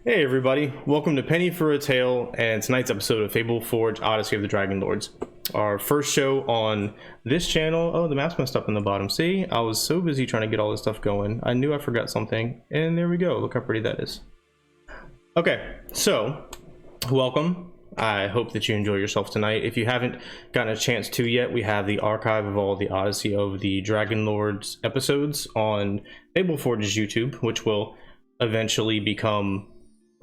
Hey everybody, welcome to Penny for a Tale and tonight's episode of Fableforge Odyssey of the Dragonlords. Our first show on this channel. Oh, the map's messed up in the bottom. See, I was so busy trying to get all this stuff going. I knew I forgot something, and there we go. Look how pretty that is. Okay, so welcome. I hope that you enjoy yourself tonight. If you haven't gotten a chance to yet, we have the archive of all the Odyssey of the Dragonlords episodes on Fableforge's YouTube, which will eventually become...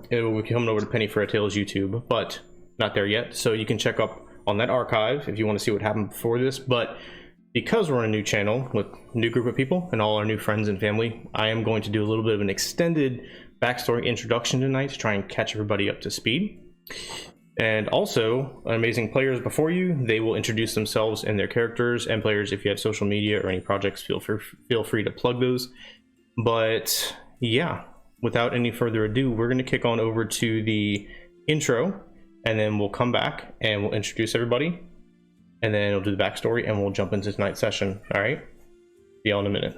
it will be coming over to Penny for a Tale's YouTube, but not there yet. So you can check up on that archive if you want to see what happened before this. But because we're on a new channel with a new group of people and all our new friends and family, I am going to do a little bit of an extended backstory introduction tonight to try and catch everybody up to speed. And also, amazing players before you, they will introduce themselves and their characters. And players, if you have social media or any projects, feel free to plug those. But yeah, without any further ado, we're going to kick on over to the intro, and then we'll come back and we'll introduce everybody, and then we'll do the backstory, and we'll jump into tonight's session. All right? See y'all in a minute.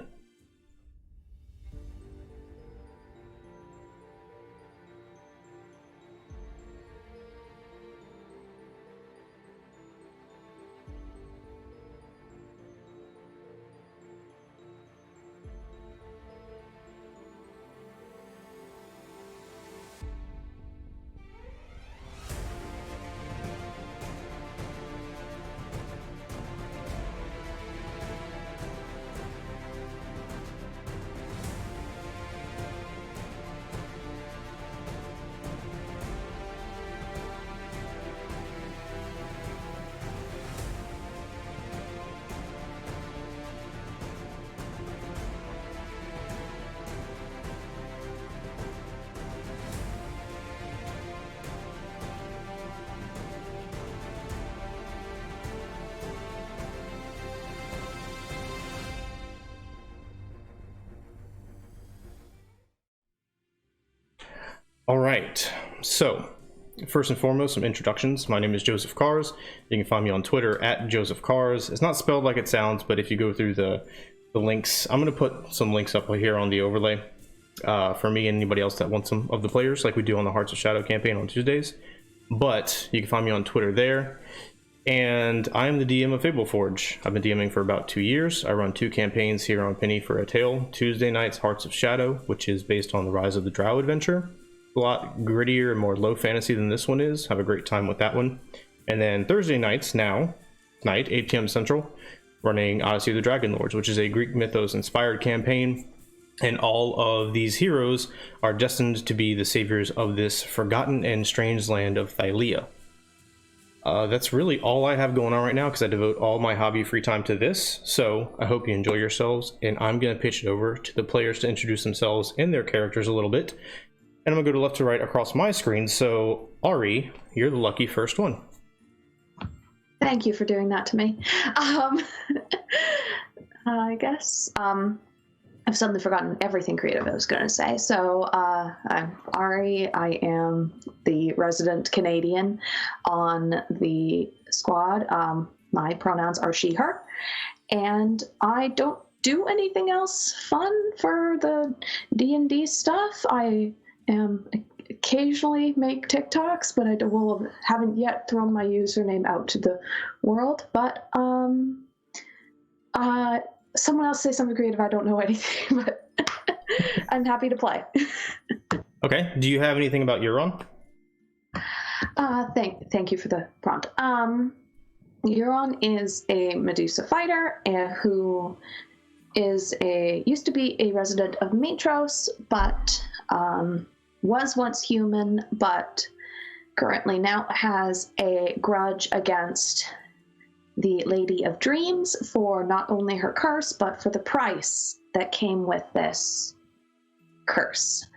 All right, so first and foremost, some introductions. My name is Joseph Kahrs. You can find me on Twitter at Joseph Kahrs. It's not spelled like it sounds, but if you go through the links, I'm going to put some links up here on the overlay for me and anybody else that wants some of the players, like we do on the Hearts of Shadow campaign on Tuesdays. But you can find me on Twitter there. And I am the DM of Fableforge. I've been DMing for about 2 years. I run 2 campaigns here on Penny for a Tale. Tuesday nights, Hearts of Shadow, which is based on the Rise of the Drow adventure. A lot grittier and more low fantasy than this one is. Have a great time with that one. And then Thursday nights, tonight, 8 p.m. Central, running Odyssey of the Dragonlords, which is a Greek mythos inspired campaign. And all of these heroes are destined to be the saviors of this forgotten and strange land of Thylia. That's really all I have going on right now, because I devote all my hobby free time to this. So I hope you enjoy yourselves, and I'm going to pitch it over to the players to introduce themselves and their characters a little bit. And I'm going to go to left to right across my screen. So, Ari, you're the lucky first one. Thank you for doing that to me. I guess I've suddenly forgotten everything creative I was going to say. So, I'm Ari. I am the resident Canadian on the squad. My pronouns are she, her. And I don't do anything else fun for the D&D stuff. I occasionally make TikToks, but haven't yet thrown my username out to the world. But someone else say something creative. I don't know anything, but I'm happy to play. Okay. Do you have anything about Euron? Thank you for the prompt. Euron is a Medusa fighter who is used to be a resident of Mitros, but was once human, but currently now has a grudge against the Lady of Dreams for not only her curse, but for the price that came with this curse,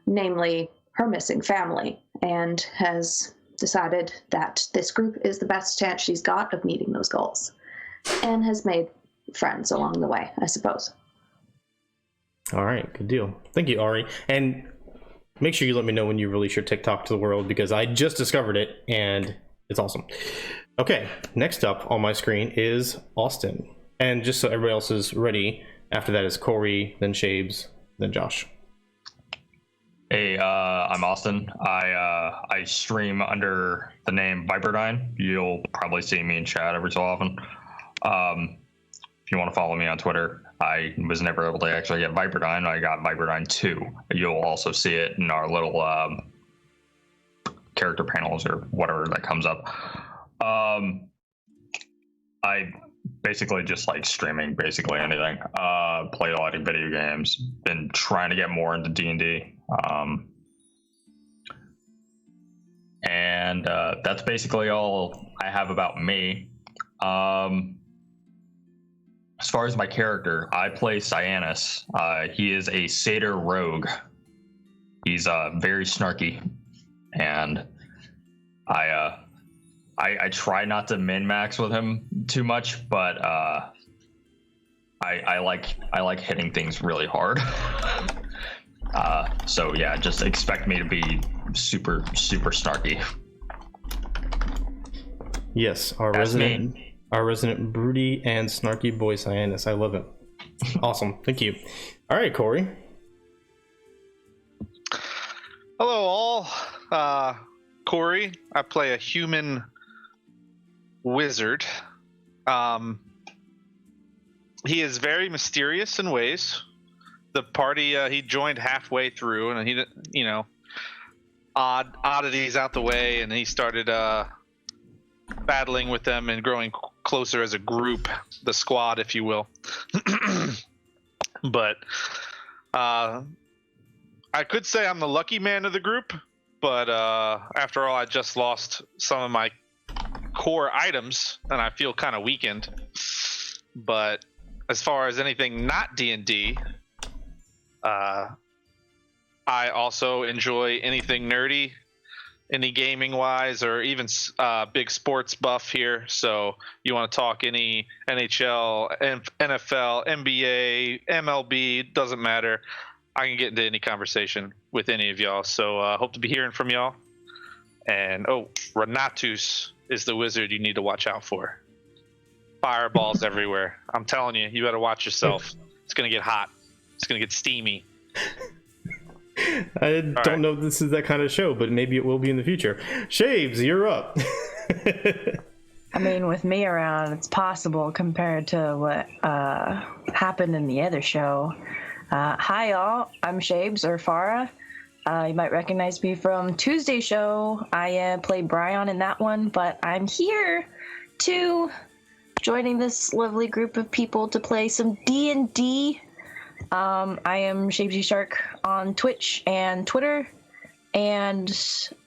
namely her missing family, and has decided that this group is the best chance she's got of meeting those goals, and has made friends along the way, I suppose. All right, good deal. Thank you, Ari. And make sure you let me know when you release your TikTok to the world, because I just discovered it and it's awesome. Okay, next up on my screen is Austin. And just so everybody else is ready, after that is Cory, then Shaybs, then Josh. Hey, I'm Austin. I stream under the name Viperdine. You'll probably see me in chat every so often. If you want to follow me on Twitter, I was never able to actually get Viperdine. I got Viperdine 2. You'll also see it in our little character panels or whatever that comes up. I basically just like streaming basically anything. Play a lot of video games. Been trying to get more into D&D. And that's basically all I have about me. As far as my character, I play Syaanis. He is a satyr rogue. He's very snarky, and I try not to min-max with him too much, but I like hitting things really hard. So yeah, just expect me to be super snarky. Yes, our resident broody and snarky boy Syaanis. I love it. Awesome, thank you. All right, Cory. Hello, all. Cory. I play a human wizard. He is very mysterious in ways. The party he joined halfway through, and he, oddities out the way, and he started battling with them and growing closer as a group, the squad, if you will. But I could say I'm the lucky man of the group, but after all, I just lost some of my core items, and I feel kind of weakened. But as far as anything not D&D, I also enjoy anything nerdy, any gaming wise, or even big sports buff here. So you want to talk any NHL, NFL, NBA, MLB, doesn't matter. I can get into any conversation with any of y'all. So hope to be hearing from y'all. And Renatus is the wizard you need to watch out for. Fireballs everywhere. I'm telling you, you better watch yourself. It's gonna get hot. It's gonna get steamy. I don't know if this is that kind of show, but maybe it will be in the future. Shaybs, you're up. I mean, with me around, it's possible compared to what happened in the other show. Hi, y'all. I'm Shaybs, or Fara. You might recognize me from Tuesday's show. I played Bryon in that one, but I'm here to joining this lovely group of people to play some D&D. I am Shaybsy Shark on Twitch and Twitter, and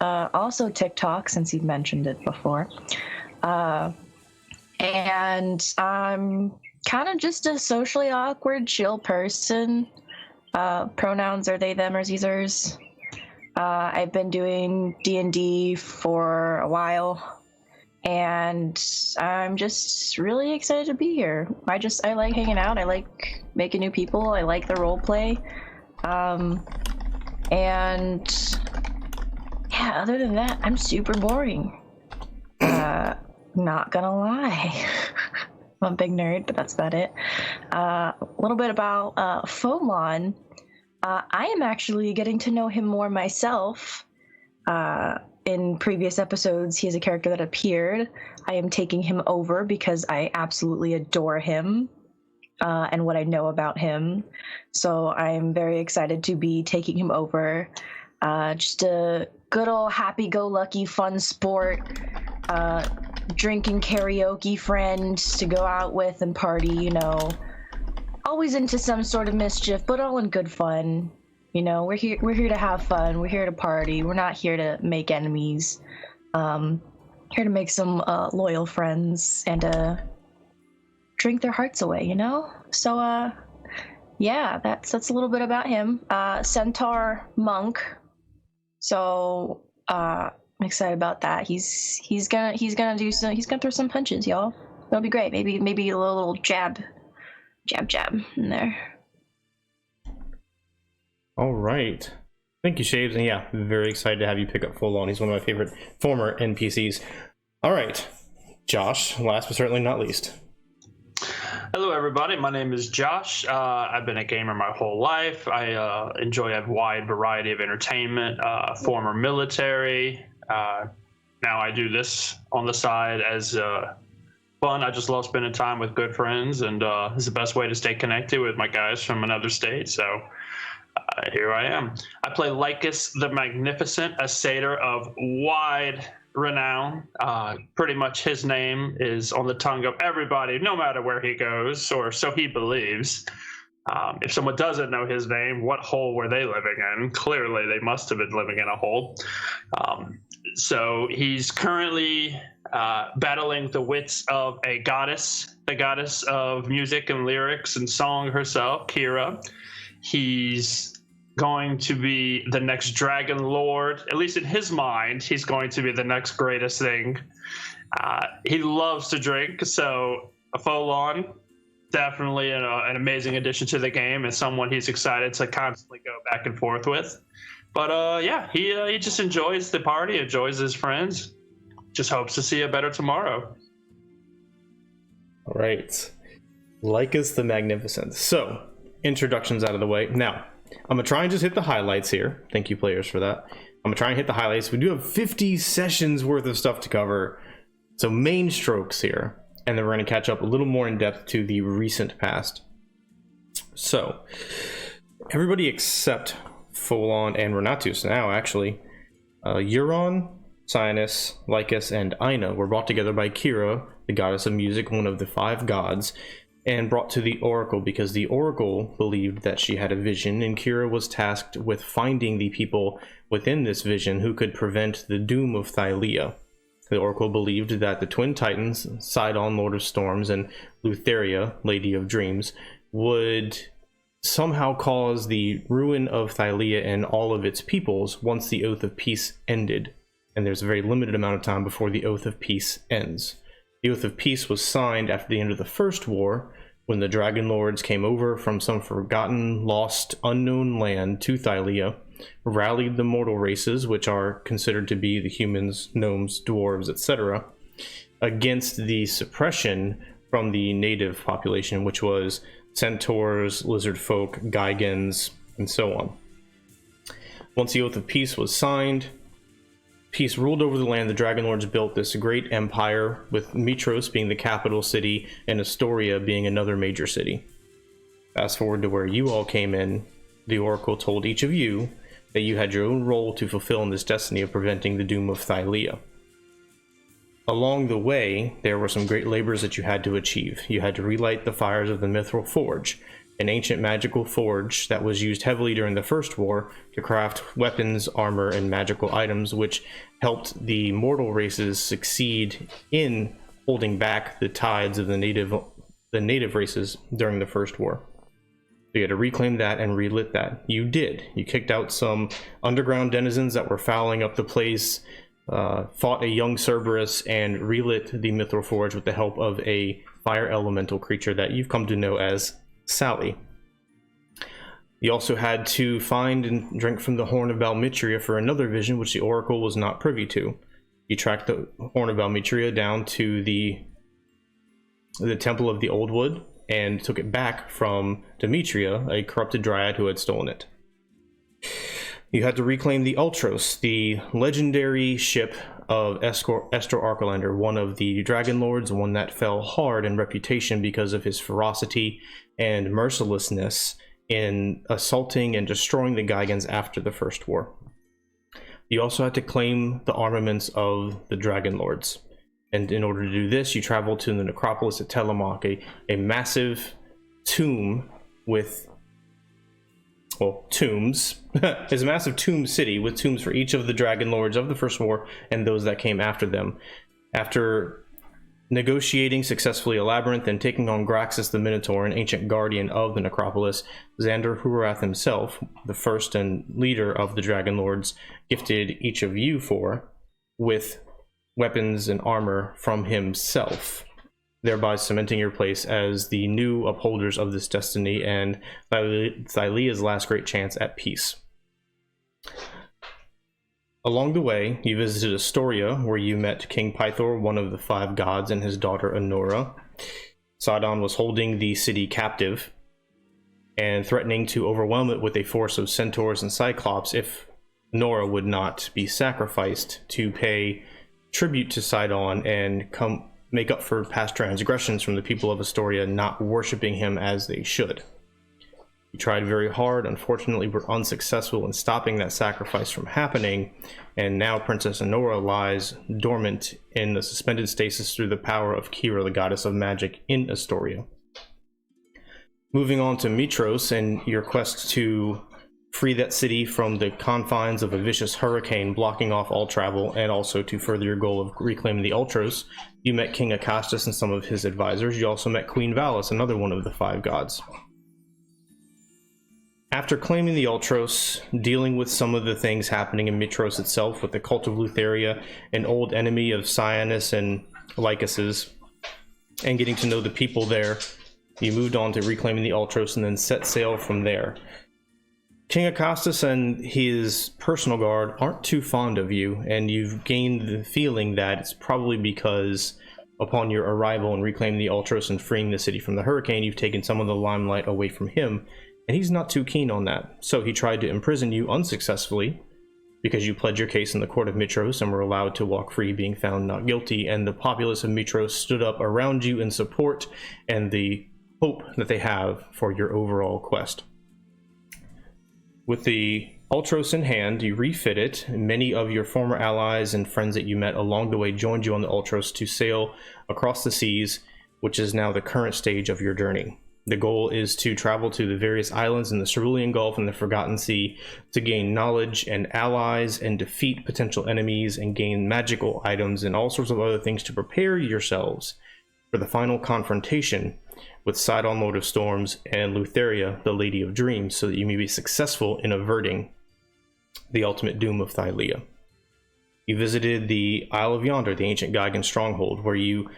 also TikTok, since you've mentioned it before. And I'm kind of just a socially awkward, chill person. Pronouns are they, them, or zers. I've been doing D&D for a while, and I'm just really excited to be here. I like hanging out. I like making new people. I like the role play. And yeah, other than that, I'm super boring. Not gonna lie. I'm a big nerd, but that's about it. A little bit about Pholon. I am actually getting to know him more myself. In previous episodes, he is a character that appeared. I am taking him over because I absolutely adore him and what I know about him. So I'm very excited to be taking him over. Just a good old happy-go-lucky fun sport, drinking karaoke friend to go out with and party, always into some sort of mischief, but all in good fun. We're here to have fun. We're here to party. We're not here to make enemies. Here to make some loyal friends and drink their hearts away, So yeah, that's a little bit about him. Centaur monk. So I'm excited about that. He's gonna throw some punches, y'all. That'll be great. Maybe a little jab in there. All right. Thank you, Shaybs. And yeah, very excited to have you pick up Pholon. He's one of my favorite former NPCs. All right. Josh, last but certainly not least. Hello, everybody. My name is Josh. I've been a gamer my whole life. I enjoy a wide variety of entertainment, former military. Now I do this on the side as fun. I just love spending time with good friends, and it's the best way to stay connected with my guys from another state. So here I am. I play Lycus the Magnificent, a satyr of wide renown. Pretty much his name is on the tongue of everybody, no matter where he goes, or so he believes. If someone doesn't know his name, what hole were they living in? Clearly, they must have been living in a hole. So he's currently battling the wits of a goddess, the goddess of music and lyrics and song herself, Kira. He's going to be the next Dragonlord. At least in his mind, he's going to be the next greatest thing. He loves to drink, so a Pholon, definitely an amazing addition to the game and someone he's excited to constantly go back and forth with. But yeah, he just enjoys the party, enjoys his friends, just hopes to see a better tomorrow. All right. Lycus the Magnificent. So, introductions out of the way. Now, I'm going to try and just hit the highlights here. Thank you, players, for that. I'm going to try and hit the highlights. We do have 50 sessions worth of stuff to cover. So main strokes here. And then we're going to catch up a little more in depth to the recent past. So, everybody except Pholon and Renatus now, actually. Euron, Syaanis, Lycus, and Aina were brought together by Kira, the goddess of music, one of the 5 gods, and brought to the Oracle because the Oracle believed that she had a vision, and Kira was tasked with finding the people within this vision who could prevent the doom of Thylia. The Oracle believed that the twin titans, Sidon, Lord of Storms, and Lutheria, Lady of Dreams, would somehow cause the ruin of Thylia and all of its peoples once the Oath of Peace ended. And there's a very limited amount of time before the Oath of Peace ends. The Oath of Peace was signed after the end of the First War, when the Dragonlords came over from some forgotten, lost, unknown land to Thylia, rallied the mortal races, which are considered to be the humans, gnomes, dwarves, etc., against the suppression from the native population, which was centaurs, lizard folk, Gigans, and so on. Once the Oath of Peace was signed, peace ruled over the land. The Dragonlords built this great empire, with Mitros being the capital city and Astoria being another major city. Fast forward to where you all came in. The Oracle told each of you that you had your own role to fulfill in this destiny of preventing the doom of Thylia. Along the way, there were some great labors that you had to achieve. You had to relight the fires of the Mithril Forge, an ancient magical forge that was used heavily during the First War to craft weapons, armor, and magical items, which helped the mortal races succeed in holding back the tides of the native races during the First War. So you had to reclaim that and relit that. You did. You kicked out some underground denizens that were fouling up the place, fought a young Cerberus, and relit the Mithril Forge with the help of a fire elemental creature that you've come to know as Sally. You also had to find and drink from the Horn of Balmitria for another vision, which the Oracle was not privy to. You tracked the Horn of Balmitria down to the Temple of the Old Wood and took it back from Demetria, a corrupted dryad who had stolen it. You had to reclaim the Ultros, the legendary ship of Estro Archelander, one of the Dragonlords, one that fell hard in reputation because of his ferocity and mercilessness in assaulting and destroying the Gigans after the First War. You also had to claim the armaments of the Dragonlords. And in order to do this, you traveled to the necropolis at Telemach, a massive tomb with, well, tombs. It's a massive tomb city with tombs for each of the Dragonlords of the First War and those that came after them. After negotiating successfully a labyrinth and taking on Graxus the Minotaur, an ancient guardian of the necropolis, Xander Hurath himself, the first and leader of the Dragonlords, gifted each of you with weapons and armor from himself, thereby cementing your place as the new upholders of this destiny and Thylia's last great chance at peace. Along the way, you visited Astoria, where you met King Pythor, one of the 5 gods, and his daughter Honora. Sidon was holding the city captive and threatening to overwhelm it with a force of centaurs and cyclops if Nora would not be sacrificed to pay tribute to Sidon and make up for past transgressions from the people of Astoria not worshiping him as they should. He tried very hard, unfortunately were unsuccessful in stopping that sacrifice from happening, and now Princess Nora lies dormant in the suspended stasis through the power of Kira, the goddess of magic in Astoria. Moving on to Mitros and your quest to free that city from the confines of a vicious hurricane blocking off all travel, and also to further your goal of reclaiming the Ultros, you met King Akastus and some of his advisors. You also met Queen Valis, another one of the 5 gods. After claiming the Ultros, dealing with some of the things happening in Mitros itself with the Cult of Lutheria, an old enemy of Syaanis and Lycus's, and getting to know the people there, you moved on to reclaiming the Ultros and then set sail from there. King Akastus and his personal guard aren't too fond of you, and you've gained the feeling that it's probably because upon your arrival and reclaiming the Ultros and freeing the city from the hurricane, you've taken some of the limelight away from him, and he's not too keen on that. So he tried to imprison you unsuccessfully, because you pled your case in the court of Mitros and were allowed to walk free, being found not guilty, and the populace of Mitros stood up around you in support and the hope that they have for your overall quest. With the Ultros in hand, you refit it. Many of your former allies and friends that you met along the way joined you on the Ultros to sail across the seas, which is now the current stage of your journey. The goal is to travel to the various islands in the Cerulean Gulf and the Forgotten Sea to gain knowledge and allies and defeat potential enemies and gain magical items and all sorts of other things to prepare yourselves for the final confrontation with Sidon, Lord of Storms, and Lutheria, the Lady of Dreams, so that you may be successful in averting the ultimate doom of Thylea. You visited the Isle of Yonder, the ancient Gygan stronghold, where you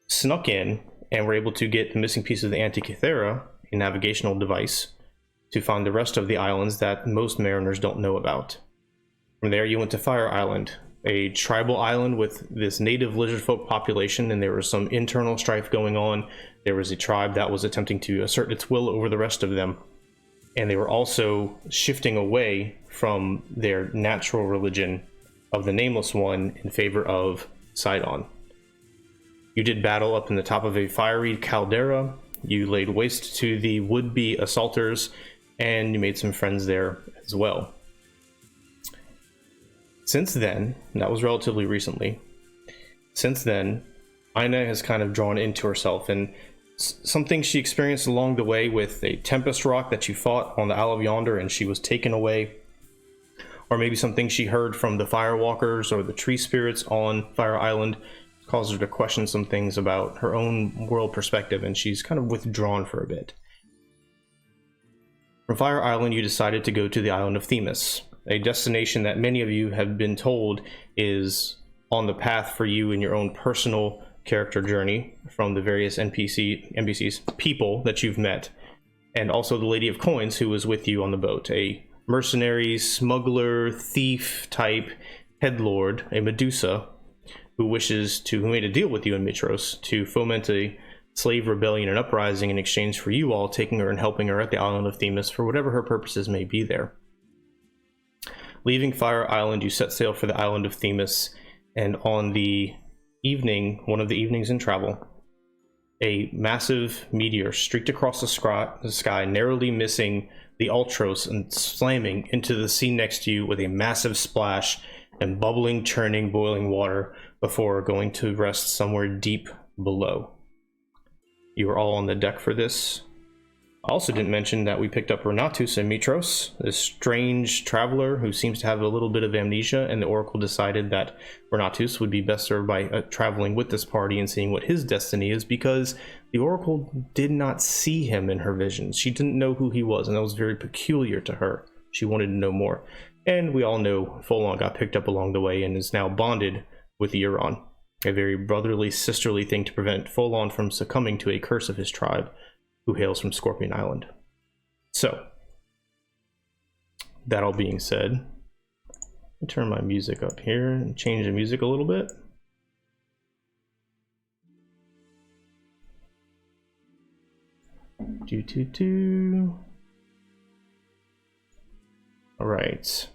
snuck in and were able to get the missing piece of the Antikythera, a navigational device, to find the rest of the islands that most mariners don't know about. From there, you went to Fire Island, a tribal island with this native lizard folk population, and there was some internal strife going on. There was a tribe that was attempting to assert its will over the rest of them, and they were also shifting away from their natural religion of the Nameless One in favor of Sidon. You did battle up in the top of a fiery caldera, you laid waste to the would-be assaulters, and you made some friends there as well. Since then, and that was relatively recently, since then, Aina has kind of drawn into herself, and something she experienced along the way with a Tempest Rock that you fought on the Isle of Yonder and she was taken away, or maybe something she heard from the Firewalkers or the Tree Spirits on Fire Island caused her to question some things about her own world perspective, and she's kind of withdrawn for a bit. From Fire Island, you decided to go to the island of Themis, a destination that many of you have been told is on the path for you in your own personal character journey from the various NPCs, people that you've met, and also the Lady of Coins who was with you on the boat, a mercenary, smuggler, thief type headlord, a Medusa, who made a deal with you in Mitros to foment a slave rebellion and uprising in exchange for you all taking her and helping her at the island of Themis for whatever her purposes may be there. Leaving Fire Island, you set sail for the island of Themis, and on the evening, one of the evenings in travel, a massive meteor streaked across the sky, narrowly missing the Ultros and slamming into the sea next to you with a massive splash and bubbling, churning, boiling water before going to rest somewhere deep below. You are all on the deck for this. I also didn't mention that we picked up Renatus and Mitros, this strange traveler who seems to have a little bit of amnesia, and the Oracle decided that Renatus would be best served by traveling with this party and seeing what his destiny is, because the Oracle did not see him in her visions. She didn't know who he was, and that was very peculiar to her. She wanted to know more. And we all know Pholon got picked up along the way and is now bonded with Euron, a very brotherly, sisterly thing to prevent Pholon from succumbing to a curse of his tribe, who hails from Scorpion Island. So, that all being said, let me turn my music up here and change the music a little bit. All right.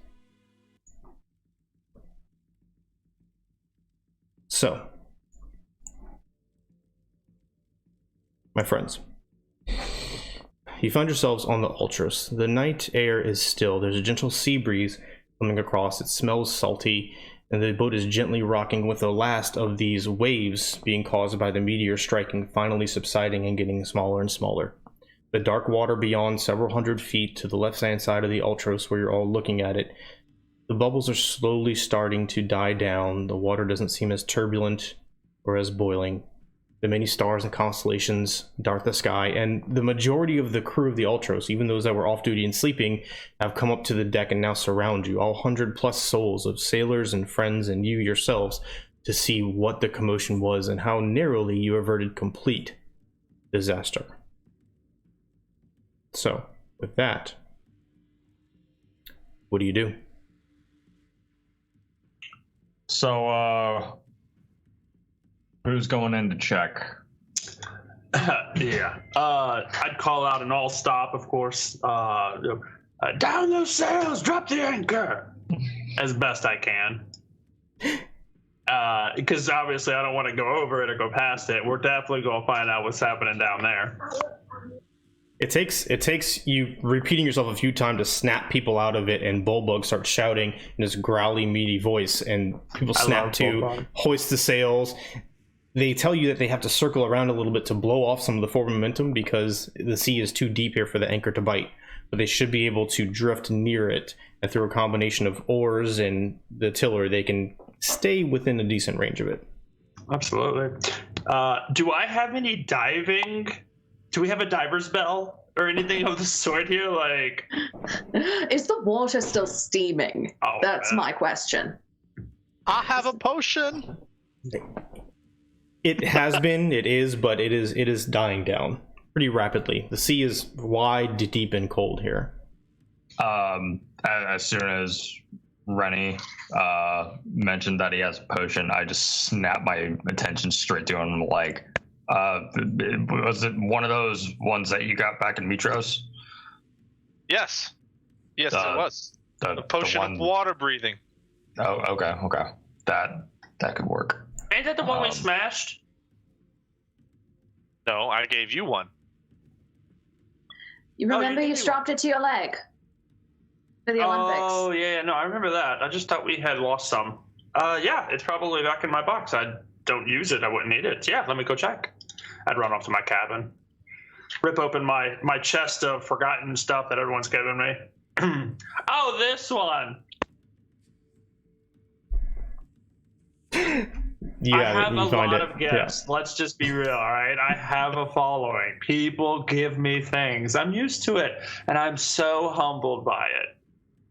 So, my friends, you find yourselves on the Ultros. The night air is still. There's a gentle sea breeze coming across. It smells salty, and the boat is gently rocking with the last of these waves being caused by the meteor striking, finally subsiding and getting smaller and smaller. The dark water beyond several hundred feet to the left-hand side of the Ultros, where you're all looking at it, the bubbles are slowly starting to die down. The water doesn't seem as turbulent or as boiling. The many stars and constellations dart the sky, and the majority of the crew of the Ultros, even those that were off duty and sleeping, have come up to the deck and now surround you, all 100+ souls of sailors and friends and you yourselves, to see what the commotion was and how narrowly you averted complete disaster. So, with that, what do you do? So, who's going in to check? Yeah. I'd call out an all stop, of course. Down those sails, drop the anchor, as best I can. Because obviously I don't want to go over it or go past it. We're definitely going to find out what's happening down there. It takes you repeating yourself a few times to snap people out of it, and Bullbug starts shouting in his growly, meaty voice, and people snap to hoist the sails. They tell you that they have to circle around a little bit to blow off some of the forward momentum because the sea is too deep here for the anchor to bite, but they should be able to drift near it, and through a combination of oars and the tiller, they can stay within a decent range of it. Absolutely. Do I have any diving? Do we have a diver's bell or anything of the sort here? Like, is the water still steaming? Oh, that's my question. I have a potion. It has been, it is, but it is dying down pretty rapidly. The sea is wide, deep, and cold here. As soon as Rennie mentioned that he has a potion, I just snap my attention straight to him. Like, was it one of those ones that you got back in Mitros? Yes, it was the potion of water breathing. Oh, okay, that could work. Ain't that the one we smashed? No, I gave you one. You remember you strapped it to your leg for the Olympics? Oh, yeah, no, I remember that. I just thought we had lost some. Yeah, it's probably back in my box. I don't use it. I wouldn't need it. Yeah, let me go check. I'd run off to my cabin, rip open my chest of forgotten stuff that everyone's given me. Oh, this one. I have a lot of gifts. Yeah. Let's just be real, all right? I have a following. People give me things. I'm used to it, and I'm so humbled by it.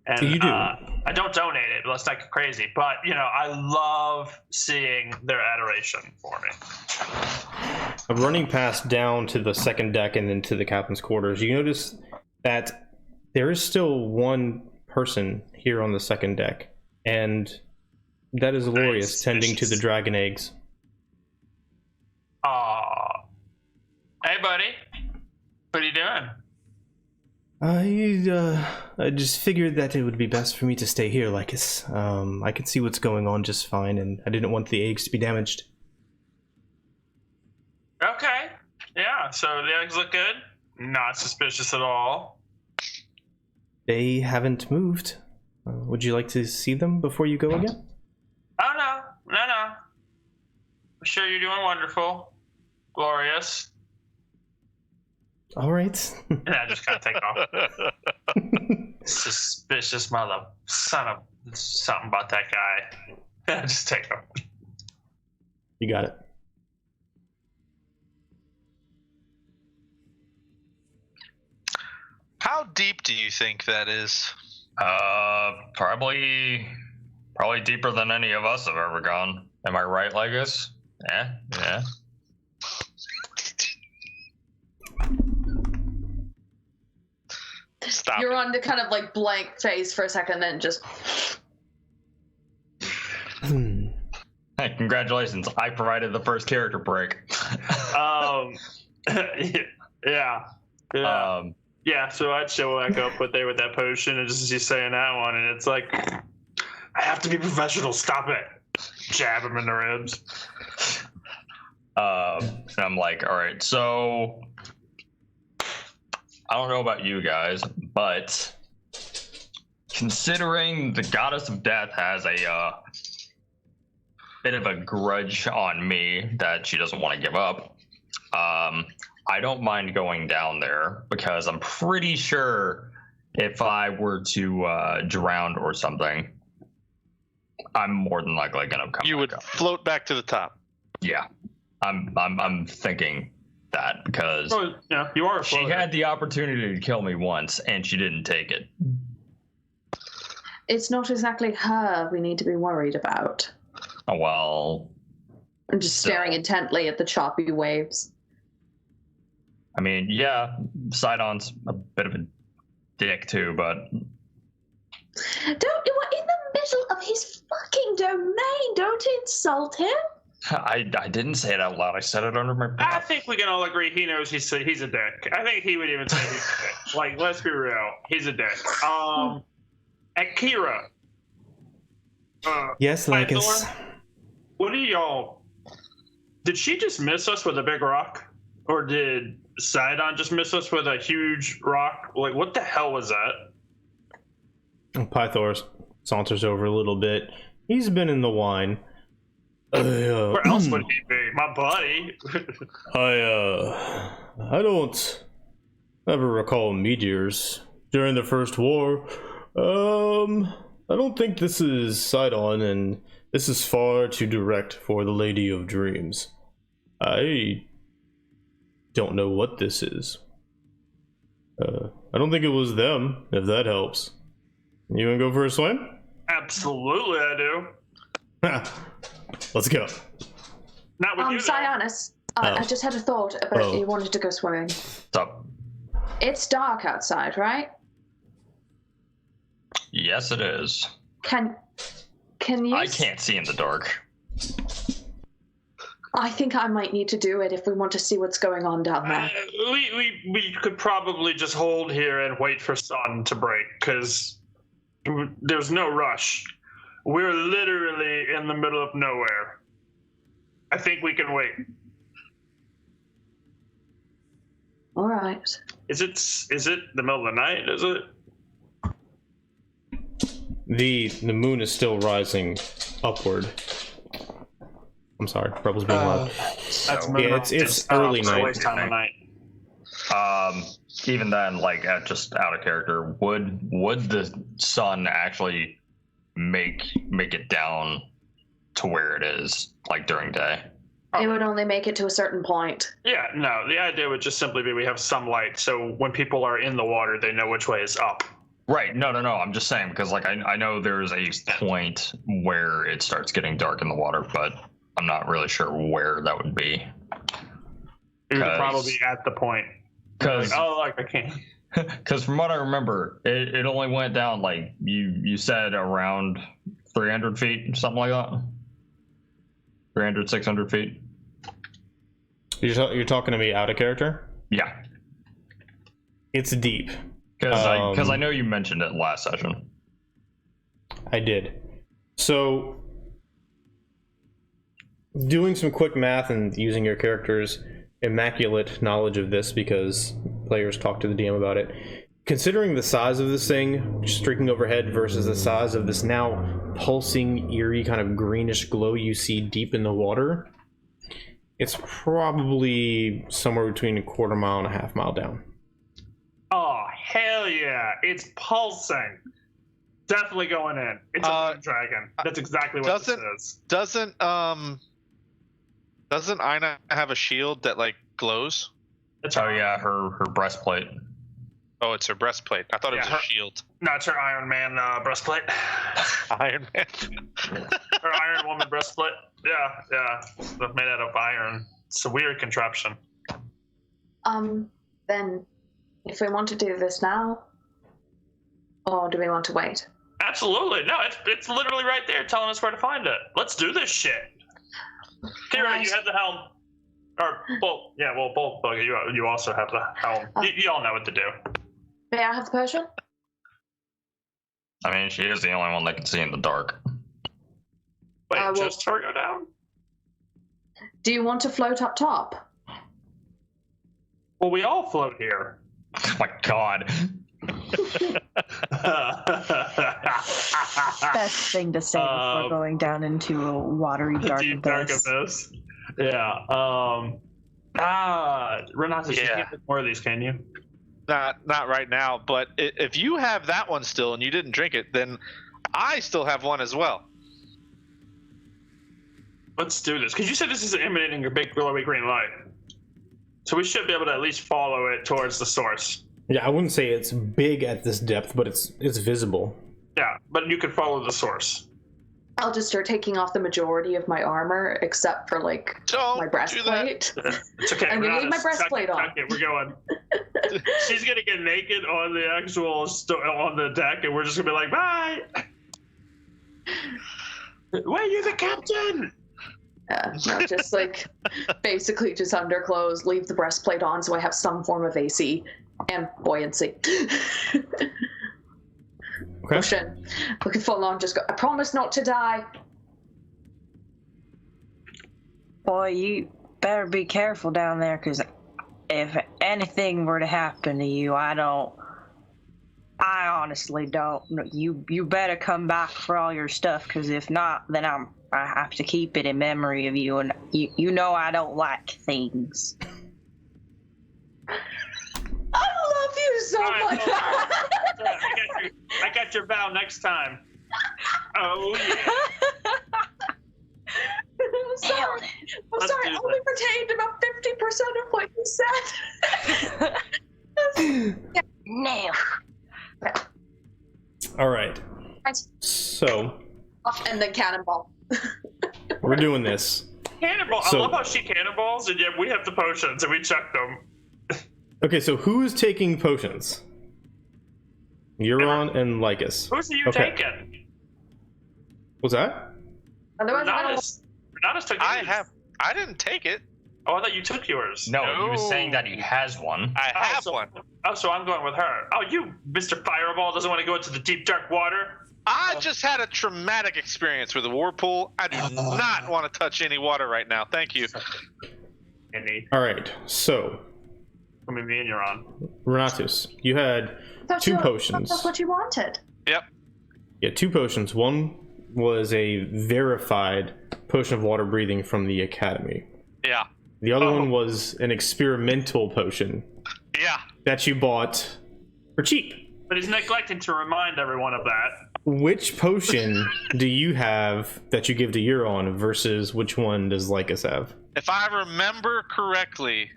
And you do. I don't donate it. Let's not get crazy. But, I love seeing their adoration for me. I'm running past down to the second deck and then to the captain's quarters. You notice that there is still one person here on the second deck, and that is Lorius tending to the dragon eggs. Hey, buddy. What are you doing? I just figured that it would be best for me to stay here, Lycus. I can see what's going on just fine, and I didn't want the eggs to be damaged. Okay. Yeah, so the eggs look good? Not suspicious at all. They haven't moved. Would you like to see them before you go again? Oh, no. I'm sure you're doing wonderful. Glorious. All right. And I just kind of take off. Suspicious mother. Son of something about that guy. Just take off. You got it. How deep do you think that is? Probably deeper than any of us have ever gone. Am I right, Lycus? Yeah. Stop. You're on the kind of like blank face for a second, then just. Hey, congratulations! I provided the first character break. Yeah. Yeah. Yeah, so I'd show back up with that potion and just saying that one, and it's like, I have to be professional. Stop it. Jab him in the ribs. And I'm like, all right, so I don't know about you guys, but considering the goddess of death has a bit of a grudge on me that she doesn't want to give up, I don't mind going down there because I'm pretty sure if I were to drown or something, I'm more than likely gonna come. You would up. float back to the top. Yeah, I'm thinking that because yeah, you are. She had the opportunity to kill me once and she didn't take it. It's not exactly her we need to be worried about. Oh, well, I'm just staring intently at the choppy waves. I mean, yeah, Sidon's a bit of a dick too, but Don't, you are in the middle of his fucking domain. Don't insult him. I didn't say it out loud. I said it under my breath. I think we can all agree he knows he's a dick. I think he would even say he's a dick. Like, let's be real. He's a dick. At Kira. Yes, Lycus. What do y'all... Did she just miss us with a big rock? Or did Sidon just miss us with a huge rock? Like, what the hell was that? Pythor saunters over a little bit. He's been in the wine. Where else would he be? My buddy. I don't ever recall meteors during the First War. I don't think this is Sidon, and this is far too direct for the Lady of Dreams. I don't know what this is. I don't think it was them, if that helps. You wanna go for a swim? Absolutely, I do. Let's go. Not with you, though. Syaanis, I just had a thought about you wanted to go swimming. What's up? It's dark outside, right? Yes, it is. Can you? I can't see in the dark. I think I might need to do it if we want to see what's going on down there. We could probably just hold here and wait for sun to break, because there's no rush. We're literally in the middle of nowhere. I think we can wait. All right. Is it the middle of the night? Is it? The moon is still rising upward. I'm sorry, Rebel's being loud. That's Yeah, it's early night. Time of night. Even then, like, just out of character, would the sun actually make it down to where it is, like, during day? It would only make it to a certain point. Yeah, no, the idea would just simply be we have some light, so when people are in the water, they know which way is up. Right, no, I'm just saying, because, like, I know there's a point where it starts getting dark in the water, but I'm not really sure where that would be. It would probably be at the point. Because I can't. Because from what I remember, it only went down, like, you said around 300 feet, something like that? 300, 600 feet? You're talking to me out of character? Yeah. It's deep. Because I know you mentioned it last session. I did. So, doing some quick math and using your character's immaculate knowledge of this, because players talk to the DM about it, considering the size of this thing streaking overhead versus the size of this now pulsing, eerie, kind of greenish glow you see deep in the water, it's probably somewhere between a quarter mile and a half mile down. Oh, hell yeah. It's pulsing. Definitely going in. It's a moon dragon. That's exactly what this is. Doesn't Aina have a shield that, like, glows? Yeah, her breastplate. Oh, it's her breastplate. I thought it was a shield. No, it's her Iron Man breastplate. Iron Man. Her Iron Woman breastplate. Yeah. It's made out of iron. It's a weird contraption. Then, if we want to do this now, or do we want to wait? Absolutely. No, it's literally right there telling us where to find it. Let's do this shit. Kira, you have the helm. Both bug. You also have the helm. You all know what to do. May I have the potion? I mean, she is the only one that can see in the dark. Wait, well- just her go down? Do you want to float up top? Well, we all float here. Oh my god. Best thing to say before going down into a watery dark Deep dark abyss. abyss. Yeah. Renatus, you can't get more of these, can you? Not right now, but if you have that one still and you didn't drink it, then I still have one as well. Let's do this. Because you said this is emanating a big glowy green light. So we should be able to at least follow it towards the source. Yeah, I wouldn't say it's big at this depth, but it's visible. Yeah, but you can follow the source. I'll just start taking off the majority of my armor, except for like Don't my breastplate. It's okay. I'm gonna leave my breastplate on. Okay, we're going. She's gonna get naked on the actual on the deck, and we're just gonna be like, bye. Wait, you're the captain. No, just like basically just underclothes, leave the breastplate on so I have some form of AC and buoyancy. Okay. Ocean. Look at Pholon, just go, I promise not to die. Boy, you better be careful down there, because if anything were to happen to you, I honestly don't. You better come back for all your stuff, because if not, then I have to keep it in memory of you, and you know I don't like things. I love you so much. I got your vow next time. Oh yeah. I'm sorry. Let's I do only retained about 50% of what you said. No. All right. So And then cannonball. we're doing this. Cannonball. So- I love how she cannonballs, and yet we have the potions, and we check them. Okay, so who's taking potions? Euron and Lycus. Who's you Okay. taking? What's that? Otherwise, Renatus took yours. I didn't take it. Oh, I thought you took yours. No, he was No. saying that he has one. I have so- one. Oh, so I'm going with her. Oh, you, Mr. Fireball, doesn't want to go into the deep, dark water? I just had a traumatic experience with a whirlpool. I do not want to touch any water right now. Thank you. Any. All right, so I mean, me and Euron. Renatus, you had two potions. That's what you wanted. Yep. Yeah, two potions. One was a verified potion of water breathing from the academy. Yeah. The other one was an experimental potion Yeah. that you bought for cheap. But he's neglecting to remind everyone of that. Which potion do you have that you give to Euron versus which one does Lycus have? If I remember correctly,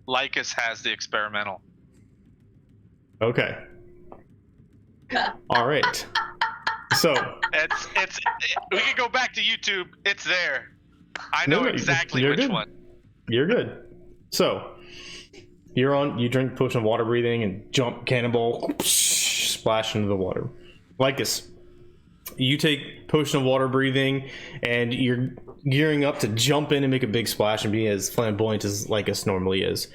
Lycus has the experimental. Okay. All right. So We can go back to YouTube. It's there. I know No, exactly you're which good. one. You're good. So Euron, you drink potion of water breathing and jump cannonball, splash into the water. Lycus, you take potion of water breathing and you're gearing up to jump in and make a big splash and be as flamboyant as Lycus normally is.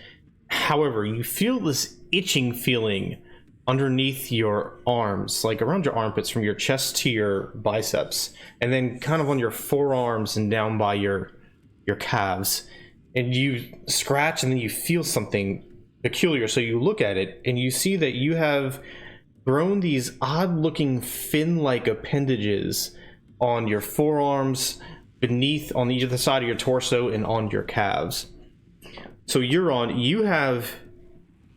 However, you feel this itching feeling underneath your arms, like around your armpits, from your chest to your biceps, and then kind of on your forearms and down by your calves. And you scratch and then you feel something peculiar. So you look at it and you see that you have grown these odd looking fin-like appendages on your forearms, beneath, on either side of your torso, and on your calves. So Euron,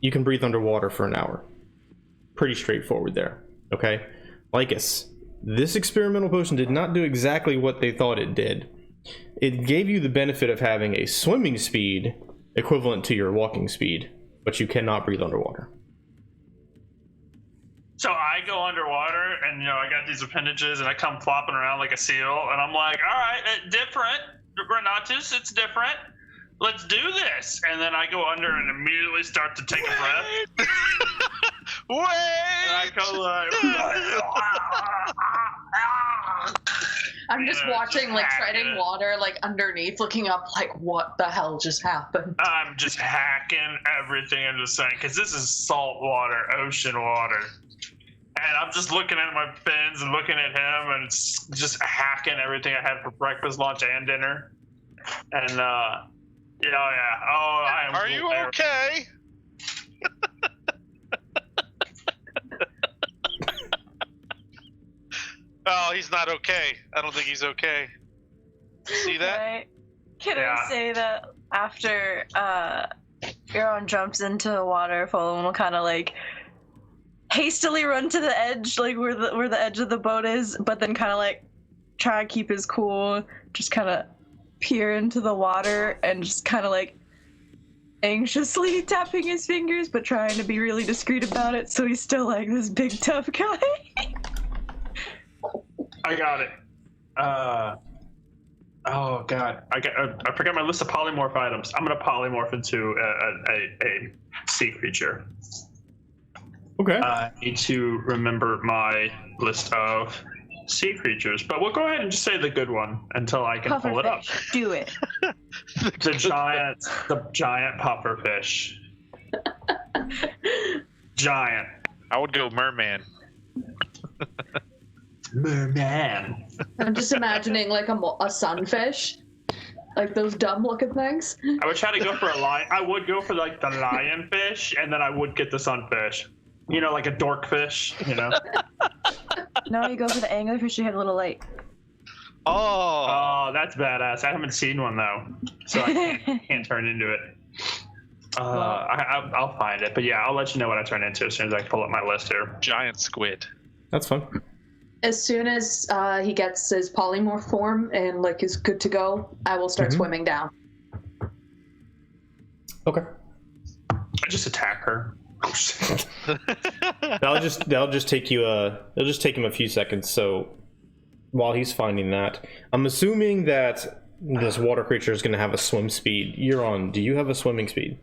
you can breathe underwater for an hour. Pretty straightforward there. Okay? Lycus, this experimental potion did not do exactly what they thought it did. It gave you the benefit of having a swimming speed equivalent to your walking speed, but you cannot breathe underwater. So I go underwater, and I got these appendages, and I come flopping around like a seal, and I'm like, all right, different, Renatus, it's different. Let's do this. And then I go under and immediately start to take a breath. Wait! And I go like, I'm just watching, like, treading water, like, underneath, looking up, like, what the hell just happened? I'm just hacking everything into the sun because this is salt water, ocean water. And I'm just looking at my fins and looking at him and just hacking everything I had for breakfast, lunch, and dinner. And, yeah. Oh, I am. Are you okay? Oh, he's not okay. I don't think he's okay. See that? Can I say that after Euron jumps into the water, Pholon will kind of like hastily run to the edge, like where the edge of the boat is, but then kind of like try to keep his cool, just kind of peer into the water and just kind of like anxiously tapping his fingers, but trying to be really discreet about it, so he's still like this big tough guy. I got it. Oh god, I forgot my list of polymorph items. I'm gonna polymorph into a sea creature. Okay. I need to remember my list of sea creatures, but we'll go ahead and just say the good one until I can pull it up. Pufferfish. Do it. The giant pufferfish. Giant. I would go merman. Merman. I'm just imagining, like, a sunfish. Like those dumb-looking things. I would try to go for a lion. I would go for, like, the lionfish, and then I would get the sunfish. You know, like a dorkfish, you know? No, you go for the anglerfish. You had a little like. Oh, that's badass. I haven't seen one though, so I can't turn into it. I'll find it, but yeah, I'll let you know what I turn into as soon as I pull up my list here. giant squid. That's fun. As soon as he gets his polymorph form and, like, is good to go, I will start swimming down. Okay. I just attack her. That'll just take you it'll just take him a few seconds. So while he's finding that, I'm assuming that this water creature is going to have a swim speed. Euron, do you have a swimming speed?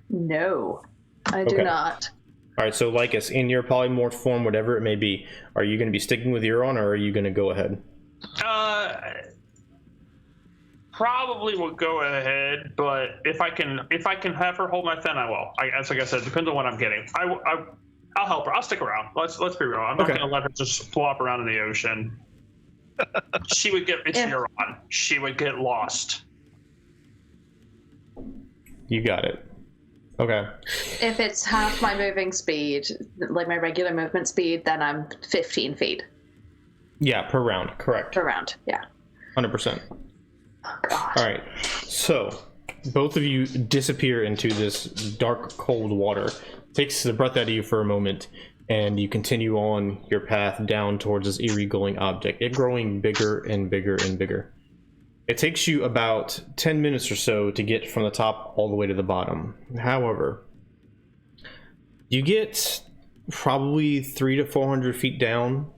No, I do not. All right, so Lycus, in your polymorph form, whatever it may be, are you going to be sticking with Euron, or are you going to go ahead? Probably will go ahead, but if I can have her hold my fin, I will. As like I said, depends on what I'm getting. I'll help her. I'll stick around. Let's be real. I'm not going to let her just flop around in the ocean. She would get Euron. She would get lost. You got it. Okay. If it's half my moving speed, like my regular movement speed, then I'm 15 feet. Yeah, per round. Correct. Per round, yeah. 100%. Oh, God. All right. So both of you disappear into this dark, cold water. It takes the breath out of you for a moment, and you continue on your path down towards this eerie glowing object. It growing bigger and bigger and bigger. It takes you about 10 minutes or so to get from the top all the way to the bottom. However, you get probably 300 to 400 feet down,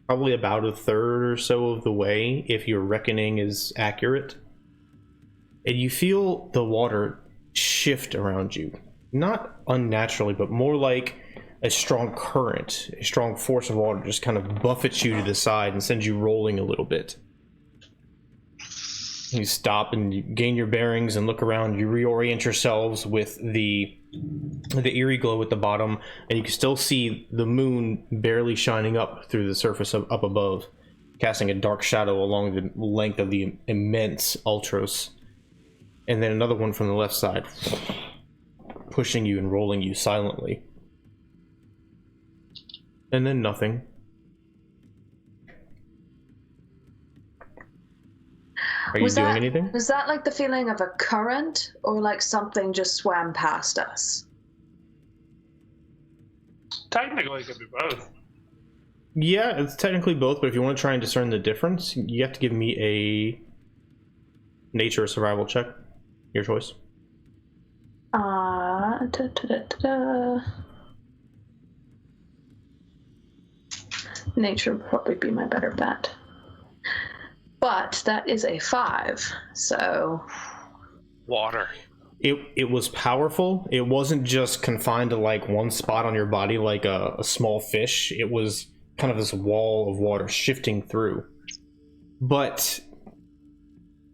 probably about a third or so of the way, if your reckoning is accurate. And you feel the water shift around you. Not unnaturally, but more like a strong current, a strong force of water just kind of buffets you to the side and sends you rolling a little bit. You stop and you gain your bearings and look around. You reorient yourselves with the eerie glow at the bottom, and you can still see the moon barely shining up through the surface up above, casting a dark shadow along the length of the immense Ultros. And then another one from the left side, pushing you and rolling you silently. And then nothing. Are you doing anything? Was that like the feeling of a current, or like something just swam past us? Technically, it could be both. Yeah, it's technically both, but if you want to try and discern the difference, you have to give me a nature or survival check. Your choice. Nature would probably be my better bet. But that is a 5, so... Water. It was powerful. It wasn't just confined to like one spot on your body like a small fish. It was kind of this wall of water shifting through. but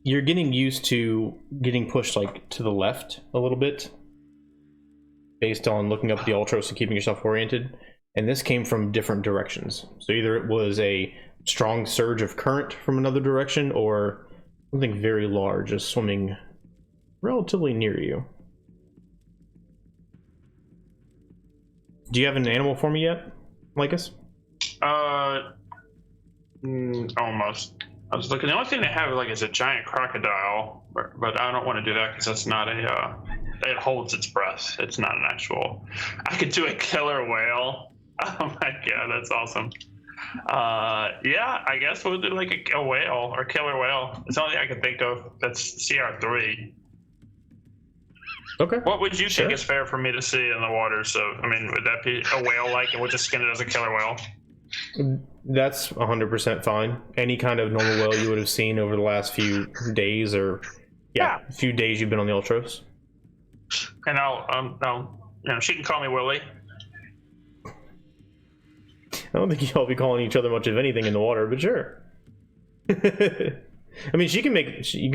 you're getting used to getting pushed like to the left a little bit based on looking up the Ultros and keeping yourself oriented. And this came from different directions. So either it was a strong surge of current from another direction or something very large is swimming relatively near you. Do you have an animal for me yet, Lycus? Almost. I was looking. The only thing they have is a giant crocodile, but I don't want to do that because that's not a. It holds its breath. It's not an actual. I could do a killer whale. Oh my god, that's awesome. Yeah, I guess we'll do like a whale or killer whale. It's the only thing I can think of. That's CR3. Okay. What would you think is fair for me to see in the water? So, I mean, would that be a whale like, and we'll just skin it as a killer whale? That's 100% fine. Any kind of normal whale you would have seen over the last few days, or a few days you've been on the Ultros. And she can call me Willie. I don't think y'all be calling each other much of anything in the water, but sure. I mean, you can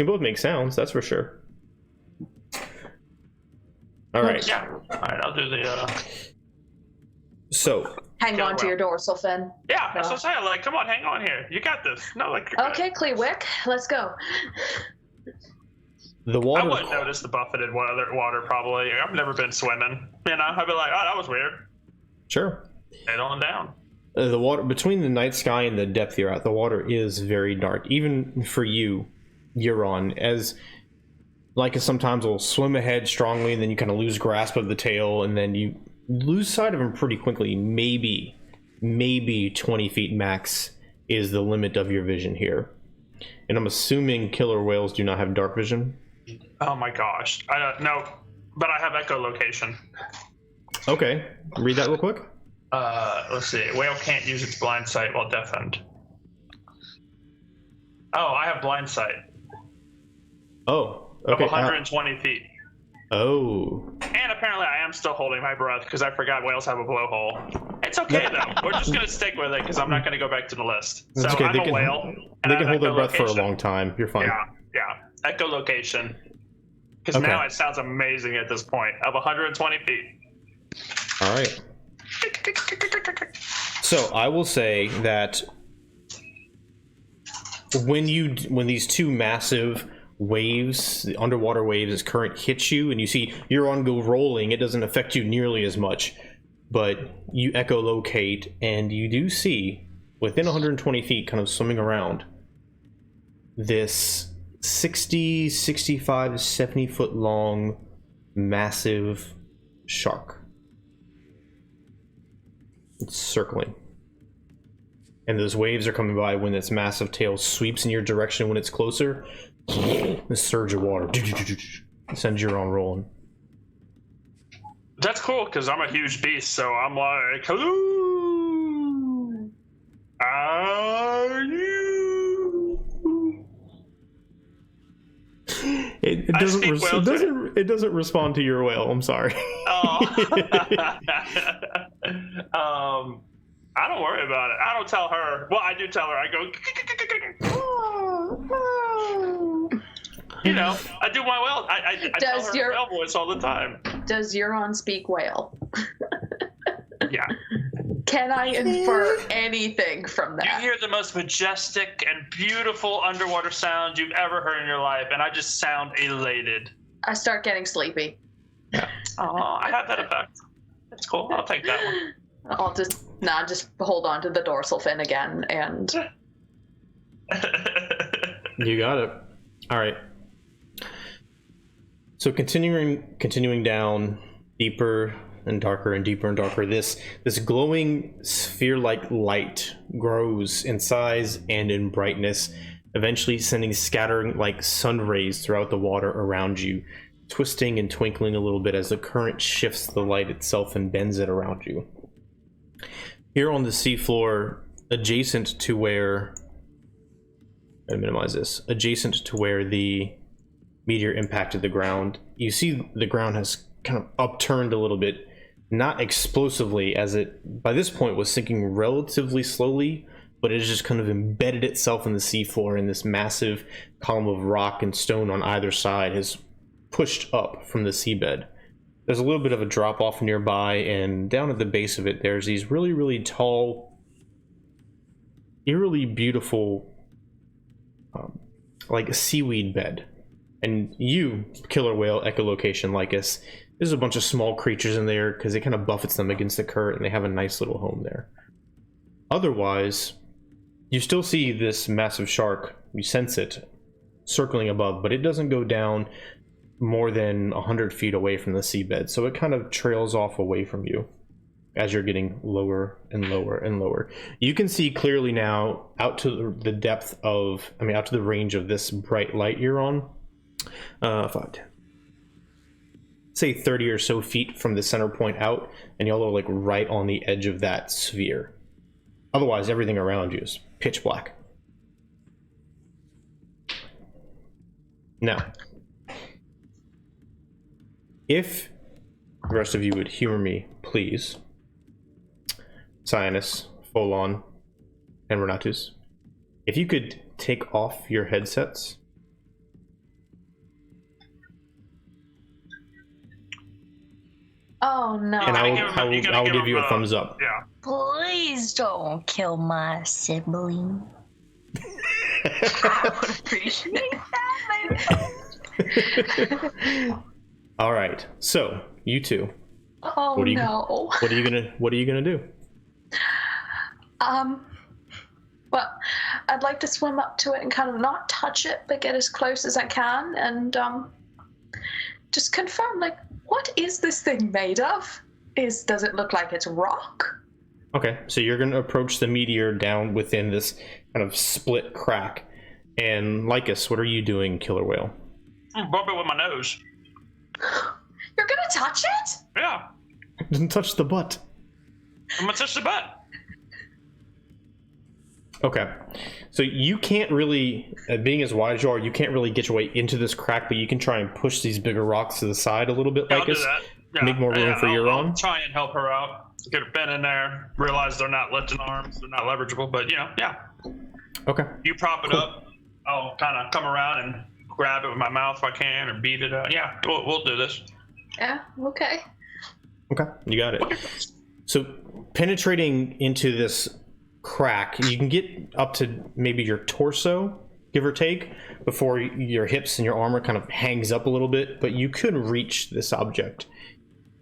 both make sounds, that's for sure. All right. Yeah. All right, I'll do the. So. Hang on to your dorsal fin. Yeah, that's what I'm saying. Like, come on, hang on here. You got this. No, like. Okay, Cleewick, let's go. The water. I wouldn't notice the buffeted water probably. I've never been swimming. You know, I'd be like, oh, that was weird. Sure. Head on down. The water between the night sky and the depth you're at, the water is very dark. Even for you, Euron, as Lycus sometimes will swim ahead strongly, and then you kind of lose grasp of the tail, and then you lose sight of him pretty quickly. Maybe 20 feet max is the limit of your vision here. And I'm assuming killer whales do not have dark vision. Oh my gosh. I don't know, but I have echolocation. Okay, read that real quick. Let's see. Whale can't use its blind sight while deafened. Oh, I have blind sight. Oh, okay. Of 120 feet. Oh. And apparently I am still holding my breath because I forgot whales have a blowhole. It's okay though. We're just going to stick with it because I'm not going to go back to the list. So okay. I'm a whale. They can hold their breath for a long time. You're fine. Yeah. Echolocation. Because now it sounds amazing at this point. Of 120 feet. All right. So I will say that when these two massive waves, the underwater waves, as current hits you, and you see Euron go rolling, it doesn't affect you nearly as much. But you echolocate, and you do see within 120 feet, kind of swimming around, this 60, 65, 70 foot long, massive shark. It's circling. And those waves are coming by when its massive tail sweeps in your direction when it's closer. The surge of water sends Euron rolling. That's cool because I'm a huge beast, so I'm like, hello, are you? It doesn't respond to your whale. I'm sorry. I don't worry about it. I don't tell her. Well, I do tell her. I go. You know, I do my whale. I tell her whale voice all the time. Does Euron speak whale? Yeah. Can I infer anything from that? You hear the most majestic and beautiful underwater sound you've ever heard in your life, and I just sound elated. I start getting sleepy. Yeah. Oh, I have that effect. That's cool. I'll take that one. I'll just hold on to the dorsal fin again, and you got it. All right. So continuing down deeper and darker and deeper and darker, this glowing sphere-like light grows in size and in brightness, eventually sending scattering like sun rays throughout the water around you, twisting and twinkling a little bit as the current shifts the light itself and bends it around you. Here on the seafloor, adjacent to where the meteor impacted the ground, you see the ground has kind of upturned a little bit, not explosively, as it by this point was sinking relatively slowly, but it has just kind of embedded itself in the seafloor, and this massive column of rock and stone on either side has pushed up from the seabed. There's a little bit of a drop off nearby, and down at the base of it, there's these really, really tall, eerily beautiful, like a seaweed bed. And you, killer whale, echolocation Lycus, there's a bunch of small creatures in there because it kind of buffets them against the current, and they have a nice little home there. Otherwise, you still see this massive shark, you sense it, circling above, but it doesn't go down more than 100 feet away from the seabed, so it kind of trails off away from you as you're getting lower and lower and lower. You can see clearly now out to the depth of, out to the range of this bright light you're on. 5, 10. Say 30 or so feet from the center point out, and y'all are like right on the edge of that sphere. Otherwise, everything around you is pitch black. Now, if the rest of you would humor me, please, Syaanis, Pholon, and Renatus, if you could take off your headsets. Oh no. And I will give you a thumbs up. Yeah. Please don't kill my sibling. I would appreciate that. All right, so you two. Oh no. What are you gonna do? Well, I'd like to swim up to it and kind of not touch it, but get as close as I can, and just confirm, like, what is this thing made of? Does it look like it's rock? Okay, so you're gonna approach the meteor down within this kind of split crack. And Lycus, what are you doing, killer whale? I'm bumping with my nose. You're gonna touch it? Yeah. Doesn't touch the butt. I'm gonna touch the butt. Okay, so you can't really, being as wide as you are, you can't really get your way into this crack, but you can try and push these bigger rocks to the side a little bit, Yeah, Lycus. I'll do that. Yeah. Make more room for Euron. I'll try and help her out. Get a bend in there. Realize they're not lifting arms. They're not leverageable, but yeah. Okay. You prop it up. I'll kind of come around and grab it with my mouth if I can, or beat it up. Yeah, we'll do this. Yeah, okay. Okay, you got it. So penetrating into this crack, you can get up to maybe your torso, give or take, before your hips and your armor kind of hangs up a little bit, but you could reach this object.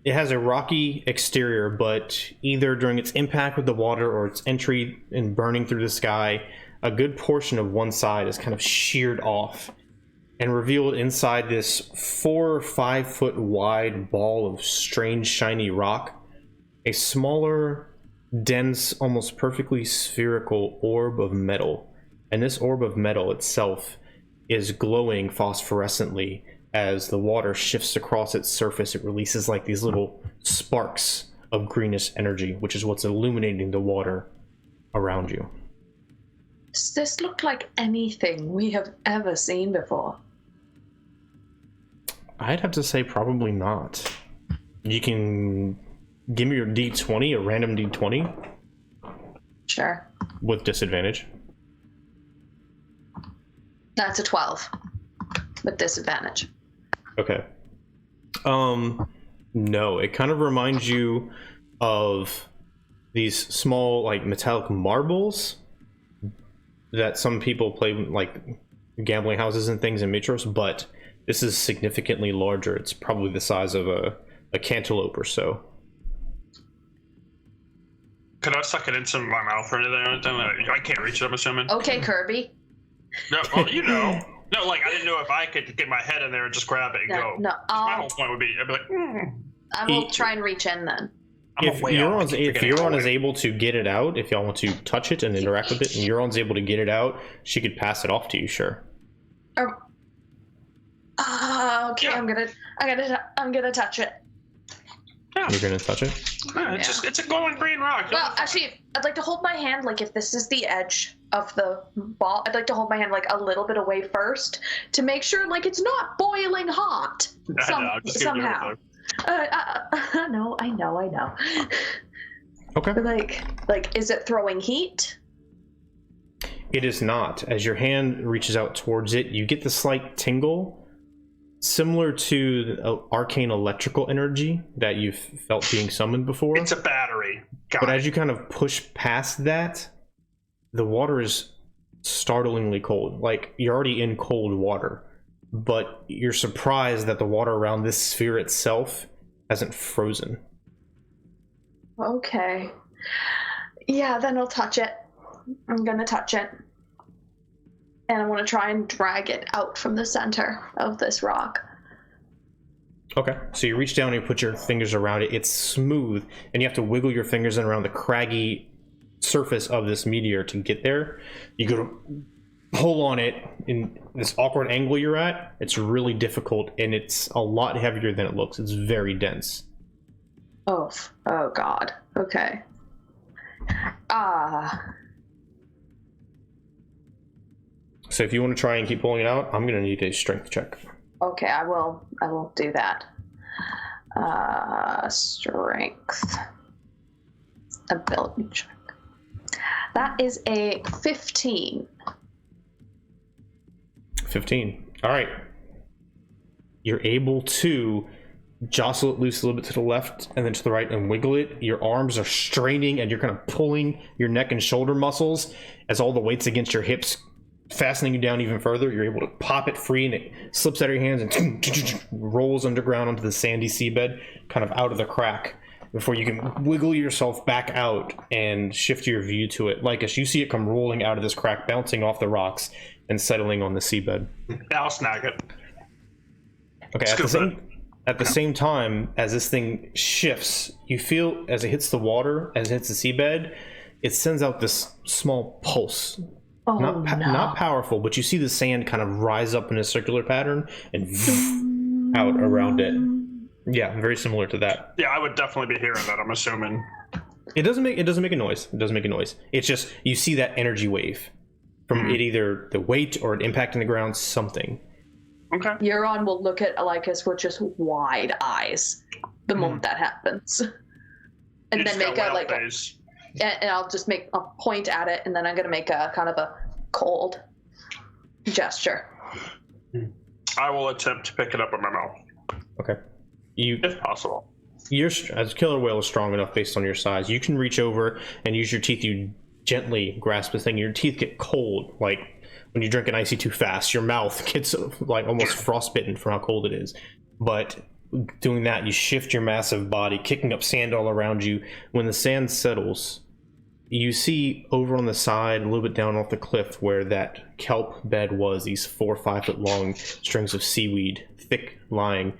It has a rocky exterior, but either during its impact with the water or its entry and burning through the sky, a good portion of one side is kind of sheared off and revealed inside this 4 or 5 foot wide ball of strange shiny rock, a smaller, dense, almost perfectly spherical orb of metal. And this orb of metal itself is glowing phosphorescently. As the water shifts across its surface, it releases like these little sparks of greenish energy, which is what's illuminating the water around you. Does this look like anything we have ever seen before? I'd have to say probably not. You can give me your D20, a random D20. Sure. With disadvantage. That's a 12. With disadvantage. Okay. No, it kind of reminds you of these small, like, metallic marbles that some people play, like, gambling houses and things in Mitros, but this is significantly larger. It's probably the size of a cantaloupe or so. Could I suck it into my mouth or anything? I can't reach it, I'm assuming. Okay, Kirby. No, well, you know. No, like, I didn't know if I could get my head in there and just grab it and go. No, my whole point would be, I'd be like, I will try and reach in then. If Euron is able to get it out, if y'all want to touch it and interact with it, and Euron's able to get it out, she could pass it off to you, sure. Okay, Yeah. I'm gonna touch it. Yeah. You're gonna touch it? Yeah, it's a glowing green rock. Well, actually, I'd like to hold my hand, like, if this is the edge of the ball, I'd like to hold my hand, like, a little bit away first to make sure, like, it's not boiling hot somehow. No, I know. Okay. Like, is it throwing heat? It is not. As your hand reaches out towards it, you get the slight tingle, similar to the arcane electrical energy that you've felt being summoned before. It's a battery. But as you kind of push past that, the water is startlingly cold. Like, you're already in cold water, but you're surprised that the water around this sphere itself hasn't frozen. Okay. Yeah, then I'll touch it. I'm gonna touch it. And I want to try and drag it out from the center of this rock. Okay, so you reach down and you put your fingers around it. It's smooth, and you have to wiggle your fingers in around the craggy surface of this meteor to get there. You go to pull on it in this awkward angle you're at. It's really difficult, and it's a lot heavier than it looks. It's very dense. Oh God. Okay. So if you want to try and keep pulling it out, I'm going to need a strength check. Okay, I will do that. Strength. Ability check. That is a 15. 15. All right. You're able to jostle it loose a little bit to the left and then to the right and wiggle it. Your arms are straining and you're kind of pulling your neck and shoulder muscles as all the weight's against your hips, fastening you down even further. You're able to pop it free and it slips out of your hands and rolls underground onto the sandy seabed, kind of out of the crack, before you can wiggle yourself back out and shift your view to it. Lycus, you see it come rolling out of this crack, bouncing off the rocks and settling on the seabed. I'll snag it. Okay, at the same time, as this thing shifts, you feel as it hits the water, as it hits the seabed, it sends out this small pulse. Oh, Not powerful, but you see the sand kind of rise up in a circular pattern and out around it. Yeah, very similar to that. Yeah, I would definitely be hearing that, I'm assuming. It doesn't make a noise. It doesn't make a noise. It's just you see that energy wave from it, either the weight or it impacting the ground, something. Okay. Euron will look at Lycus with just wide eyes the moment that happens. And then make and I'll just make a point at it, and then I'm going to make a kind of a cold gesture. I will attempt to pick it up in my mouth. Okay. If possible. As killer whale is strong enough based on your size, you can reach over and use your teeth. You gently grasp the thing. Your teeth get cold, like when you drink an icy too fast. Your mouth gets like almost frostbitten from how cold it is. But doing that, you shift your massive body, kicking up sand all around you. When the sand settles, you see over on the side, a little bit down off the cliff, where that kelp bed was, these 4 or 5 foot long strings of seaweed, thick lying,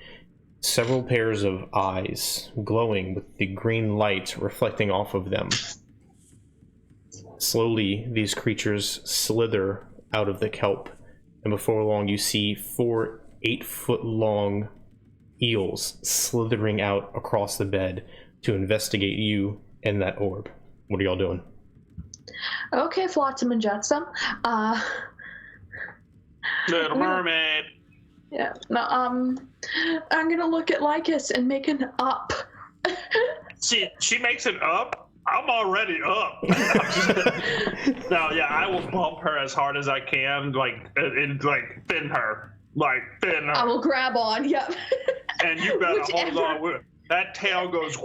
several pairs of eyes glowing with the green light reflecting off of them. Slowly, these creatures slither out of the kelp, and before long you see 4 8-foot-long eels slithering out across the bed to investigate you and that orb. What are y'all doing? Okay, Flotsam and Jetsam. Little Mermaid. Yeah. No, I'm gonna look at Lycus and make an up. She makes it up. I'm already up. No, yeah, I will bump her as hard as I can, and fin her. Fin her. I will grab on, yep. And you better hold on. That tail goes,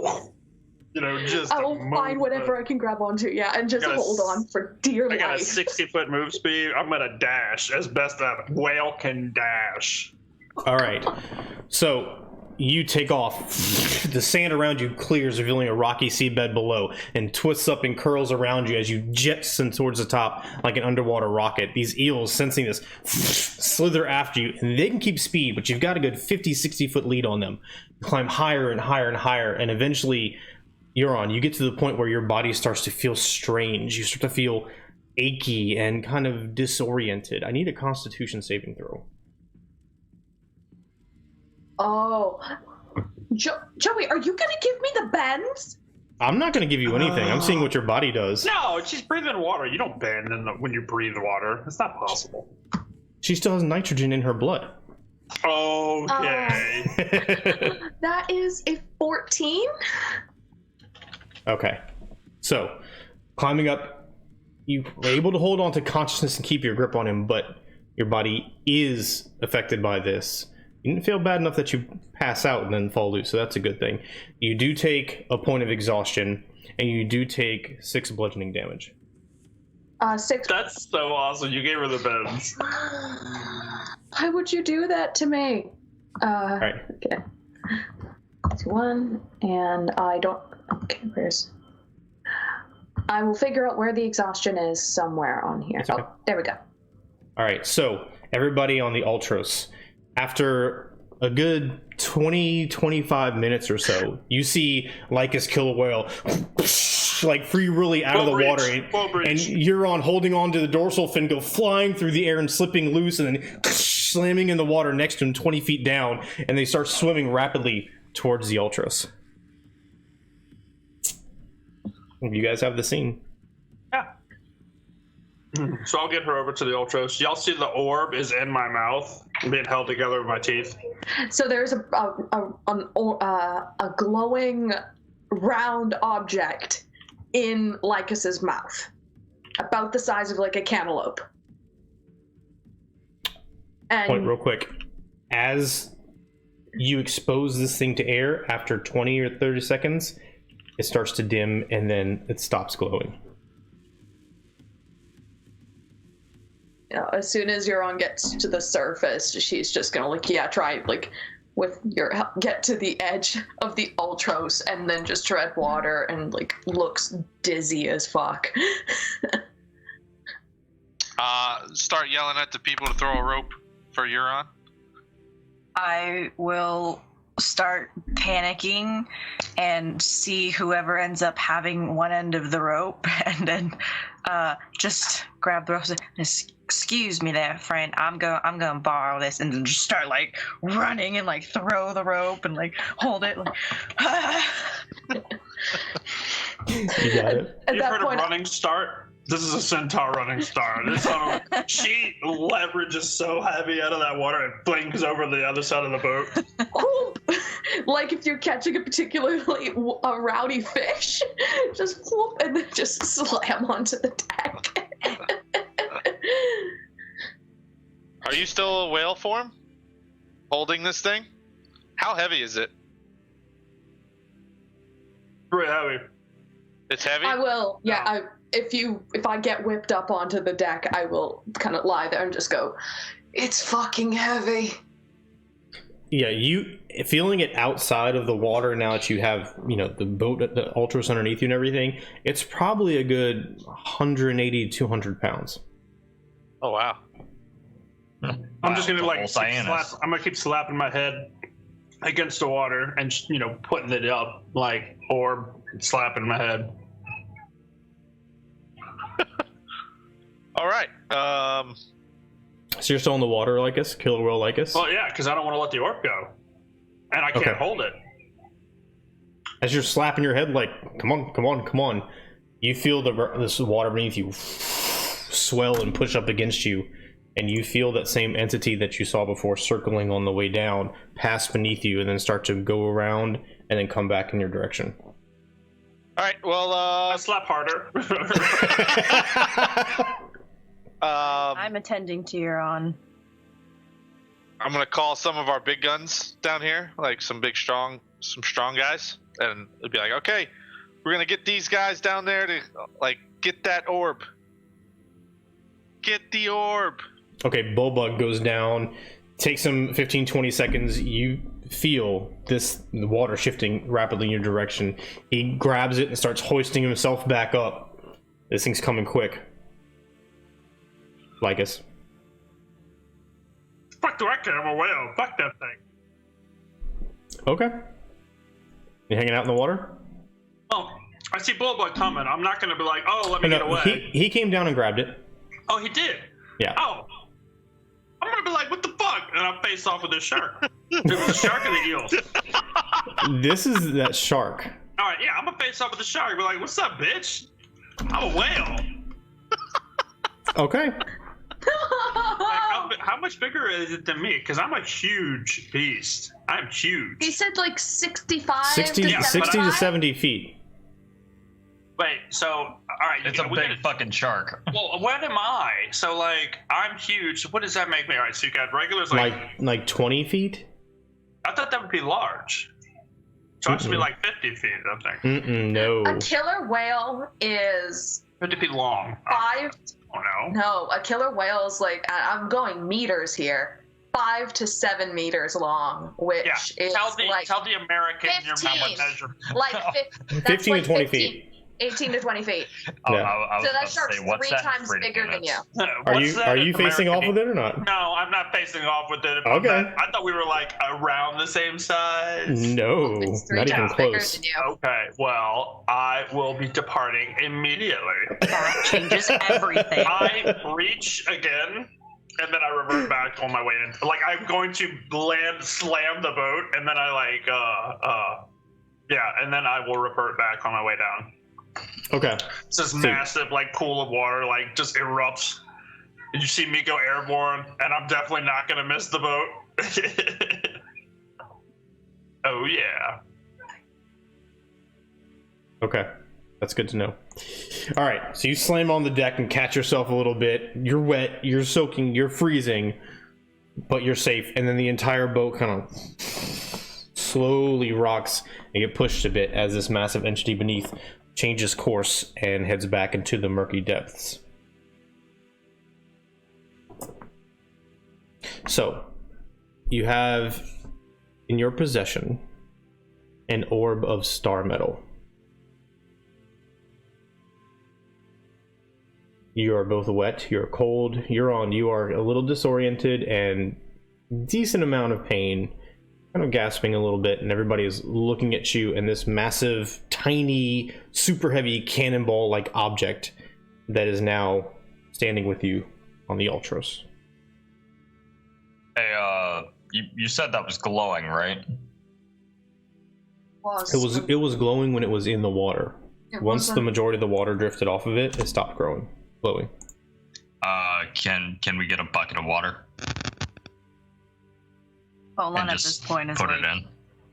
just. I will find whatever I can grab onto, yeah, and just hold on for dear life. I got a 60-foot move speed. I'm gonna dash as best a whale can dash. All right. So you take off. The sand around you clears, revealing a rocky seabed below, and twists up and curls around you as you jettison towards the top like an underwater rocket. These eels, sensing this, slither after you, and they can keep speed, but you've got a good 50, 60-foot lead on them. You climb higher and higher and higher, and eventually, Euron, you get to the point where your body starts to feel strange. You start to feel achy and kind of disoriented. I need a Constitution saving throw. Oh, Joey, are you gonna give me the bends? I'm not gonna give you anything. I'm seeing what your body does. No, she's breathing water. You don't bend when you breathe water. It's not possible. She still has nitrogen in her blood. Okay. That is a 14. Okay. So, climbing up, you were able to hold on to consciousness and keep your grip on him, but your body is affected by this. You didn't feel bad enough that you pass out and then fall loose, so that's a good thing. You do take a point of exhaustion, and you do take 6 bludgeoning damage. 6. That's so awesome. You gave her the bends. Why would you do that to me? All right. Okay. 1, and I don't. Okay, where's? I will figure out where the exhaustion is somewhere on here. Okay. Oh, there we go. All right, so everybody on the Ultros, after a good 20-25 minutes or so, you see Lycus kill a whale, like free really out of the water, and Euron holding on to the dorsal fin go flying through the air and slipping loose, and then slamming in the water next to him 20 feet down, and they start swimming rapidly towards the Ultros. You guys have the scene. Yeah. So I'll get her over to the Ultros. Y'all see the orb is in my mouth, being held together with my teeth. So there's a glowing round object in Lycus's mouth, about the size of like a cantaloupe. And Point real quick. As you expose this thing to air, after 20 or 30 seconds, it starts to dim and then it stops glowing. you know, as soon as Euron gets to the surface, she's just gonna try with your help get to the edge of the Ultros and then just tread water and looks dizzy as fuck. Start yelling at the people to throw a rope for Euron. I will start panicking and see whoever ends up having one end of the rope and then just grab the rope and excuse me there, friend, I'm gonna borrow this, and then just start running and throw the rope and hold it You got it. At You've that heard point, of running start? This is a centaur running start. She leverages so heavy out of that water and flings over the other side of the boat. like if you're catching a particularly rowdy fish, just whoop and then just slam onto the deck. Are you still a whale form? Holding this thing? How heavy is it? Pretty heavy. It's heavy? I will, yeah. If I get whipped up onto the deck, I will kind of lie there and just go, it's fucking heavy. Yeah, you feeling it outside of the water now that you have, the boat, the Ultros underneath you and everything, it's probably a good 180 to 200 pounds. Oh, wow. I'm just gonna Syaanis. I'm gonna keep slapping my head against the water and putting it up orb, slapping my head. All right. So you're still in the water, Lycus? Killer whale Lycus? Well, yeah, because I don't want to let the orb go, and I can't hold it. As you're slapping your head, come on, you feel this water beneath you swell and push up against you, and you feel that same entity that you saw before circling on the way down pass beneath you and then start to go around and then come back in your direction. All right, well, I slap harder. I'm attending to Euron. I'm gonna call some of our big guns down here, some strong guys, and it'll be okay, we're gonna get these guys down there to get that orb. Get the orb. Okay, Bullbug goes down, takes him 15-20 seconds. You feel the water shifting rapidly in your direction. He grabs it and starts hoisting himself back up. This thing's coming quick. Lycus. Fuck do I care? I'm a whale. Fuck that thing. Okay. You hanging out in the water? Oh, I see Bullbug coming. I'm not gonna be let me get away. He came down and grabbed it. Oh, he did? Yeah. Oh. I'm gonna be what the fuck? And I'll face off with this shark. It was the shark or the eel? This is that shark. Alright, yeah, I'm gonna face off with the shark. Be what's up, bitch? I'm a whale. Okay. How much bigger is it than me? Because I'm a huge beast. I'm huge. He said 65 60 to 60 to 70 feet. Wait, so right. It's a big fucking shark. Well, what am I? So, like, I'm huge. So what does that make me? All right, so you got regulars like 20 feet? I thought that would be large. Sharks should be like 50 feet, I think. No. A killer whale is 50 feet long. 5. Oh, no. No, a killer whale is like, I'm going meters here, 5 to 7 meters long, which is tell the American 15, your measure. like 15 to 20 feet. 18 to 20 feet. Oh, Yeah. I was So about that to shark's say, what's 3 that in times British bigger than you. units? Are you facing off with it or not? No, I'm not facing off with it. Okay. I thought we were like around the same size. No, It's 3 not even times bigger close. than you. Okay, well, I will be departing immediately. That changes everything. I reach again, and then I revert back on my way in. Like, I'm going to slam the boat, and then I and then I will revert back on my way down. Okay. It's this massive, like, pool of water, like, just erupts. And you see me go airborne, and I'm definitely not going to miss the boat. Oh, yeah. Okay. That's good to know. All right. So you slam on the deck and catch yourself a little bit. You're wet. You're soaking. You're freezing. But you're safe. And then the entire boat kind of slowly rocks and get pushed a bit as this massive entity beneath changes course and heads back into the murky depths. So, you have in your possession an orb of star metal. You are both wet, you're cold, Euron, you are a little disoriented and decent amount of pain, kind of gasping a little bit, and everybody is looking at you and this massive, tiny, super heavy cannonball-like object that is now standing with you on the Ultros. Hey, you said that was glowing, right? It was glowing when it was in the water. Once the majority of the water drifted off of it, it stopped glowing. Can we get a bucket of water? Pholon And at just this point is put like it in.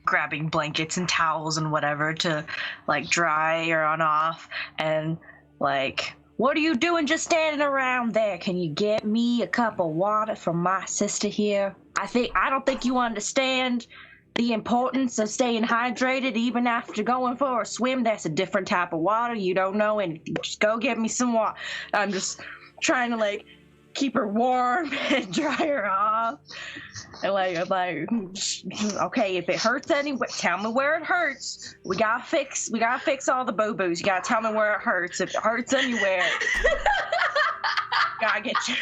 grabbing blankets and towels and whatever to like dry Euron off, and like, what are you doing just standing around there? Can you get me a cup of water from my sister here? I don't think you understand the importance of staying hydrated even after going for a swim. That's a different type of water you don't know, and just go get me some water. I'm just trying to like keep her warm and dry her off. And like, okay, if it hurts anywhere, tell me where it hurts. We gotta fix all the boo-boos. You gotta tell me where it hurts. If it hurts anywhere, gotta get you.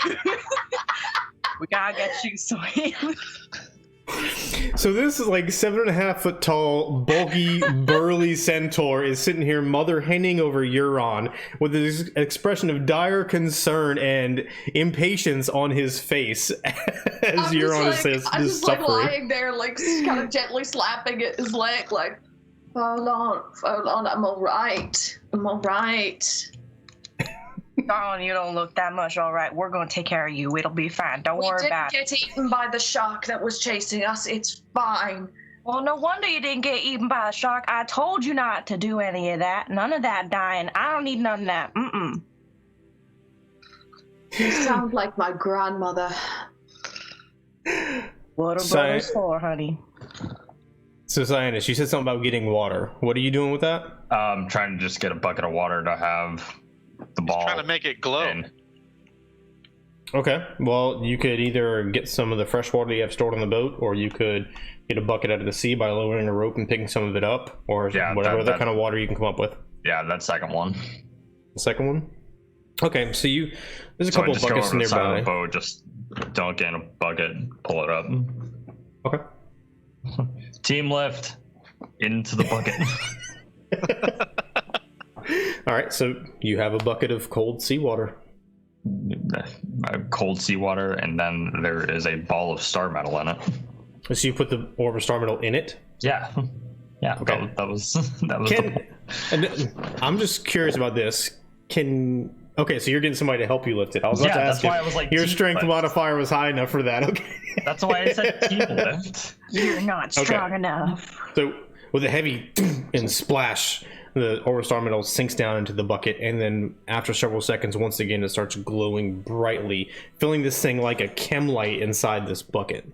We gotta get you some. So this is like 7.5 foot tall, bulky, burly centaur is sitting here mother henning over Euron with this expression of dire concern and impatience on his face as Euron says I'm just like suffering. lying there, like kind of gently slapping at his leg, like, Pholon, I'm all right. Darling, you don't look that much all right. We're gonna take care of you. It'll be fine. Don't worry about it. We didn't get eaten by the shark that was chasing us. It's fine. Well, no wonder you didn't get eaten by a shark. I told you not to do any of that. None of that dying. I don't need none of that. You sound like my grandmother. What are brothers for, honey? So Syaanis, you said something about getting water. What are you doing with that? I'm trying to just get a bucket of water to have the ball. Trying to make it glow. in. Okay, well, you could either get some of the fresh water you have stored on the boat, or you could get a bucket out of the sea by lowering a rope and picking some of it up, or whatever other kind of water you can come up with. Yeah, that second one. The second one? Okay, so there's a couple of buckets go over to the side of nearby. the boat, just dunk in a bucket, pull it up. Okay. Team lift into the bucket. All right, so you have a bucket of cold seawater. Cold seawater, and then there is a ball of star metal in it. So you put the orb of star metal in it? Yeah. Okay. That was the and I'm just curious about this. Okay, so you're getting somebody to help you lift it. I was about to ask that's why I was like, your team strength lift. modifier was high enough for that. Okay. That's why I said team lift. You're not strong enough. So with a heavy and splash, the Aura Star Metal sinks down into the bucket, and then after several seconds, once again, it starts glowing brightly, filling this thing like a chem light inside this bucket.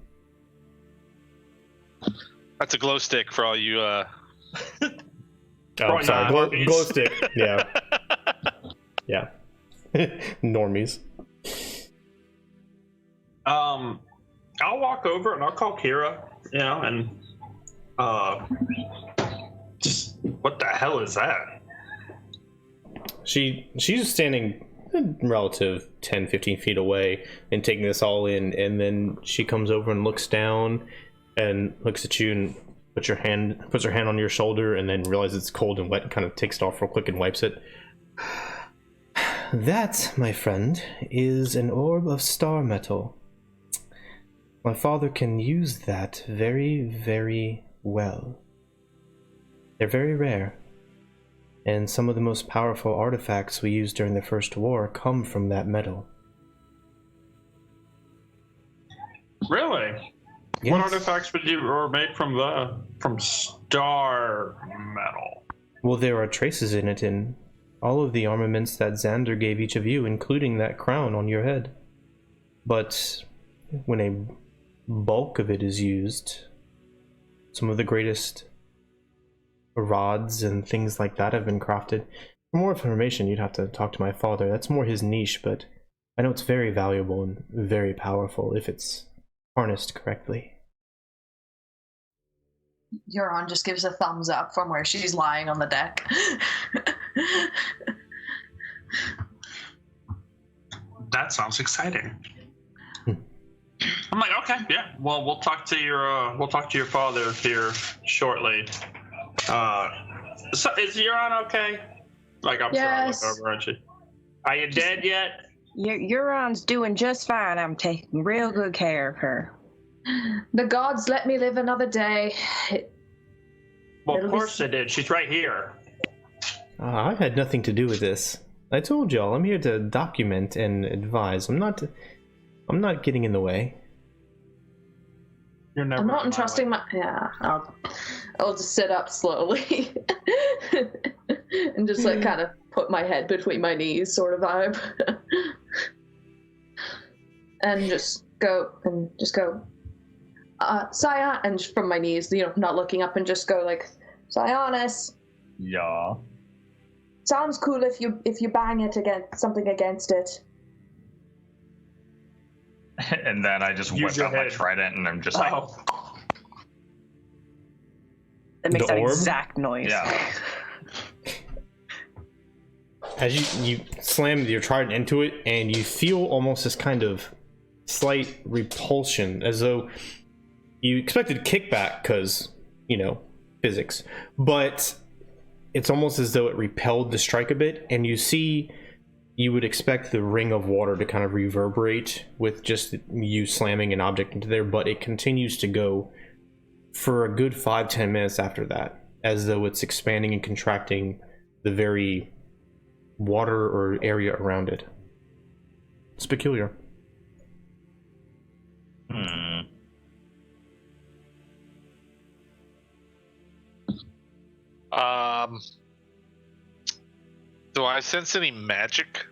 That's a glow stick for all you. Oh, sorry, glow stick. Yeah, yeah. Normies. I'll walk over and I'll call Kira, and just what the hell is that? She's standing relative 10-15 feet away and taking this all in, and then she comes over and looks down and looks at you and puts her hand on your shoulder, and then realizes it's cold and wet and kind of takes it off real quick and wipes it. That, my friend, is an orb of star metal. My father can use that very, very well. They're very rare, and some of the most powerful artifacts we used during the First War come from that metal. Really? Yes. What artifacts were made from star metal? Well, there are traces in it in all of the armaments that Xander gave each of you, including that crown on your head. But when a bulk of it is used, some of the greatest rods and things like that have been crafted. For more information, you'd have to talk to my father. That's more his niche, but I know it's very valuable and very powerful if it's harnessed correctly. Euron just gives a thumbs up from where she's lying on the deck. That sounds exciting. I'm like, okay, yeah. Well, we'll talk to your father here shortly. So is Euron okay? Like, I'm Yes. sure I look over at you. Are you dead yet? Euron's doing just fine. I'm taking real good care of her. The gods let me live another day. Well, It'll of be course they did. She's right here. I had nothing to do with this. I told y'all, I'm here to document and advise. I'm not getting in the way. You're never. I'm not in my entrusting way. my. Yeah, I'll just sit up slowly and just like kind of put my head between my knees, sort of vibe, and just go. Syaanis, and from my knees, not looking up, and just go like, Syaanis. Yeah. Sounds cool if you bang it against something against it. And then I just Use whip your out my head. trident and I'm just like, That makes The that orb? exact noise. yeah. As you slam your trident into it, and you feel almost this kind of slight repulsion, as though you expected kickback because, physics. But it's almost as though it repelled the strike a bit, and you would expect the ring of water to kind of reverberate with just you slamming an object into there, but it continues to go for a good 5-10 minutes after that, as though it's expanding and contracting the very water or area around it. It's peculiar. Do I sense any magic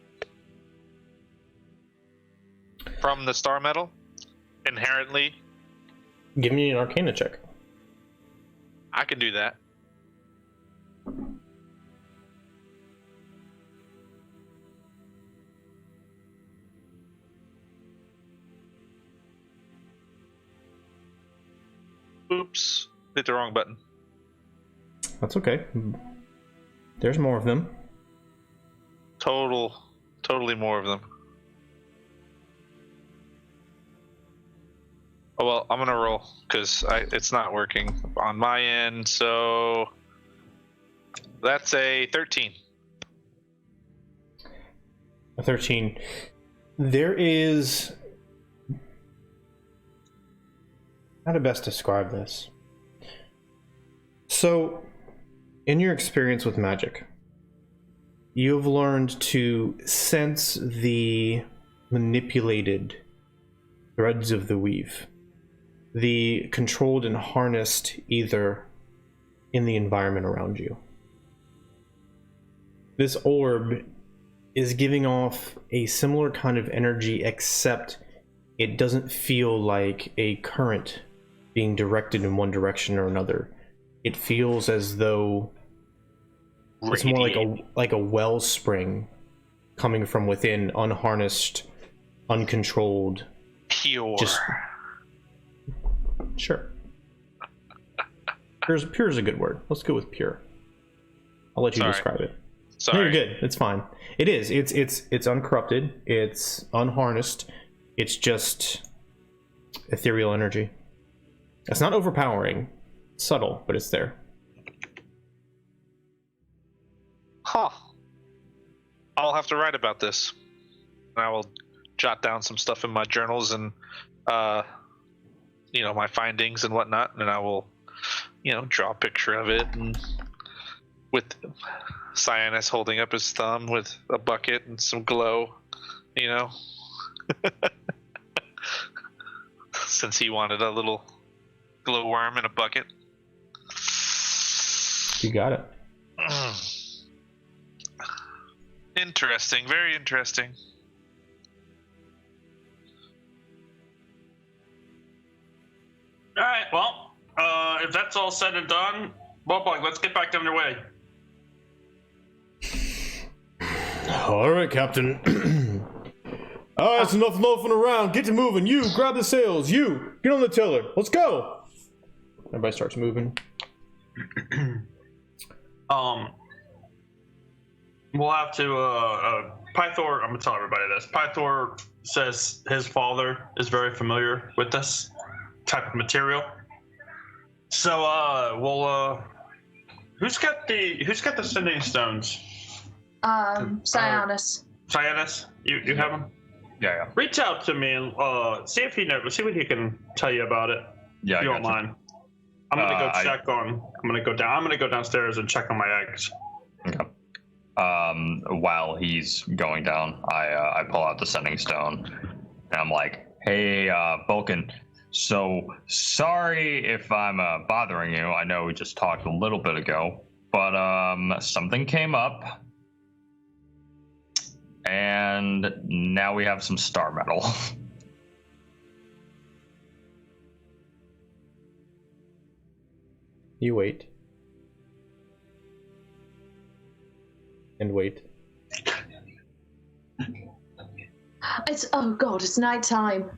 from the star metal inherently? Give me an Arcana check. I can do that. Oops, hit the wrong button. That's okay. There's more of them. Totally more of them. Oh well, I'm gonna roll because it's not working on my end. So that's a 13. A 13. There is... How to best describe this? So, in your experience with magic, you've learned to sense the manipulated threads of the weave, the controlled and harnessed either in the environment around you. this orb is giving off a similar kind of energy, except it doesn't feel like a current being directed in one direction or another. It feels as though it's more like a wellspring coming from within, unharnessed, uncontrolled. Pure. Sure. Pure is a good word. Let's go with pure. I'll let you describe it. Sorry. No, you're good. It's fine. It is. It's uncorrupted. It's unharnessed. It's just ethereal energy. It's not overpowering. It's subtle, but it's there. Huh. I'll have to write about this. I will jot down some stuff in my journals and, my findings and whatnot, and I will, draw a picture of it, and with Syaanis holding up his thumb with a bucket and some glow, since he wanted a little glowworm in a bucket. You got it. Interesting, very interesting. All right, well, if that's all said and done, well, let's get back underway. All right, Captain. All right, it's enough loafing around. Get to moving. You, grab the sails. You, get on the tiller. Let's go. Everybody starts moving. We'll have to, Pythor, I'm gonna tell everybody this. Pythor says his father is very familiar with this type of material. So, who's got the sending stones? Syaanis. Syaanis, you have them? Yeah. Reach out to me and see if he knows. See what he can tell you about it. Yeah, if you don't mind. I'm gonna go check on. I'm gonna go downstairs and check on my eggs. Okay. While he's going down, I pull out the sending stone, and I'm like, "Hey, Vulcan. So sorry if I'm bothering you. I know we just talked a little bit ago, but something came up, and now we have some star metal." You wait. And wait. It's nighttime.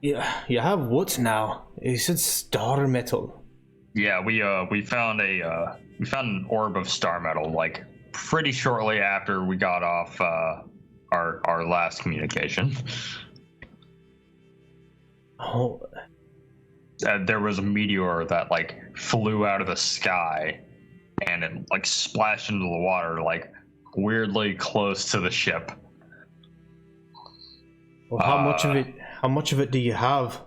Yeah, you have what now? You said star metal. Yeah, we found an orb of star metal like pretty shortly after we got off our last communication. Oh. There was a meteor that like flew out of the sky, and it like splashed into the water like weirdly close to the ship. Well, how much of it do you have?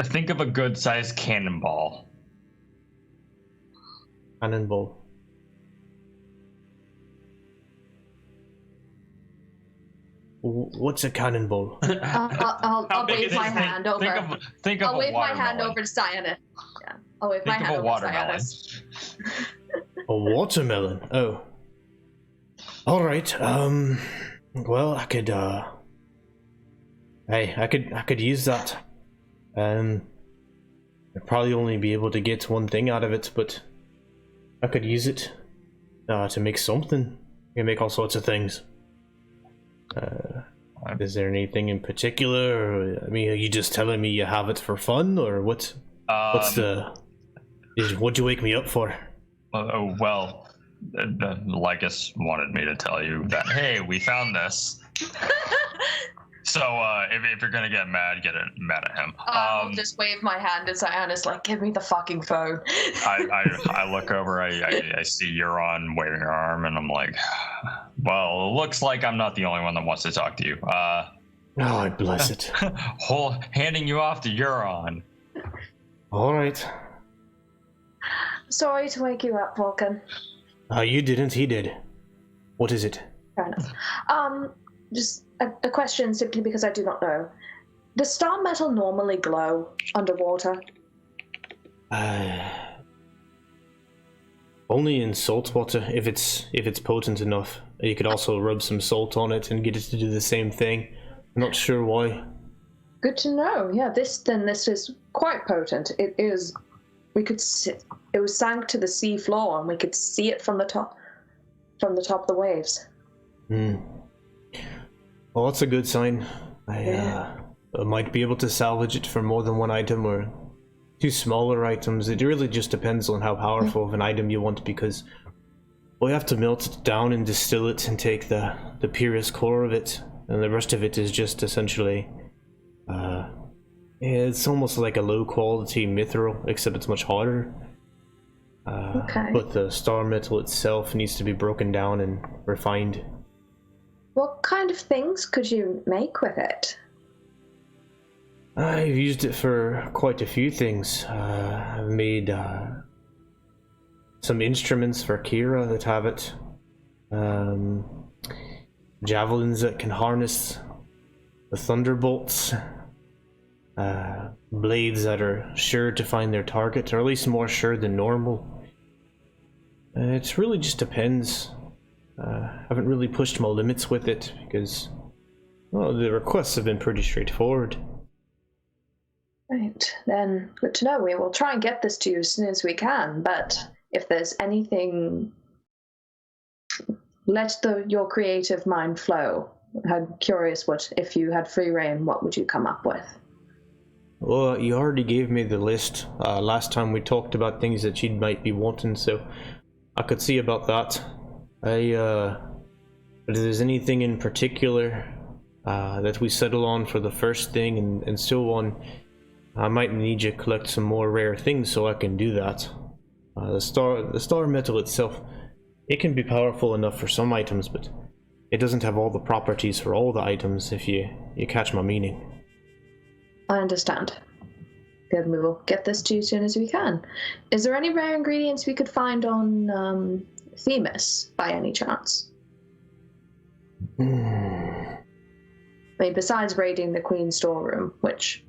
Think of a good sized cannonball. Cannonball. What's a cannonball? I'll wave my hand over. I'll wave my hand over to Syaanis. Yeah, I'll wave my hand over to Syaanis. A watermelon. Oh. All right. Well, I could. Hey, I could use that. I'd probably only be able to get one thing out of it, but I could use it to make something. I can make all sorts of things. Is there anything in particular? Or, I mean, are you just telling me you have it for fun, or what? What's what'd you wake me up for? Well, Lycus wanted me to tell you that, hey, we found this. So if you're gonna get mad at him. I'll just wave my hand at Syaanis, like, give me the fucking phone. I look over, I see Euron waving her arm, and I'm like, well, it looks like I'm not the only one that wants to talk to you. Oh, bless it. Handing you off to Euron. All right. Sorry to wake you up, Vulcan. You didn't, he did. What is it? Fair enough. Just a question, simply because I do not know. Does star metal normally glow underwater? Only in salt water, if it's potent enough. You could also rub some salt on it and get it to do the same thing. I'm not sure why. Good to know. Yeah, this is quite potent. It is. We could see, it was sank to the sea floor, and we could see it from the top of the waves. Well, that's a good sign. I might be able to salvage it for more than one item or 2 smaller items. It really just depends on how powerful of an item you want, because we have to melt it down and distill it and take the purest core of it, and the rest of it is just essentially it's almost like a low quality mithril, except it's much harder. Okay. But the star metal itself needs to be broken down and refined. What kind of things could you make with it? I've used it for quite a few things. I've made some instruments for Kira that have it. Javelins that can harness the thunderbolts. Blades that are sure to find their target, or at least more sure than normal. It really just depends. I haven't really pushed my limits with it because, well, the requests have been pretty straightforward. Right, then good to know. We will try and get this to you as soon as we can, but if there's anything, let your creative mind flow. I'm curious, if you had free reign, what would you come up with? Well, you already gave me the list last time we talked about things that you might be wanting, so I could see about that. But if there's anything in particular that we settle on for the first thing and so on, I might need you to collect some more rare things so I can do that. The star metal itself, it can be powerful enough for some items, but it doesn't have all the properties for all the items, if you catch my meaning. I understand. Good, we will get this to you as soon as we can. Is there any rare ingredients we could find on Themis, by any chance? I mean, besides raiding the Queen's storeroom, which...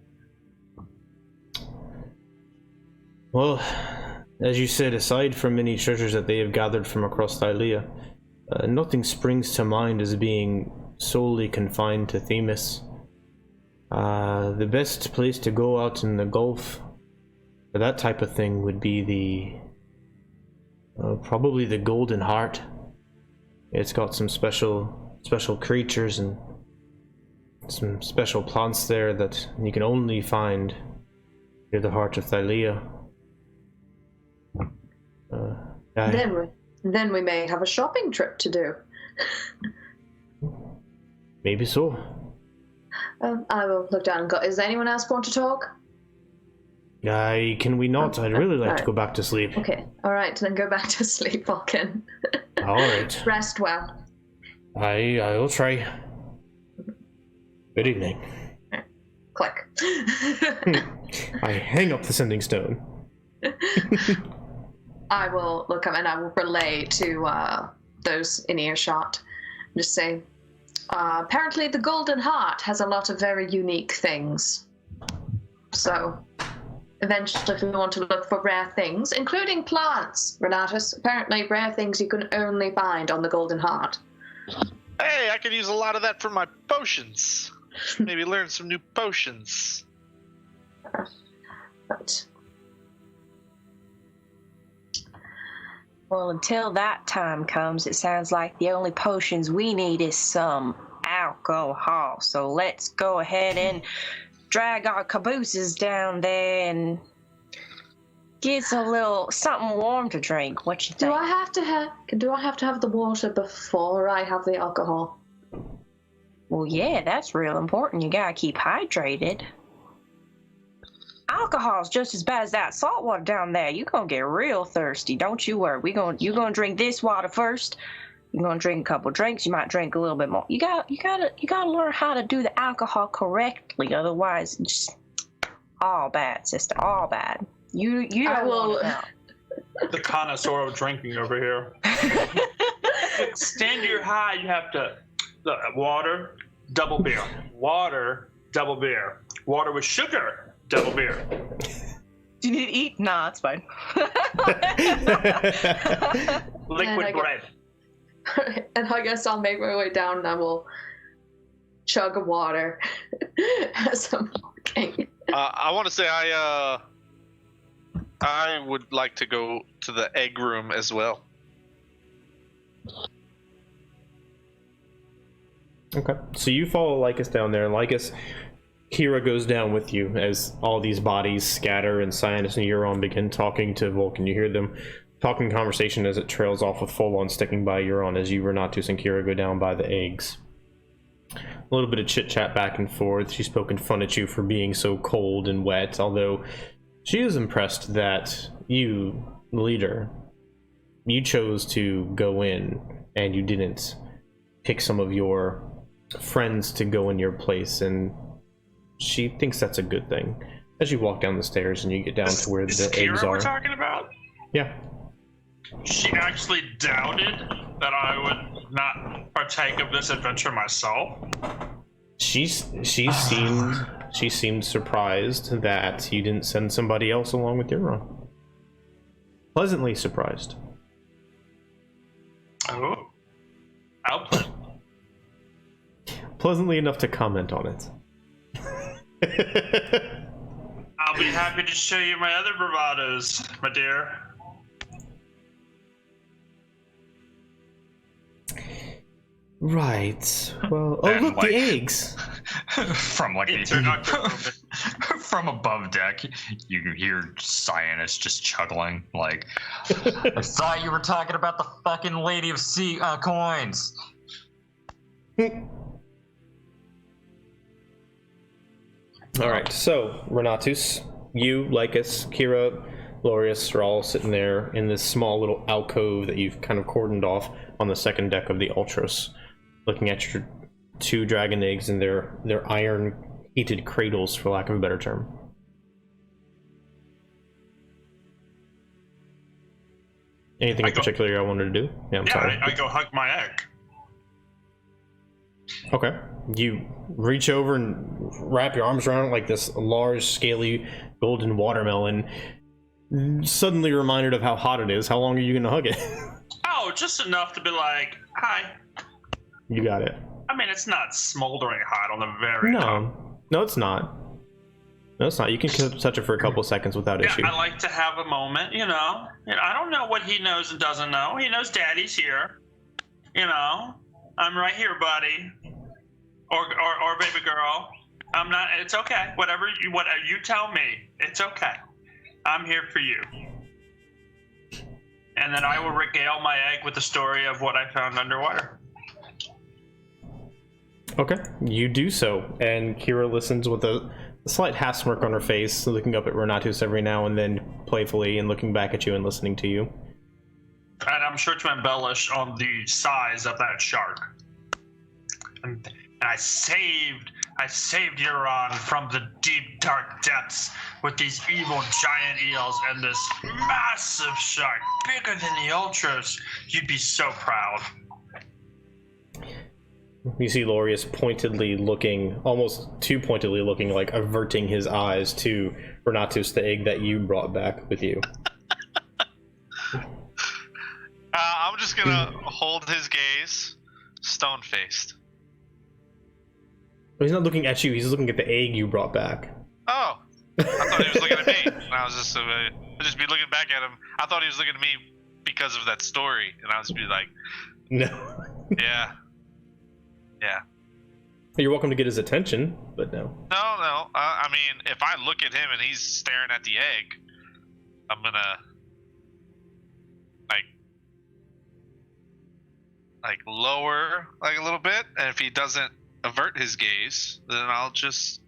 Well, as you said, aside from any treasures that they have gathered from across Thylea, nothing springs to mind as being solely confined to Themis. The best place to go out in the Gulf for that type of thing would be probably the Golden Heart. It's got some special creatures and some special plants there that you can only find near the heart of Thylea. Then we may have a shopping trip to do. Maybe so. I will look down and go. Is anyone else want to talk? Can we not? I'd really like to go back to sleep. Okay, alright, then go back to sleep, Vulcan. Alright. Rest well. I will try. Good evening. Click. I hang up the sending stone. I will look up and I will relay to those in earshot. Just say, apparently the Golden Heart has a lot of very unique things. So, eventually if we want to look for rare things, including plants, Renatus, apparently rare things you can only find on the Golden Heart. Hey, I could use a lot of that for my potions. Maybe learn some new potions. But well, until that time comes, it sounds like the only potions we need is some alcohol. So let's go ahead and drag our cabooses down there and get a little something warm to drink. What you think? do I have to have the water before I have the alcohol? Well, yeah, that's real important. You gotta keep hydrated. Alcohol's just as bad as that salt water down there. You're gonna get real thirsty, don't you worry. You're gonna drink this water first. You're gonna drink a couple drinks. You might drink a little bit more. You gotta learn how to do the alcohol correctly. Otherwise, it's just all bad, sister. All bad. You don't want it now. The connoisseur of drinking over here. Stand your high. You have to water, double beer. Water, double beer. Water with sugar. Devil beer. Do you need to eat? Nah, it's fine. Liquid bread. And I guess I'll make my way down and I will chug of water as I'm walking. I want to say I would like to go to the egg room as well. Okay, so you follow Lycus down there, and Lycus, Kira goes down with you as all these bodies scatter, and Syaanis and Euron begin talking to Vulcan. You hear them talking conversation as it trails off with Pholon sticking by Euron as you, Renatus, and Kira go down by the eggs. A little bit of chit-chat back and forth. She's poking fun at you for being so cold and wet, although she is impressed that you, the leader, you chose to go in and you didn't pick some of your friends to go in your place, and she thinks that's a good thing. As you walk down the stairs and you get down to where the eggs Kira are. we're talking about? Yeah. She actually doubted that I would not partake of this adventure myself. She seemed surprised that you didn't send somebody else along with Euron. Pleasantly surprised. Oh. Output. Pleasantly enough to comment on it. I'll be happy to show you my other bravados, my dear. Right. Well, oh And look, like- the eggs. From like from above deck, you hear Syaanis just chuckling like, I thought you were talking about the fucking Lady of Sea coins. All right, so Renatus, you, Lycus, Kira, Glorious are all sitting there in this small little alcove that you've kind of cordoned off on the second deck of the Ultros, looking at your two dragon eggs and their iron heated cradles, for lack of a better term. Anything in particular I wanted to do? Yeah, I'm sorry. I go hug my egg. Okay. You reach over and wrap your arms around it like this large, scaly, golden watermelon. Suddenly reminded of how hot it is. How long are you going to hug it? Oh, just enough to be like, hi. You got it. I mean, it's not smoldering hot on the very top. No, it's not. No, it's not. You can touch it for a couple seconds without issue. I like to have a moment, you know. I don't know what he knows and doesn't know. He knows Daddy's here. You know, I'm right here, buddy. Or baby girl. I'm not. It's okay. Whatever you tell me, it's okay. I'm here for you. And then I will regale my egg with the story of what I found underwater. Okay, you do so, and Kira listens with a slight half smirk on her face, looking up at Renatus every now and then playfully, and looking back at you and listening to you. And I'm sure to embellish on the size of that shark. And I saved Euron from the deep, dark depths with these evil giant eels and this massive shark, bigger than the Ultras. You'd be so proud. You see Lorius pointedly looking, almost too pointedly looking, like averting his eyes to Renatus, the egg that you brought back with you. I'm just gonna hold his gaze, stone-faced. He's not looking at you, he's looking at the egg you brought back. Oh, I thought he was looking at me. And I was just be looking back at him. I thought he was looking at me because of that story, and I was be like, No. yeah. You're welcome to get his attention, but no. No. I mean, if I look at him and he's staring at the egg, I'm gonna like lower like a little bit, and if he doesn't avert his gaze, then I'll just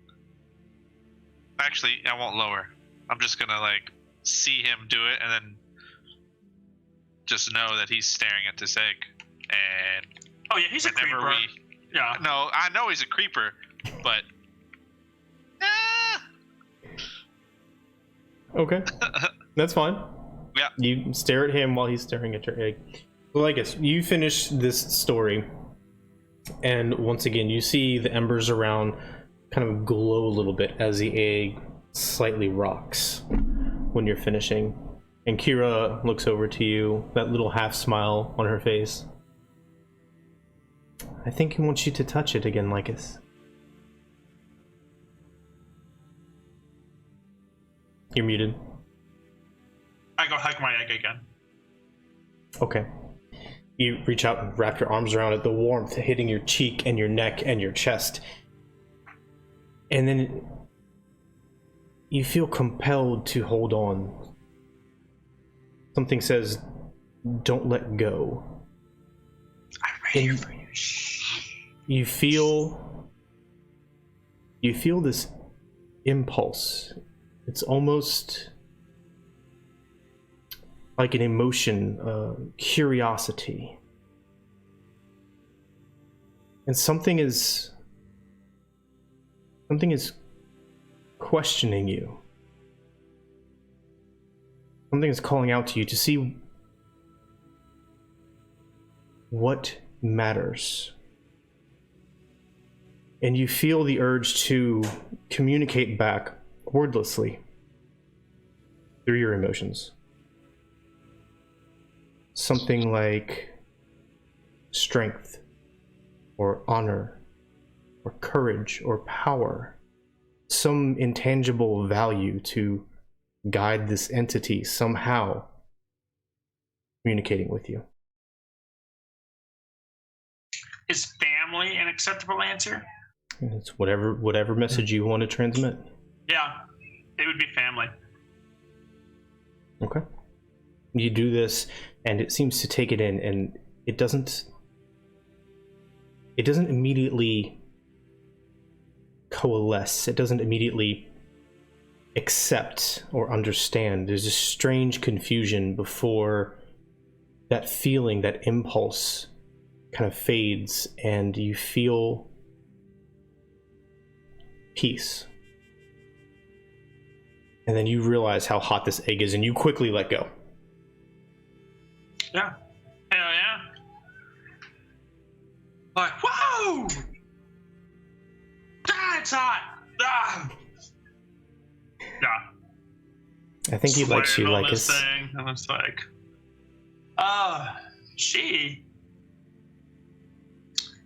actually I won't lower. I'm just gonna like see him do it, and then just know that he's staring at this egg. And Oh yeah, he's a creeper. Yeah. No, I know he's a creeper, but Okay. That's fine. Yeah. You stare at him while he's staring at your egg. Well, I guess you finish this story, and once again, you see the embers around kind of glow a little bit as the egg slightly rocks when you're finishing. And Kira looks over to you, that little half smile on her face. I think he wants you to touch it again, Lycus. You're muted. I go hug my egg again. Okay. You reach out and wrap your arms around it, the warmth hitting your cheek and your neck and your chest. And then you feel compelled to hold on. Something says, don't let go. I'm ready for you. You feel this impulse. It's almost like an emotion, curiosity. And something is questioning you. Something is calling out to you to see what matters. And you feel the urge to communicate back wordlessly through your emotions. Something like strength, or honor, or courage, or power. Some intangible value to guide this entity somehow communicating with you. Is family an acceptable answer? It's whatever message you want to transmit. Yeah, it would be family. Okay. You do this, and it seems to take it in, and it doesn't immediately coalesce. It doesn't immediately accept or understand. There's a strange confusion before that feeling, that impulse kind of fades, and you feel peace. And then you realize how hot this egg is, and you quickly let go. Yeah. Hell yeah. Like, whoa! God, it's hot! Ah! Yeah. I think he likes you, Lycus. Thing, and it's like, she.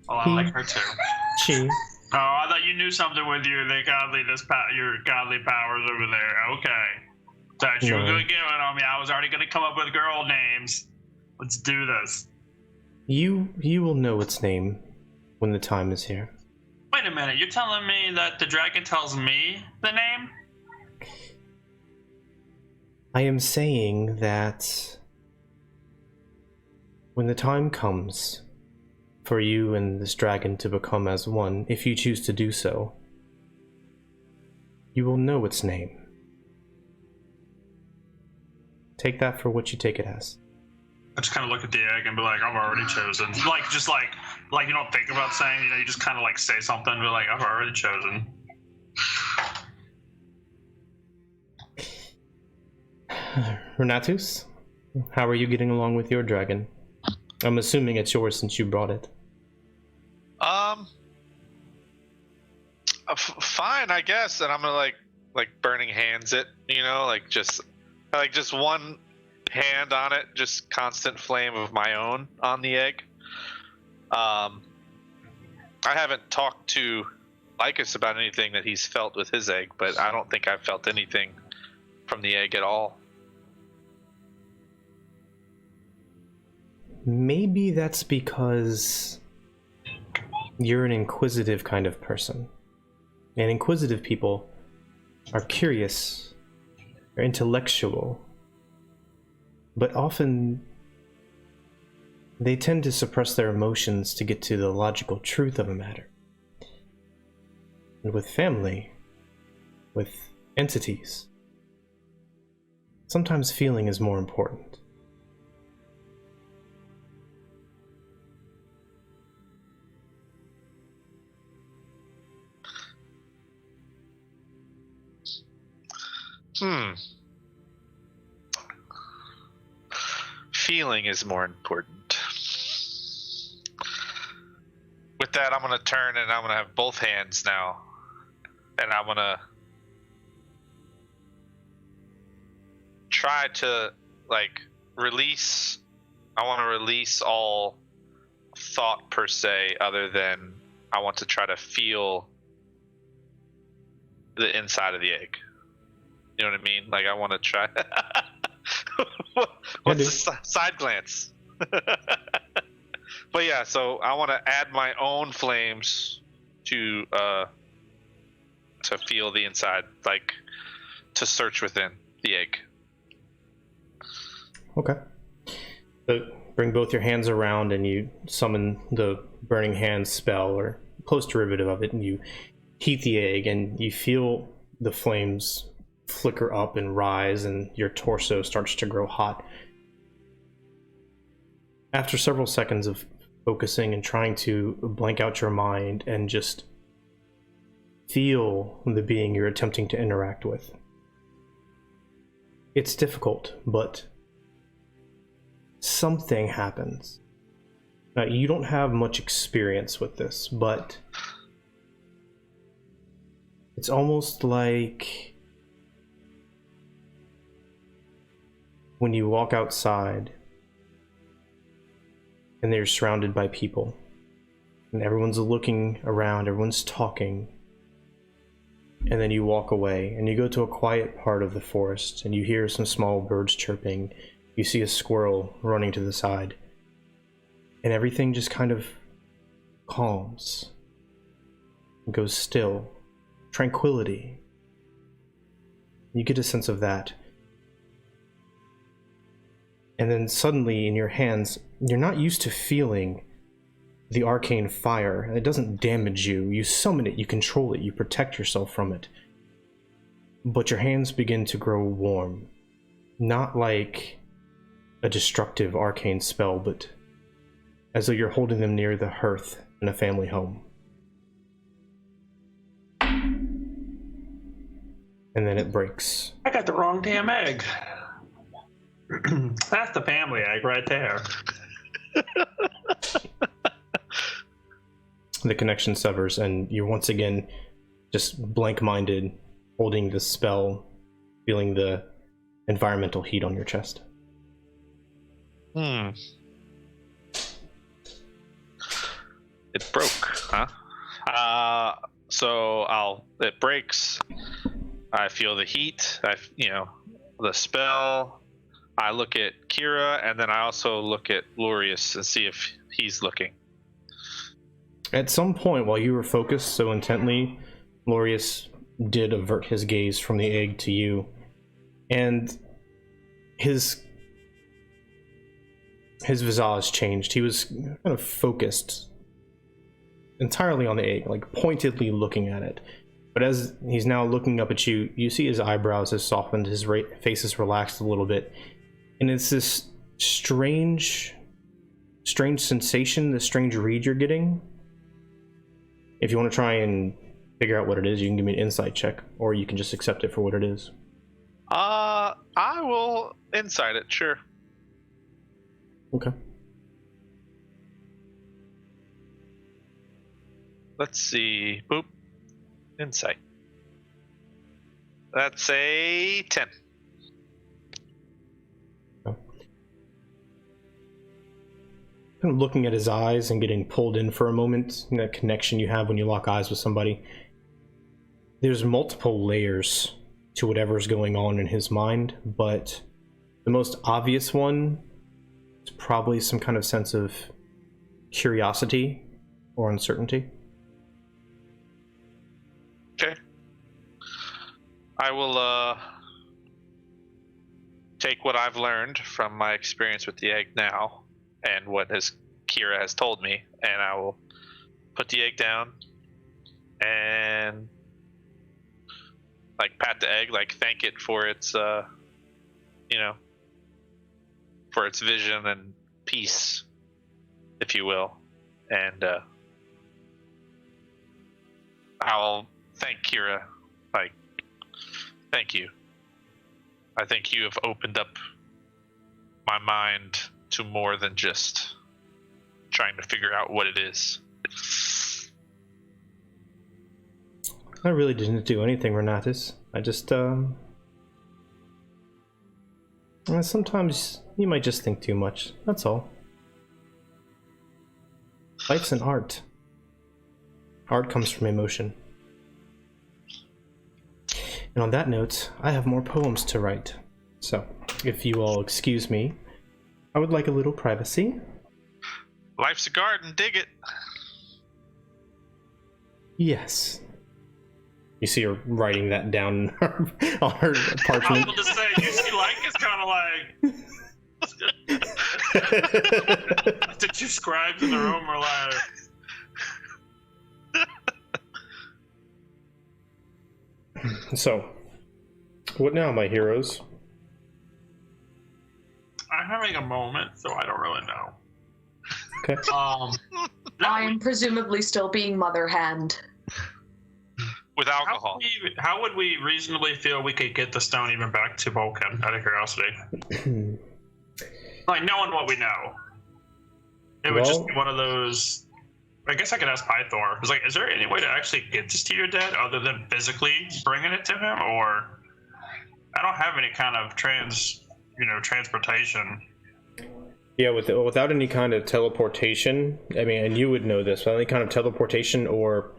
Well, I like her too. She. Oh, I thought you knew something with your your godly powers over there. Okay. Thought you were gonna get it on me. I was already gonna come up with girl names. Let's do this. You will know its name when the time is here. Wait a minute, you're telling me that the dragon tells me the name? I am saying that when the time comes for you and this dragon to become as one, if you choose to do so, you will know its name. Take that for what you take it as. I just kind of look at the egg and be like, I've already chosen. Like you don't think about saying, you just kind of like say something and be like, I've already chosen. Renatus, how are you getting along with your dragon? I'm assuming it's yours since you brought it. Fine, I guess. And I'm gonna like burning hands it, like just one hand on it, just constant flame of my own on the egg. I haven't talked to Lycus about anything that he's felt with his egg, but I don't think I've felt anything from the egg at all. Maybe that's because you're an inquisitive kind of person. And inquisitive people are curious, are intellectual, but often they tend to suppress their emotions to get to the logical truth of a matter. And with family, with entities, sometimes feeling is more important. Feeling is more important. With that, I'm going to turn and I'm going to have both hands now and I'm gonna try to release. I want to release all thought per se, other than I want to try to feel the inside of the egg. You know what I mean? Like I want to try. What's the side glance? But yeah, so I want to add my own flames to feel the inside, like to search within the egg. Okay. So bring both your hands around and you summon the Burning Hands spell, or close derivative of it, and you heat the egg and you feel the flames flicker up and rise, and your torso starts to grow hot. After several seconds of focusing and trying to blank out your mind and just feel the being you're attempting to interact with, it's difficult, but something happens. Now, you don't have much experience with this, but it's almost like when you walk outside and they're surrounded by people and everyone's looking around, everyone's talking, and then you walk away and you go to a quiet part of the forest and you hear some small birds chirping, you see a squirrel running to the side, and everything just kind of calms and goes still. Tranquility. You get a sense of that. And then suddenly in your hands, you're not used to feeling the arcane fire. It doesn't damage you. You summon it, you control it, you protect yourself from it. But your hands begin to grow warm. Not like a destructive arcane spell, but as though you're holding them near the hearth in a family home. And then it breaks. I got the wrong damn egg. That's the family egg right there. The connection severs, and you're once again just blank-minded, holding the spell, feeling the environmental heat on your chest. It broke, huh? So it breaks. I feel the heat. The spell. I look at Kira, and then I also look at Lorius and see if he's looking. At some point, while you were focused so intently, Lorius did avert his gaze from the egg to you, and his visage changed. He was kind of focused entirely on the egg, like pointedly looking at it. But as he's now looking up at you, you see his eyebrows have softened, his face is relaxed a little bit, and it's this strange sensation, this strange read you're getting. If you want to try and figure out what it is, you can give me an insight check, or you can just accept it for what it is. I will insight it, sure. Okay. Let's see. Boop. Insight. That's a 10. Kind of looking at his eyes and getting pulled in for a moment, that connection you have when you lock eyes with somebody. There's multiple layers to whatever's going on in his mind, but the most obvious one is probably some kind of sense of curiosity or uncertainty. Okay. I will take what I've learned from my experience with the egg now and what Kira has told me, and I will put the egg down and pat the egg, thank it for its for its vision and peace, if you will, and I'll thank Kira, thank you. I think you have opened up my mind to more than just trying to figure out what it is. I really didn't do anything, Renatus. I just, sometimes you might just think too much. That's all. Life's an art. Art comes from emotion. And on that note, I have more poems to write. So, if you all excuse me, I would like a little privacy. Life's a garden, dig it. Yes. You see her writing that down on her parchment. I was just say, you see Lycus kind of like... The two scribes in the room were like... So, what now, my heroes? I'm having a moment, so I don't really know. Okay. I am presumably still being mother hand. With alcohol. How would we reasonably feel we could get the stone even back to Vulcan, out of curiosity? Like, knowing what we know. It would just be one of those... I guess I could ask Pythor. It's like, is there any way to actually get this to your dad other than physically bringing it to him? Or... I don't have any kind of transportation. Yeah, without any kind of teleportation, I mean, and you would know this, without any kind of teleportation or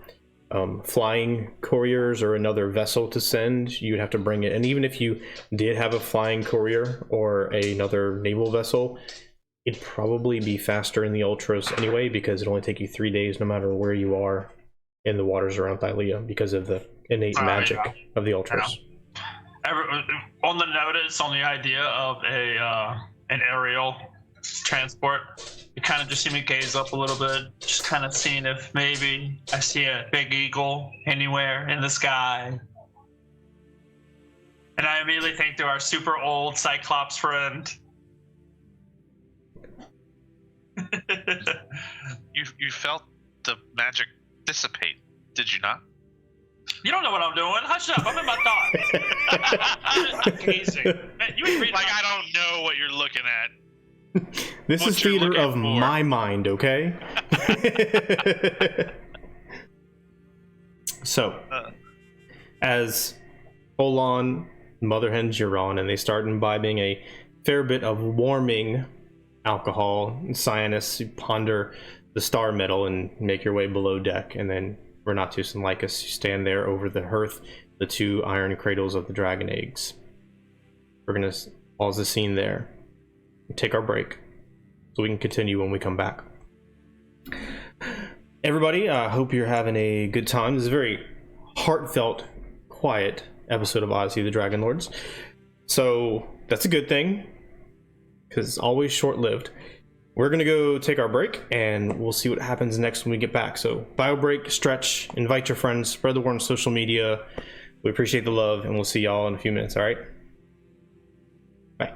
flying couriers or another vessel to send, you'd have to bring it. And even if you did have a flying courier or another naval vessel, it'd probably be faster in the Ultras anyway, because it'd only take you 3 days no matter where you are in the waters around Thylea because of the innate magic of the Ultras. On the notice, on the idea of an aerial transport, you kind of just see me gaze up a little bit, just kind of seeing if maybe I see a big eagle anywhere in the sky. And I immediately think to our super old Cyclops friend. You felt the magic dissipate, did you not? You don't know what I'm doing. Hush up. I'm in my thoughts. I'm gazing. Man, you ain't reading like, I don't know what you're looking at. This is theater of my mind, okay? So, as Pholon, Mother Hen's Euron, and they start imbibing a fair bit of warming alcohol, Syaanis, you ponder the star metal and make your way below deck, and then Renatus and Lycus, you stand there over the hearth, the two iron cradles of the dragon eggs. We're gonna pause the scene there, take our break, so we can continue when we come back. Everybody, I hope you're having a good time. This is a very heartfelt, quiet episode of Odyssey of the Dragonlords. So that's a good thing, because it's always short-lived. We're going to go take our break, and we'll see what happens next when we get back. So bio break, stretch, invite your friends, spread the word on social media. We appreciate the love, and we'll see y'all in a few minutes, all right? Bye.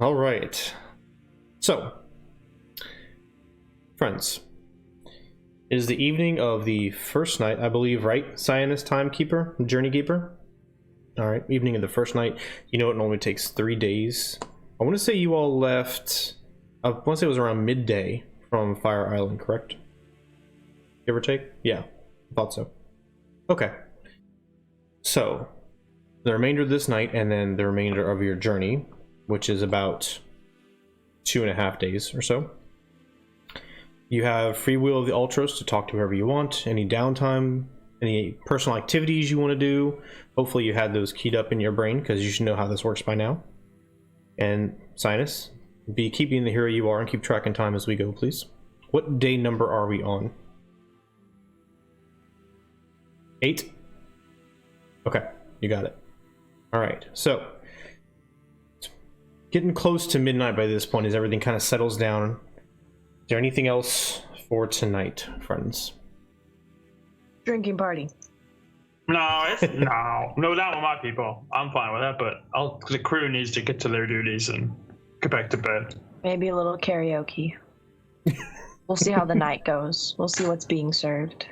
All right. So, friends, it is the evening of the first night, I believe, right? Syaanis Timekeeper, Journey Keeper. All right, evening of the first night. You know it normally takes 3 days. I want to say you all left, I want to say it was around midday from Fire Island, correct? Give or take? Yeah, I thought so. Okay. So, the remainder of this night and then the remainder of your journey, which is about 2.5 days or so. You have free will of the Ultros to talk to whoever you want, any downtime, any personal activities you want to do. Hopefully you had those keyed up in your brain, because you should know how this works by now. And Syaanis, be keeping the hero you are and keep tracking time as we go, please. What day number are we on? 8? Okay, you got it. Alright, so getting close to midnight by this point as everything kind of settles down. Is there anything else for tonight, friends? Drinking party. No, no, not with my people. I'm fine with that, but the crew needs to get to their duties and get back to bed. Maybe a little karaoke. We'll see how the night goes. We'll see what's being served.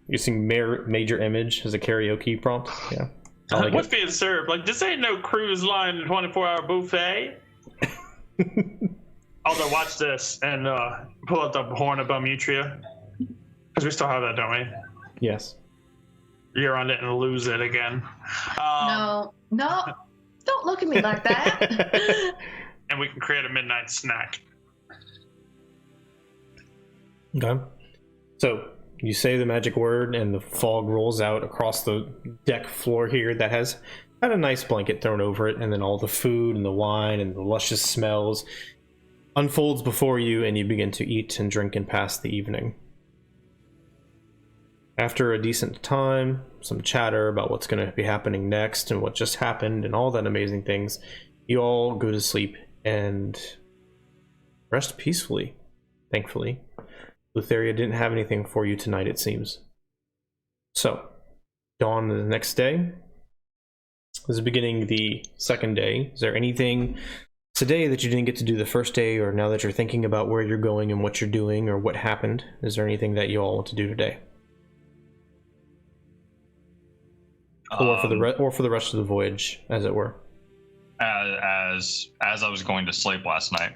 Using major image as a karaoke prompt? Yeah. What's being served? Like, this ain't no cruise line 24-hour buffet. Although, watch this and pull out the horn of Belmutria. Because we still have that, don't we? Yes. Euron didn't lose it again. No, don't look at me like that. And we can create a midnight snack. Okay. So, you say the magic word and the fog rolls out across the deck floor here that has had a nice blanket thrown over it, and then all the food and the wine and the luscious smells unfolds before you, and you begin to eat and drink and pass the evening. After a decent time, some chatter about what's going to be happening next and what just happened and all that amazing things, you all go to sleep and rest peacefully, thankfully. Lutheria didn't have anything for you tonight, it seems. So, dawn the next day. This is beginning the second day. Is there anything today that you didn't get to do the first day, or now that you're thinking about where you're going and what you're doing or what happened? Is there anything that you all want to do today? Or for the rest of the voyage, as it were. As I was going to sleep last night,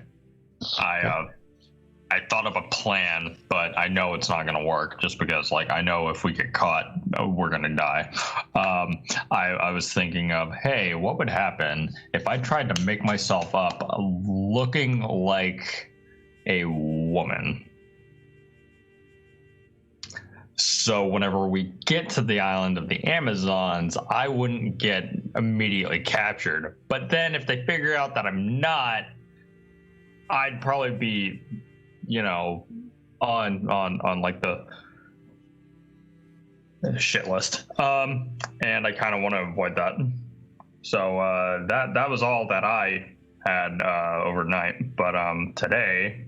I thought of a plan, but I know it's not going to work, just because, like, I know if we get caught, we're going to die. I was thinking of, hey, what would happen if I tried to make myself up looking like a woman? So whenever we get to the island of the Amazons, I wouldn't get immediately captured. But then if they figure out that I'm not, I'd probably be, you know, on like the shit list. And I kind of want to avoid that. So that was all that I had overnight. But today,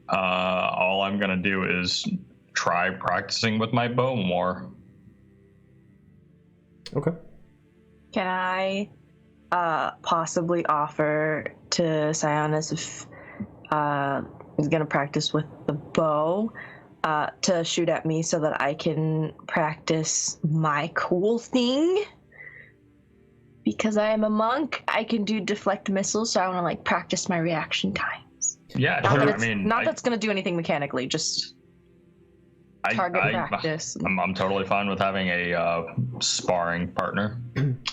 all I'm gonna do is try practicing with my bow more. Okay. Can I possibly offer to Syaanis if he's gonna practice with the bow to shoot at me so that I can practice my cool thing? Because I am a monk, I can do deflect missiles, so I want to like practice my reaction times. Yeah, Not sure. that it's, that's gonna do anything mechanically, just target practice. I'm totally fine with having a sparring partner.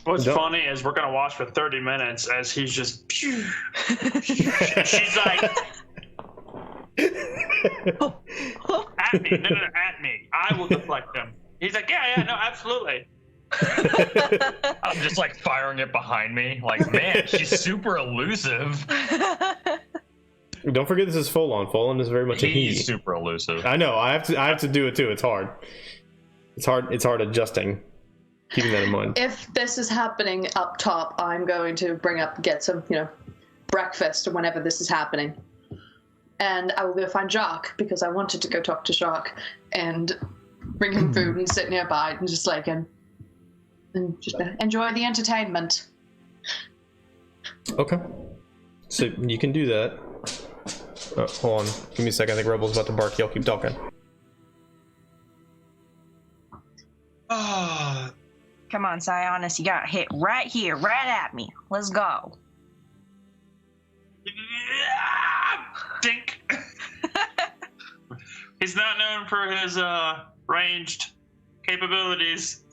What's funny is we're gonna watch for 30 minutes as he's just. She's like. At me, no, at me. I will deflect him. He's like, yeah, no, absolutely. I'm just like firing it behind me. Like, man, she's super elusive. Don't forget this is Pholon. Pholon is very much a he. He's super elusive. I know. I have to do it too. It's hard. It's hard adjusting. Keeping that in mind. If this is happening up top, I'm going to get some, breakfast or whenever this is happening. And I will go find Jacques because I wanted to go talk to Jacques and bring him food and sit nearby and just and just enjoy the entertainment. Okay. So you can do that. Hold on. Give me a second. I think Rebel's about to bark. Y'all keep talking. Come on, Syaanis, you got hit right here, right at me. Let's go. Dink. He's not known for his ranged capabilities.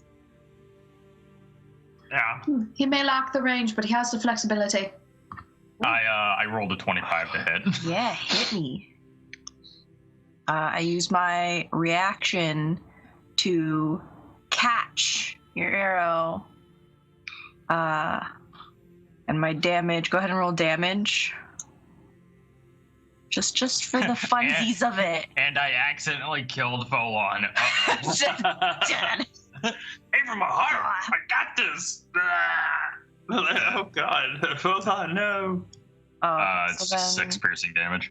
Yeah. He may lack the range, but he has the flexibility. I rolled a 25 to hit. Yeah, hit me. I use my reaction to catch your arrow. And my damage. Go ahead and roll damage. Just for the funsies of it. And I accidentally killed Pholon. Dead. Aim from my heart. I got this. Oh God. Hold on, no. It's 6 piercing damage.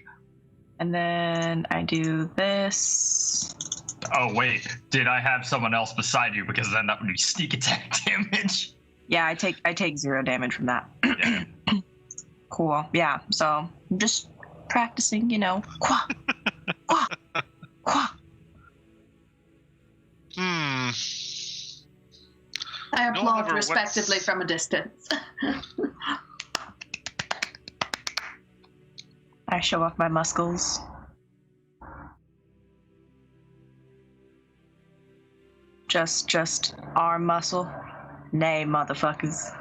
And then I do this. Oh wait, did I have someone else beside you? Because then that would be sneak attack damage. Yeah, I take 0 damage from that. Yeah. Cool. Yeah. So I'm just practicing, you know. Qua, qua, qua. I applaud Oliver, respectively from a distance. I show off my muscles. Just arm muscle. Nay, motherfuckers.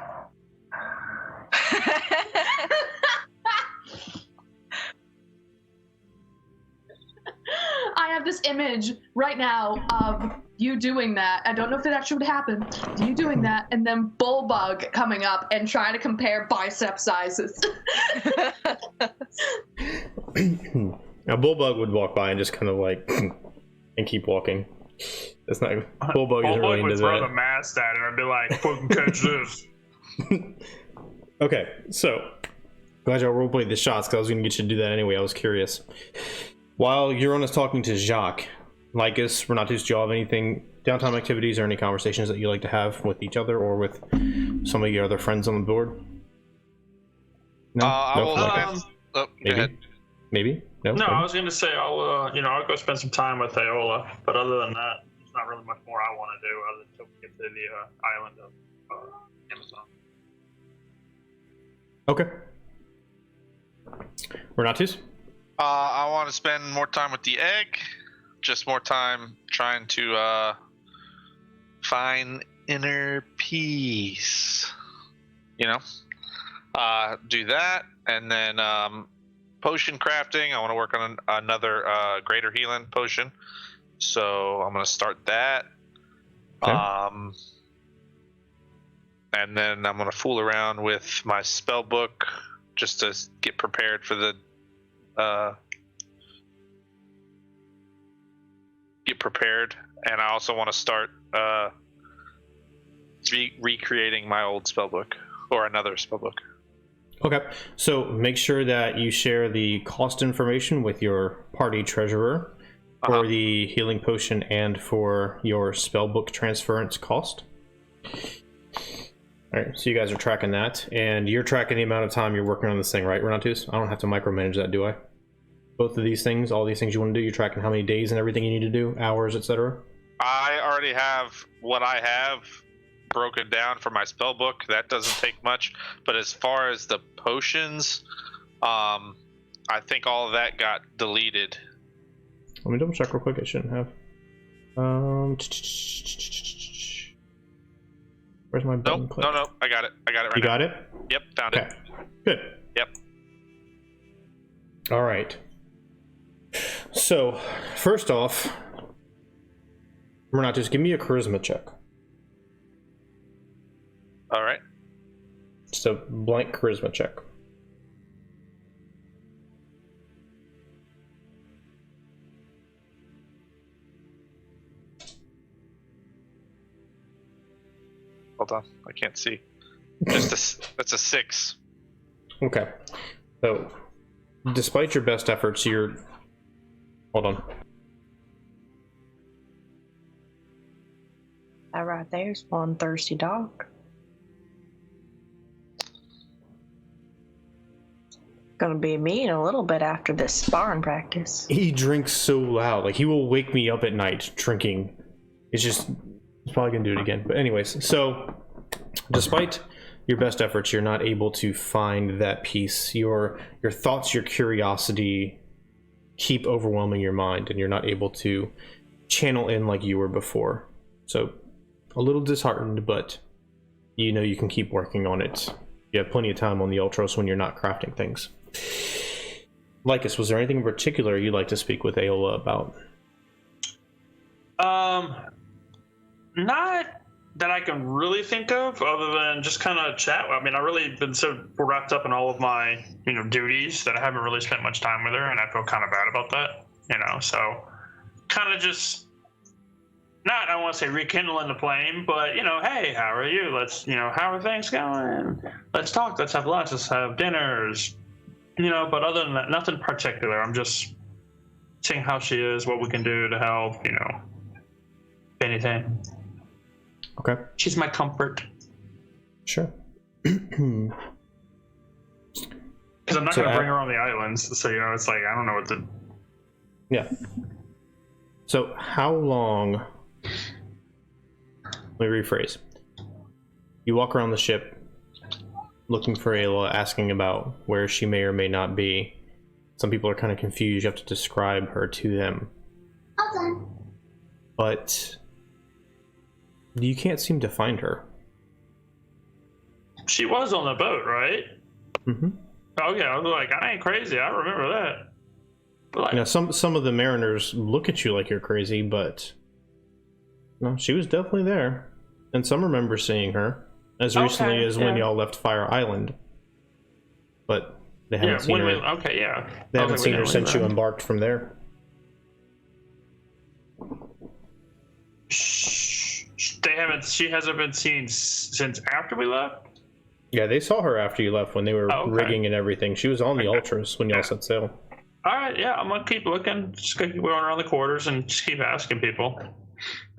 I have this image right now of you doing that. I don't know if it actually would happen. You doing that, and then Bullbug coming up and trying to compare bicep sizes. Now, Bullbug would walk by and just kind of like and keep walking. It's not Bullbug isn't really into would throw the that. mast at it and be like, "Fucking catch this." Okay, so glad y'all roleplayed the shots because I was going to get you to do that anyway. I was curious. While Euron is talking to Jacques, Lycus, Renatus, do y'all have anything, downtime activities or any conversations that you like to have with each other or with some of your other friends on the board? No? I will Lycus? go Maybe? ahead. Maybe? No? No, Okay. I was going to say I'll go spend some time with Aola, but other than that, there's not really much more I want to do other than we get to the island of Amazon. Okay. Renatus? I want to spend more time with the egg. Just more time trying to find inner peace. You know? Do that, and then potion crafting. I want to work on another greater healing potion. So I'm going to start that. Okay. And then I'm going to fool around with my spell book just to get prepared for the get prepared. And I also want to start recreating my old spell book or another spell book. Okay, so make sure that you share the cost information with your party treasurer for the healing potion and for your spellbook transference cost. Alright, so you guys are tracking that, and you're tracking the amount of time you're working on this thing, right, Renatus? I don't have to micromanage that, do I? Both of these things, all these things you want to do, you're tracking how many days and everything you need to do, hours, etc.? I already have what I have broken down for my spell book. That doesn't take much, but as far as the potions, I think all of that got deleted. Let me double check real quick. I shouldn't have. Where's my button? Nope, click? no, I got it right You now. got it? Yep, found Okay, it. good. Yep. All right. So, first off, Renatus, give me a charisma check. All right. Just a blank charisma check. Hold on, I can't see. That's a 6. Okay. So, despite your best efforts, you're... Hold on. That right there's one thirsty dog. gonna be me in a little bit after this sparring practice. He drinks so loud. Like, he will wake me up at night drinking. He's probably gonna do it again. But anyways, so despite your best efforts, you're not able to find that peace. Your thoughts, your curiosity keep overwhelming your mind, and you're not able to channel in like you were before. So a little disheartened, but you know you can keep working on it. You have plenty of time on the Ultros when you're not crafting things. Lycus, was there anything in particular you'd like to speak with Aola about? Not that I can really think of, other than just kind of chat. I mean, I've really been so wrapped up in all of my, duties that I haven't really spent much time with her, and I feel kind of bad about that, so kind of just, not, I don't want to say rekindling the flame, but, hey, how are you? Let's, how are things going? Let's talk, let's have lunch, let's have dinners, but other than that, nothing particular. I'm just seeing how she is, what we can do to help, anything. Okay. She's my comfort. Sure. Because I'm not going to bring her on the islands, so, it's like, I don't know what to... Yeah. So, how long... Let me rephrase. You walk around the ship, looking for Ayla, asking about where she may or may not be. Some people are kind of confused. You have to describe her to them. Okay. But you can't seem to find her. She was on the boat, right? Mm-hmm. Oh yeah, I was like, I ain't crazy. I remember that. But like, some of the mariners look at you like you're crazy, but no, she was definitely there. And some remember seeing her as recently as when y'all left Fire Island. But they haven't seen her. Okay, yeah. They haven't seen her since you embarked from there. She hasn't been seen since after we left? Yeah, they saw her after you left when they were rigging and everything. She was on the Ultras when y'all set sail. Alright, yeah, I'm gonna keep looking. Just keep going around the quarters and just keep asking people.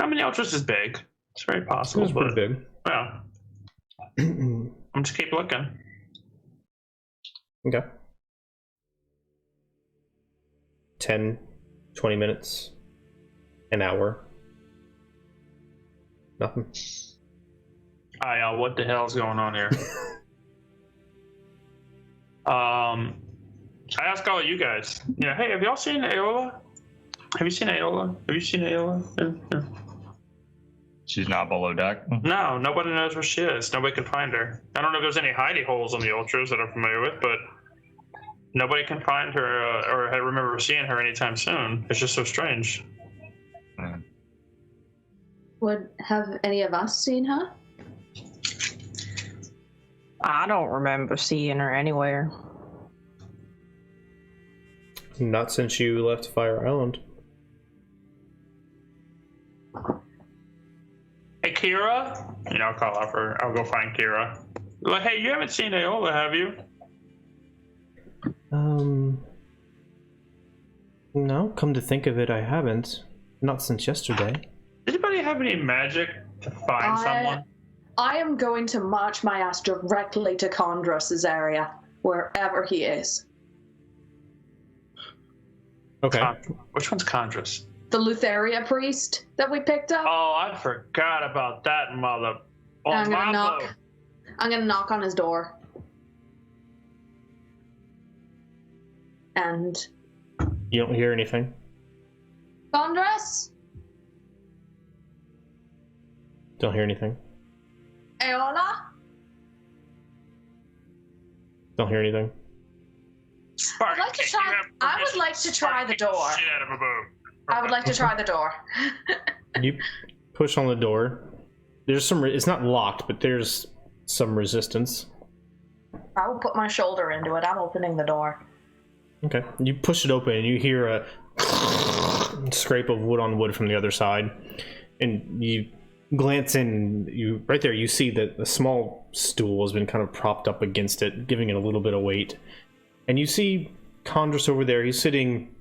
I mean, the Ultras is big. It's very possible. It's pretty big. Yeah. I'm just keep looking. Okay. 10, 20 minutes, an hour. Nothing. What the hell's going on here? I ask all of you guys. Yeah, hey, have y'all seen Aola? Have you seen Aola? Have you seen Aola? Yeah. She's not below deck. No, nobody knows where she is. Nobody can find her. I don't know if there's any hidey holes on the Ultras that I'm familiar with, but nobody can find her or I remember seeing her anytime soon. It's just so strange. Have any of us seen her? I don't remember seeing her anywhere. Not since you left Fire Island. Hey, Kira? I'll call up her. I'll go find Kira. Like, hey, you haven't seen Aola, have you? No, come to think of it, I haven't. Not since yesterday. Does anybody have any magic to find someone? I am going to march my ass directly to Condros's area, wherever he is. Okay. Which one's Condros? The Lutheria priest that we picked up. Oh, I forgot about that mother. Oh, I'm gonna knock on his door. And You don't hear anything? Condros? Don't hear anything? Aola? Don't hear anything? I would like to try the door. I would like to try the door. You push on the door. There's some, it's not locked, but there's some resistance. I will put my shoulder into it. I'm opening the door. Okay. You push it open and you hear a scrape of wood on wood from the other side. And you glance in, you right there, you see that a small stool has been kind of propped up against it, giving it a little bit of weight. And you see Condros over there. He's sitting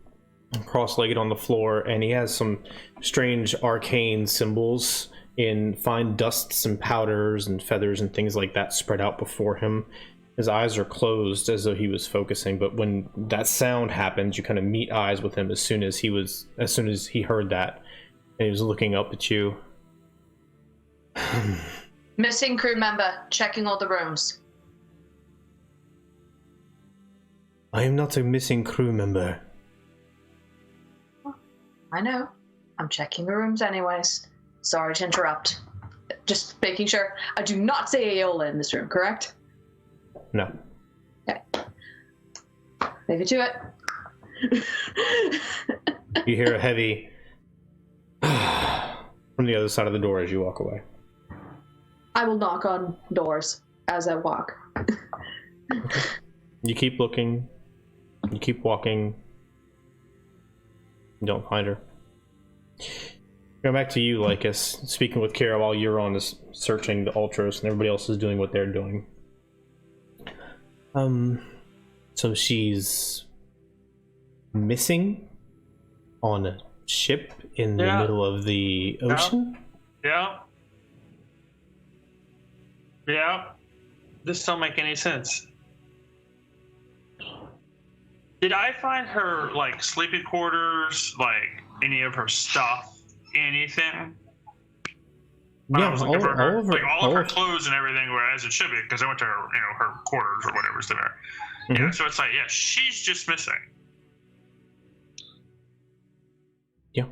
cross-legged on the floor, and he has some strange arcane symbols in fine dusts and powders and feathers and things like that spread out before him. His eyes are closed as though he was focusing, but when that sound happens, you kind of meet eyes with him as soon as he heard that, and he was looking up at you. Missing crew member, checking all the rooms. I am not a missing crew member. I know. I'm checking the rooms anyways. Sorry to interrupt. Just making sure. I do not say Aola in this room, correct? No. Okay. Leave it to it. You hear a heavy from the other side of the door as you walk away. I will knock on doors as I walk. Okay. You keep looking. You keep walking. You don't find her. Go back to you, Lycus, speaking with Kara while Euron is searching the Ultros and everybody else is doing what they're doing. So she's missing on a ship in the middle of the ocean? Yeah. This don't make any sense. Did I find her, like, sleeping quarters, like, any of her stuff, anything? When I was looking for her, all of her clothes and everything were as it should be, because I went to her, her quarters or whatever's there. Mm-hmm. Yeah, so it's like, she's just missing. Yeah.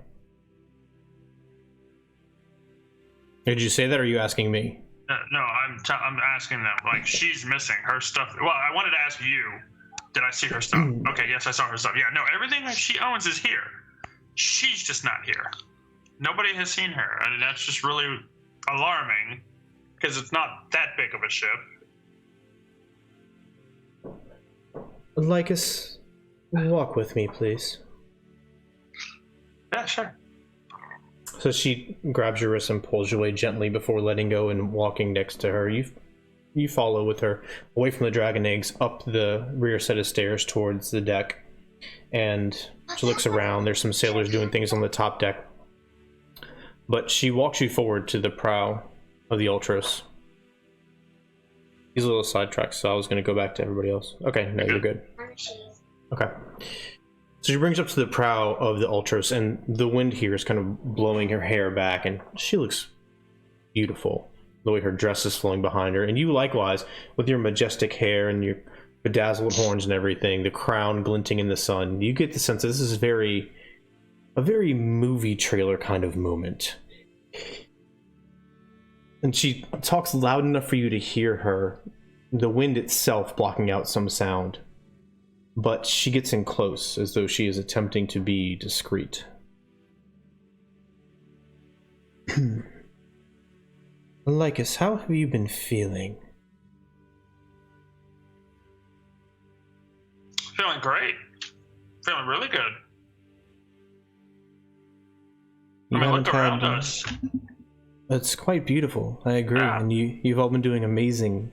Did you say that, or are you asking me? No, I'm asking them. Like, she's missing her stuff. Well, I wanted to ask you, did I see her stuff? Okay, yes, I saw her stuff. Yeah, no, everything that she owns is here. She's just not here. Nobody has seen her, and that's just really alarming, because it's not that big of a ship. Lycus, walk with me, please. Yeah, sure. So she grabs your wrist and pulls you away gently before letting go and walking next to her. You follow with her away from the dragon eggs up the rear set of stairs towards the deck, and she looks around. There's some sailors doing things on the top deck, but she walks you forward to the prow of the Ultros. He's a little sidetracked, so I was going to go back to everybody else. Okay, no, you're good. Okay. So she brings up to the prow of the Ultros, and the wind here is kind of blowing her hair back, and she looks beautiful. The way her dress is flowing behind her, and you likewise, with your majestic hair and your bedazzled horns and everything, the crown glinting in the sun, you get the sense that this is a very movie trailer kind of moment. And she talks loud enough for you to hear her, the wind itself blocking out some sound. But she gets in close, as though she is attempting to be discreet. Lycus, how have you been feeling? Feeling great. Feeling really good. Look around us. It's quite beautiful, I agree. Yeah. And you've all been doing amazing,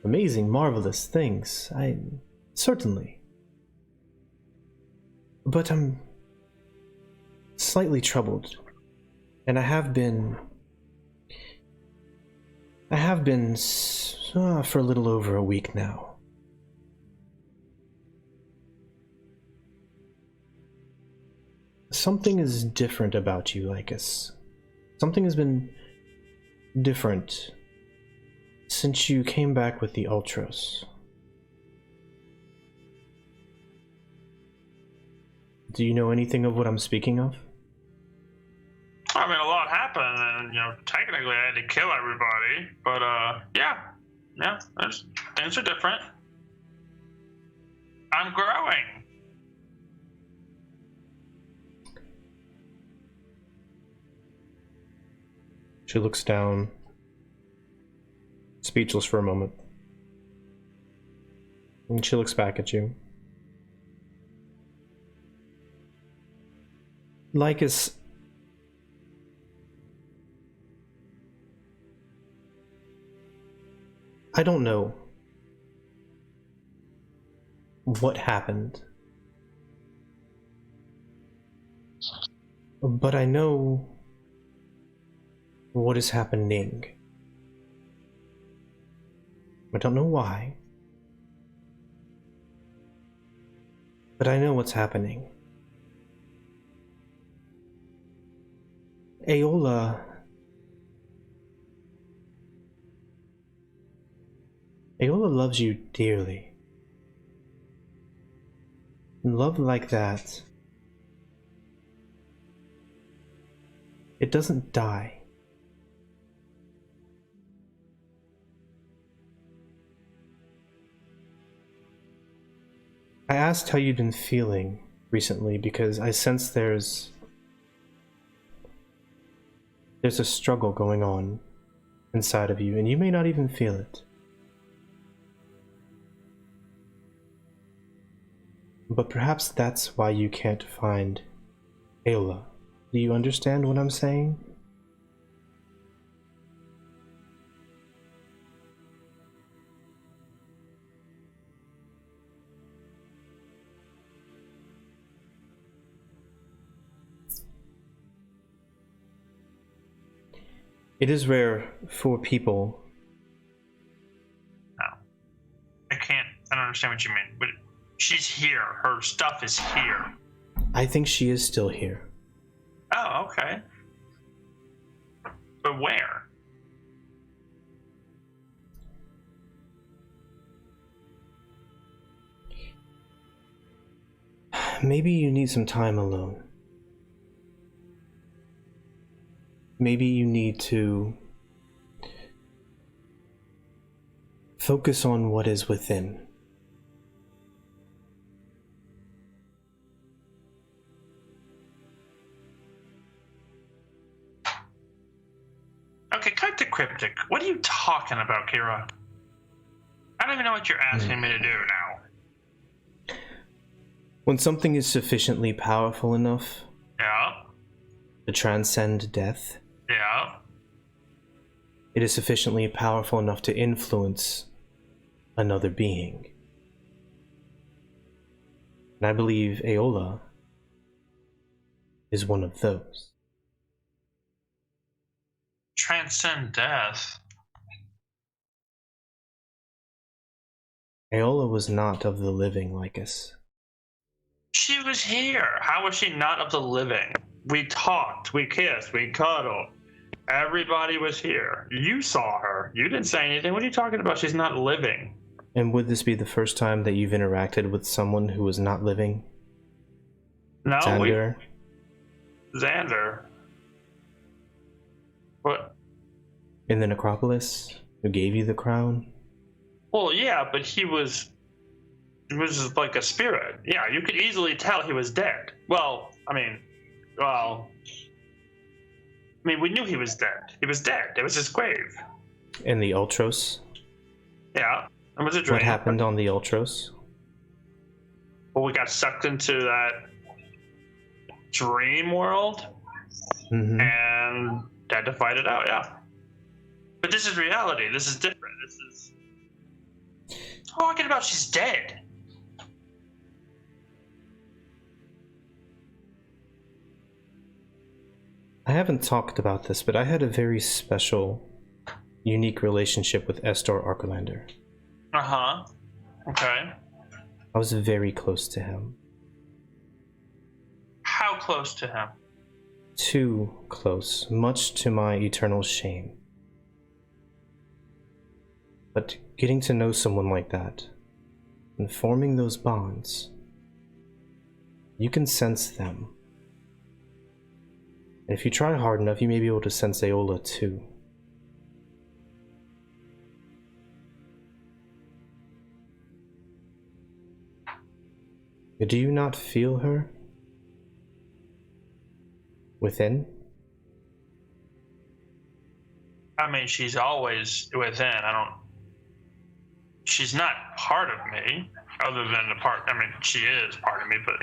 marvelous things. Certainly. But I'm slightly troubled. And I have been for a little over a week now. Something is different about you, Lycus. Something has been different since you came back with the Ultros. Do you know anything of what I'm speaking of? I mean, a lot happened, and, technically I had to kill everybody, but, yeah, things are different. I'm growing. She looks down, speechless for a moment. And she looks back at you. Lycus, I don't know what happened, but I know what is happening. I don't know why, But I know what's happening. Aola loves you dearly. And love like that, it doesn't die. I asked how you'd been feeling recently because I sense there's a struggle going on inside of you, and you may not even feel it. But perhaps that's why you can't find Aola. Do you understand what I'm saying? It is rare for people. No. I don't understand what you mean. But she's here. Her stuff is here. I think she is still here. Oh, okay. But where? Maybe you need some time alone. Maybe you need to focus on what is within. Okay, cut to cryptic. What are you talking about, Kira? I don't even know what you're asking me to do now. When something is sufficiently powerful enough Yeah. to transcend death, Yeah. it is sufficiently powerful enough to influence another being. And I believe Aola is one of those. Transcend death. Aola was not of the living, Lycus. She was here. How was she not of the living? We talked, we kissed, we cuddled. Everybody was here. You saw her. You didn't say anything. What are you talking about? She's not living. And would this be the first time that you've interacted with someone who was not living? No, Xander? Xander. What? In the necropolis? Who gave you the crown? Well, yeah, but he was like a spirit. Yeah, you could easily tell he was dead. We knew he was dead. He was dead. It was his grave. In the Ultros? Yeah, it was a dream. What happened on the Ultros? Well, we got sucked into that dream world and had to fight it out, yeah. But this is reality. This is different. This is talking about she's dead. I haven't talked about this, but I had a very special, unique relationship with Estor Arcolander. Uh-huh. Okay. I was very close to him. How close to him? Too close, much to my eternal shame. But getting to know someone like that, and forming those bonds, you can sense them. And if you try hard enough, you may be able to sense Aola too. Do you not feel her? Within? I mean, she's always within. She's not part of me, other than the part, she is part of me, but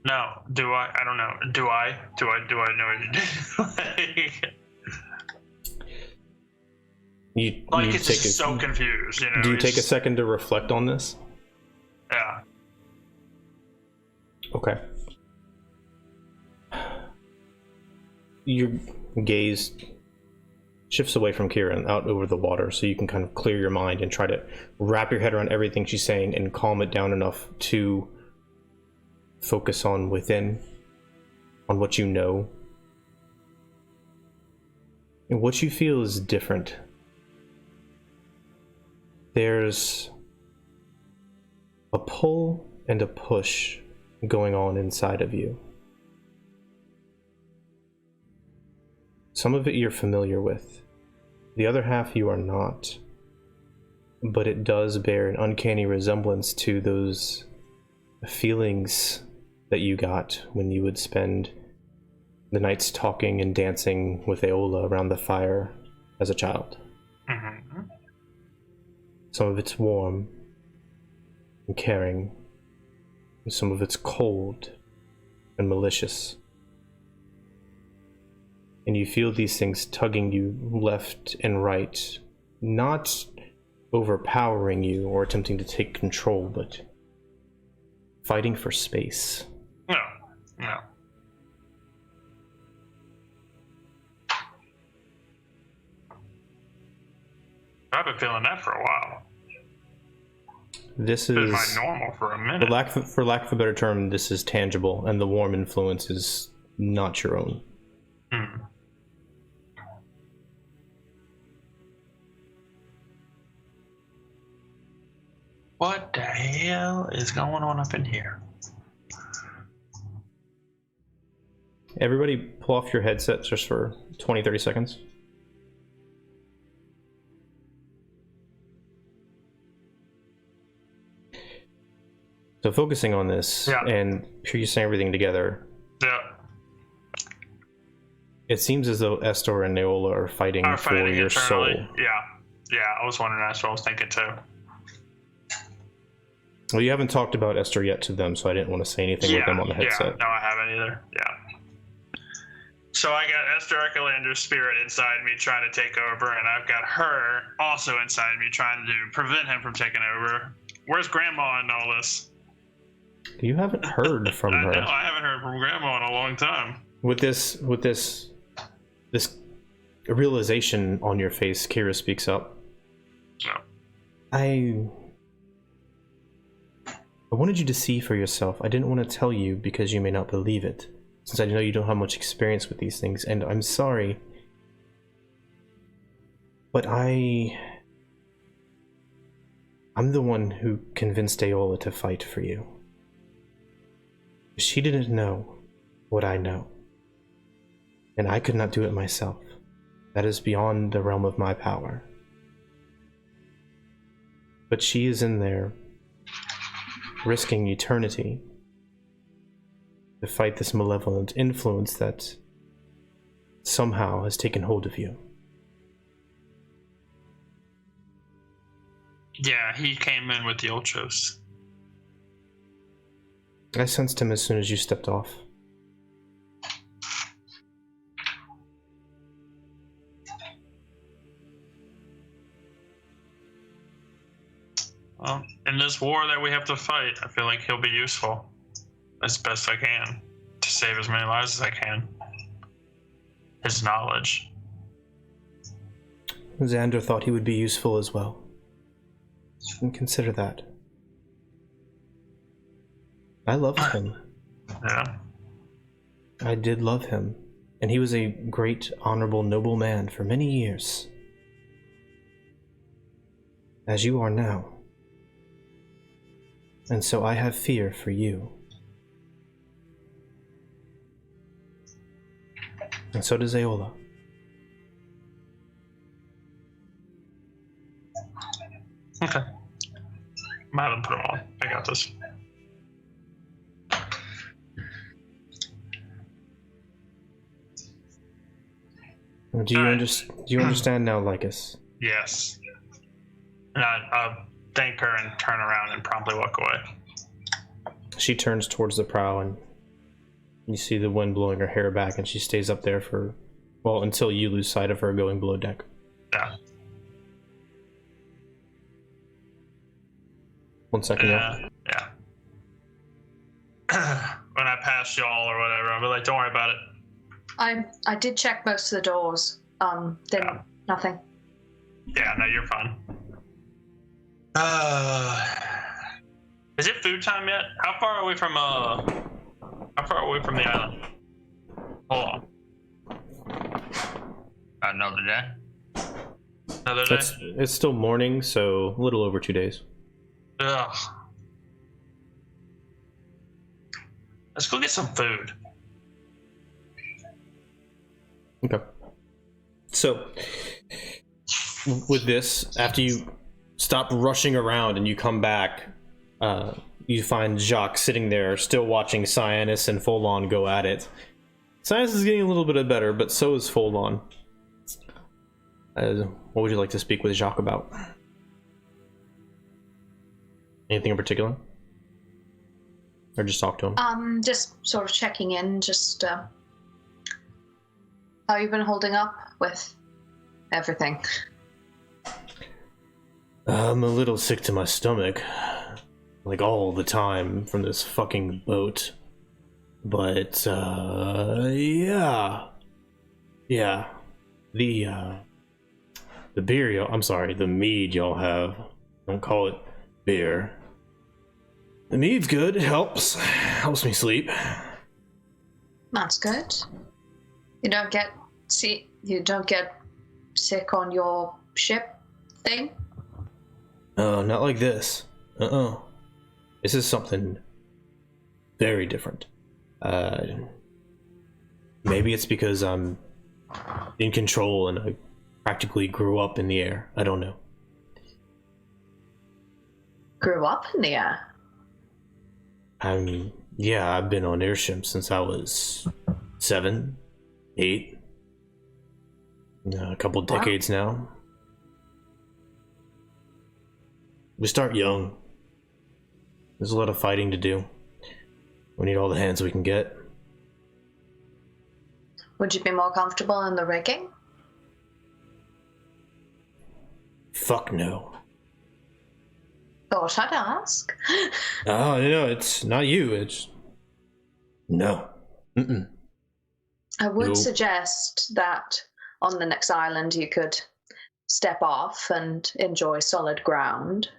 no, do I? I don't know. Do I know anything? It's just so confused, you know. Do you take a second to reflect on this? Yeah. Okay. Your gaze shifts away from Kieran out over the water so you can kind of clear your mind and try to wrap your head around everything she's saying and calm it down enough to focus on within, on what you know. And what you feel is different. There's a pull and a push going on inside of you. Some of it you're familiar with. The other half you are not. But it does bear an uncanny resemblance to those feelings that you got when you would spend the nights talking and dancing with Aola around the fire as a child. Mm-hmm. Some of it's warm and caring, and some of it's cold and malicious. And you feel these things tugging you left and right, not overpowering you or attempting to take control, but fighting for space. No. I've been feeling that for a while. This It's been is, my normal for a minute. for lack of a better term, this is tangible, and the warm influence is not your own. Hmm. What the hell is going on up in here? Everybody pull off your headsets just for 20-30 seconds. So focusing on this and piecing everything together, Yeah. it seems as though Estor and Aola are fighting for your internally. soul. Yeah, I was wondering, that's what I was thinking too. Well, you haven't talked about Estor yet to them, so I didn't want to say anything with them on the headset. No, I haven't either. Yeah. So I got Esther Echelander's spirit inside me trying to take over, and I've got her also inside me trying to prevent him from taking over. Where's Grandma in all this? You haven't heard from her. No, I haven't heard from Grandma in a long time. With this realization on your face, Kira speaks up. No. I wanted you to see for yourself. I didn't want to tell you because you may not believe it, since I know you don't have much experience with these things, and I'm sorry, but I'm the one who convinced Aola to fight for you. She didn't know what I know, and I could not do it myself. That is beyond the realm of my power. But she is in there, risking eternity to fight this malevolent influence that somehow has taken hold of you. Yeah, he came in with the Ultros. I sensed him as soon as you stepped off. Well, in this war that we have to fight, I feel like he'll be useful as best I can to save as many lives as I can. His knowledge. Xander thought he would be useful as well. And consider that. I loved him. Yeah. I did love him. And he was a great, honorable, noble man for many years. As you are now. And so I have fear for you. And so does Aola. Okay. I'm having put them on. I got this. Do you understand now, Lycus? Yes. And I'll thank her and turn around and promptly walk away. She turns towards the prow and you see the wind blowing her hair back, and she stays up there for, well, until you lose sight of her going below deck. Yeah. 1 second. Yeah. When I pass y'all or whatever, I'll be like, don't worry about it. I did check most of the doors. Nothing. Yeah, no, you're fine. Is it food time yet? How far away from the island? Hold on. Another day. Another day. It's still morning, so a little over 2 days. Ugh. Let's go get some food. Okay. So, with this, after you stop rushing around and you come back, you find Jacques sitting there, still watching Syaanis and Pholon go at it. Syaanis is getting a little bit better, but so is Pholon. What would you like to speak with Jacques about? Anything in particular? Or just talk to him? Just sort of checking in, just how you've been holding up with everything. I'm a little sick to my stomach, like all the time from this fucking boat. But yeah, the beer the mead y'all have. Don't call it beer. The mead's good. It helps me sleep. That's good. You don't get sick on your ship thing? Not like this. This is something very different. Maybe it's because I'm in control and I practically grew up in the air. I don't know. Grew up in the air? Yeah, I've been on airships since I was 7, 8. A couple decades now. We start young. There's a lot of fighting to do. We need all the hands we can get. Would you be more comfortable in the rigging? Fuck no. Thought I'd ask. Oh, no, it's not you. It's... No. Mm-mm. I would Nope. suggest that on the next island you could step off and enjoy solid ground.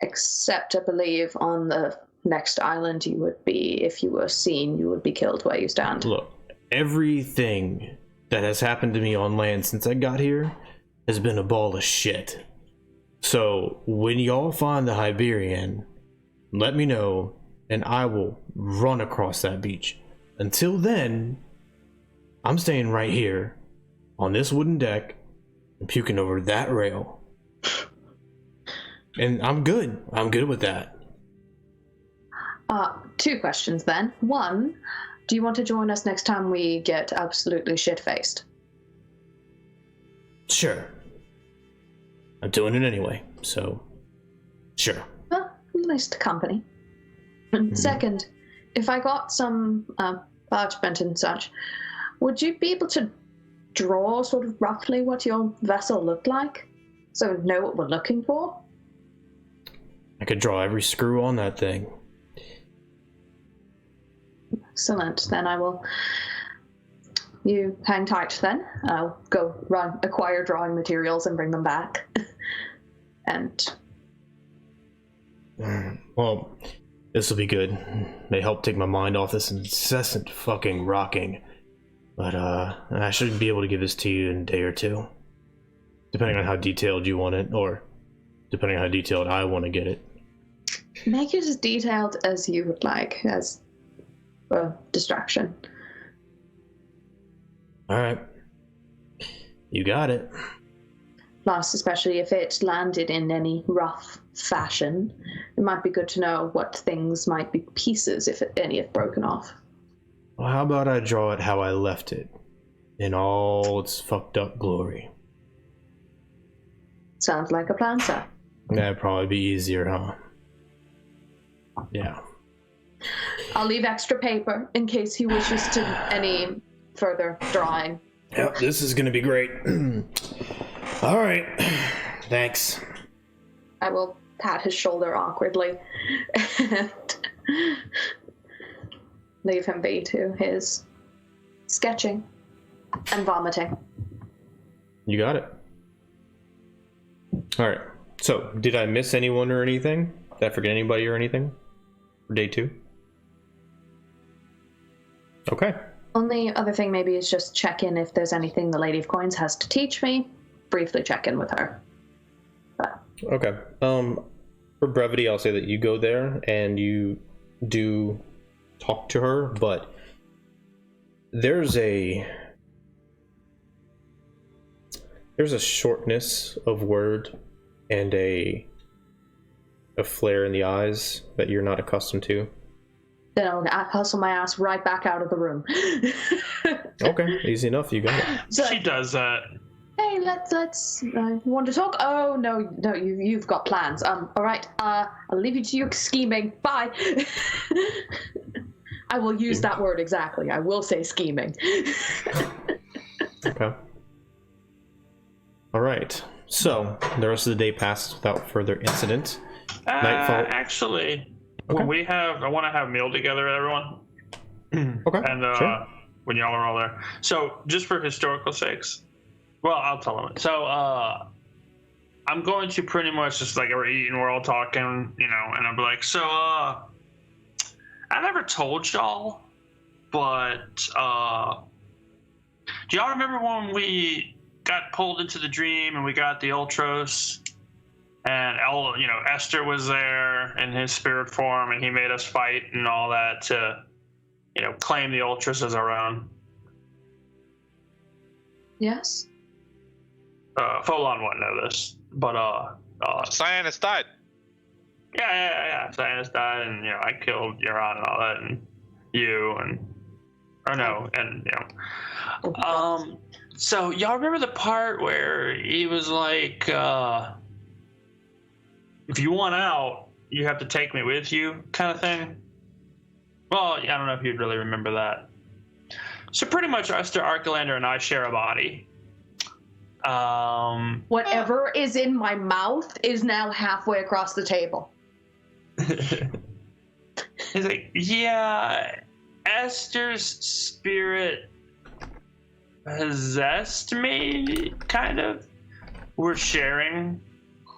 Except I believe on the next island you would be, if you were seen, you would be killed where you stand. Look, everything that has happened to me on land since I got here has been a ball of shit. So when y'all find the Hyperion, let me know and I will run across that beach. Until then, I'm staying right here on this wooden deck and puking over that rail. And I'm good. I'm good with that. 2 questions then. 1, do you want to join us next time we get absolutely shit-faced? Sure. I'm doing it anyway, so sure. Well, at least company. And 2nd, if I got some parchment and such, would you be able to draw sort of roughly what your vessel looked like? So we know what we're looking for? I could draw every screw on that thing. Excellent. Then I will... You hang tight then. I'll go acquire drawing materials and bring them back. And... Well, this will be good. May help take my mind off this incessant fucking rocking. But I should be able to give this to you in a day or 2. Depending on how detailed you want it, or depending on how detailed I want to get it. Make it as detailed as you would like, as a distraction. Alright. You got it. Plus, especially if it landed in any rough fashion, it might be good to know what things might be pieces if any have broken off. Well, how about I draw it how I left it, in all its fucked up glory? Sounds like a plan, sir. That'd probably be easier, huh? Yeah. I'll leave extra paper in case he wishes to any further drawing. Yep, this is gonna be great. Alright. Thanks. I will pat his shoulder awkwardly and leave him be to his sketching and vomiting. You got it. All right. So, did I miss anyone or anything? Did I forget anybody or anything for day 2? Okay. Only other thing maybe is just check in if there's anything the Lady of Coins has to teach me. Briefly check in with her. But. Okay. For brevity, I'll say that you go there and you do talk to her, but there's a shortness of word and a flare in the eyes that you're not accustomed to. Then I'll hustle my ass right back out of the room. Okay, easy enough. You got it. So, She does that. hey, let's. Want to talk? Oh no, you've got plans. All right. I'll leave you to your scheming. Bye. I will use that word exactly. I will say scheming. Okay. All right. So the rest of the day passes without further incident. Nightfall. Actually, Okay. I want to have a meal together, everyone. Okay. And sure. when y'all are all there. So just for historical sakes, well, I'll tell them. So I'm going to pretty much just like we're eating, we're all talking, you know, and I'm like, so I never told y'all, but do y'all remember when we got pulled into the dream and we got the Ultros? And Esther was there in his spirit form, and he made us fight and all that to, claim the Ultras as our own. Yes. Pholon wouldn't know this, but Syaanis died. yeah. Syaanis died, and I killed Euron and all that, and So y'all remember the part where he was like, if you want out, you have to take me with you, kind of thing? Well, I don't know if you'd really remember that. So pretty much Esther, Archelander, and I share a body. Whatever is in my mouth is now halfway across the table. He's like, yeah, Esther's spirit possessed me, kind of. We're sharing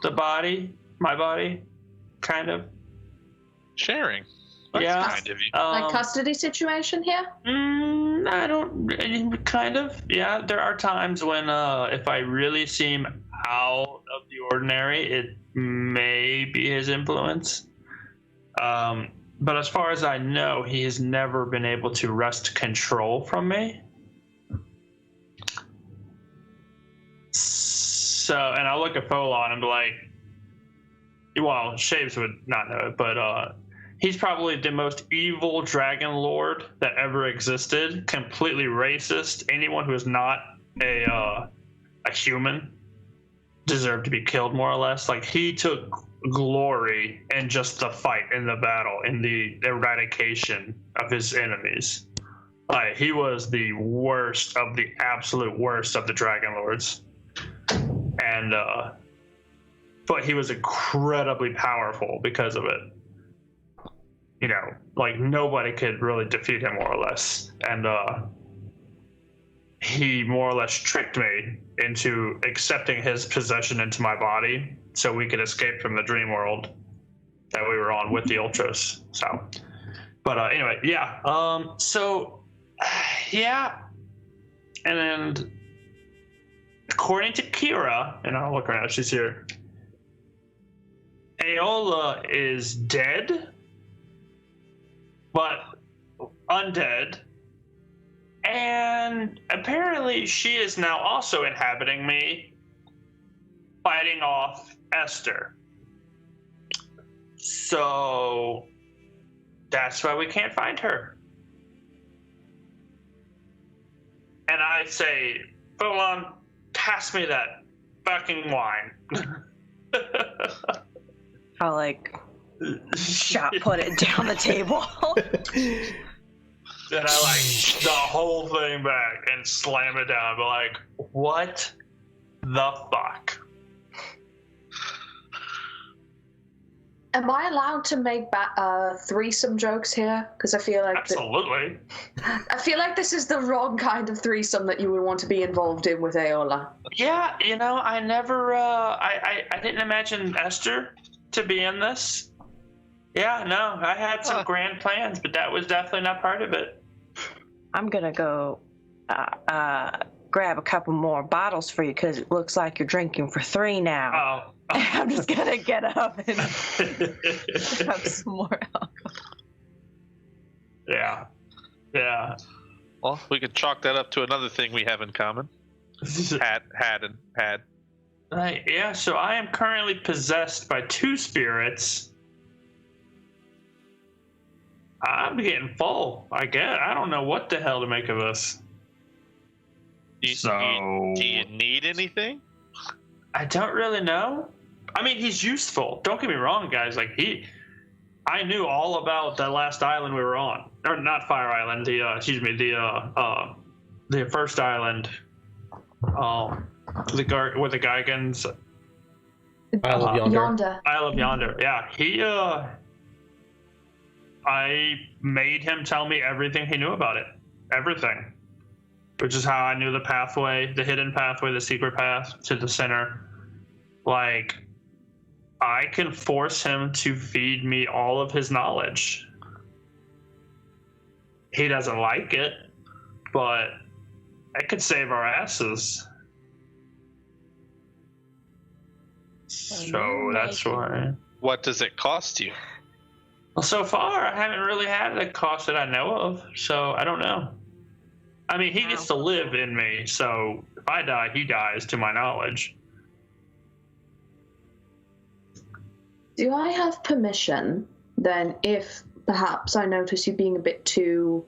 the body. My body, kind of. Sharing. That's Yeah. kind of you. Like custody situation here? I don't. Kind of. Yeah, there are times when if I really seem out of the ordinary, it may be his influence. But as far as I know, he has never been able to wrest control from me. So, and I look at Pholon and be like, well, Shaybs would not know it, but he's probably the most evil Dragonlord that ever existed. Completely racist. Anyone who is not a human deserved to be killed, more or less. Like, he took glory in just the fight, in the battle, in the eradication of his enemies. Like, he was the worst of the absolute worst of the Dragonlords. And but he was incredibly powerful because of it. Like, nobody could really defeat him, more or less. And he more or less tricked me into accepting his possession into my body so we could escape from the dream world that we were on with the Ultras. So, but anyway, yeah. Yeah. And then, according to Kira, and I'll look around, she's here. Aola is dead, but undead, and apparently she is now also inhabiting me, fighting off Esther. So that's why we can't find her. And I say, Pholon, pass me that fucking wine. I'll shot put it down the table. Then I the whole thing back and slam it down. But what the fuck? Am I allowed to make threesome jokes here? Because I feel like Absolutely. I feel like this is the wrong kind of threesome that you would want to be involved in with Aola. Yeah, I never, I didn't imagine Esther to be in this. Yeah, no, I had some grand plans, but that was definitely not part of it. I'm gonna go grab a couple more bottles for you because it looks like you're drinking for 3 now. Oh. I'm just gonna get up and have some more alcohol. Yeah. Well, we could chalk that up to another thing we have in common. Had. Right, yeah, so I am currently possessed by 2 spirits. I'm getting full, I guess. I don't know what the hell to make of this. Do you need anything? I don't really know. I mean, he's useful. Don't get me wrong, guys. Like, I knew all about that last island we were on. Or not Fire Island, the first island. With the Gigans. Isle of Yonder. Isle of Yonder. Yeah, I made him tell me everything he knew about it. Everything. Which is how I knew the pathway, the hidden pathway, the secret path to the center. Like, I can force him to feed me all of his knowledge. He doesn't like it, but it could save our asses. So that's why. What does it cost you? Well, so far, I haven't really had a cost that I know of, so I don't know. I mean, he gets to live in me, so if I die, he dies, to my knowledge. Do I have permission, then, if perhaps I notice you being a bit too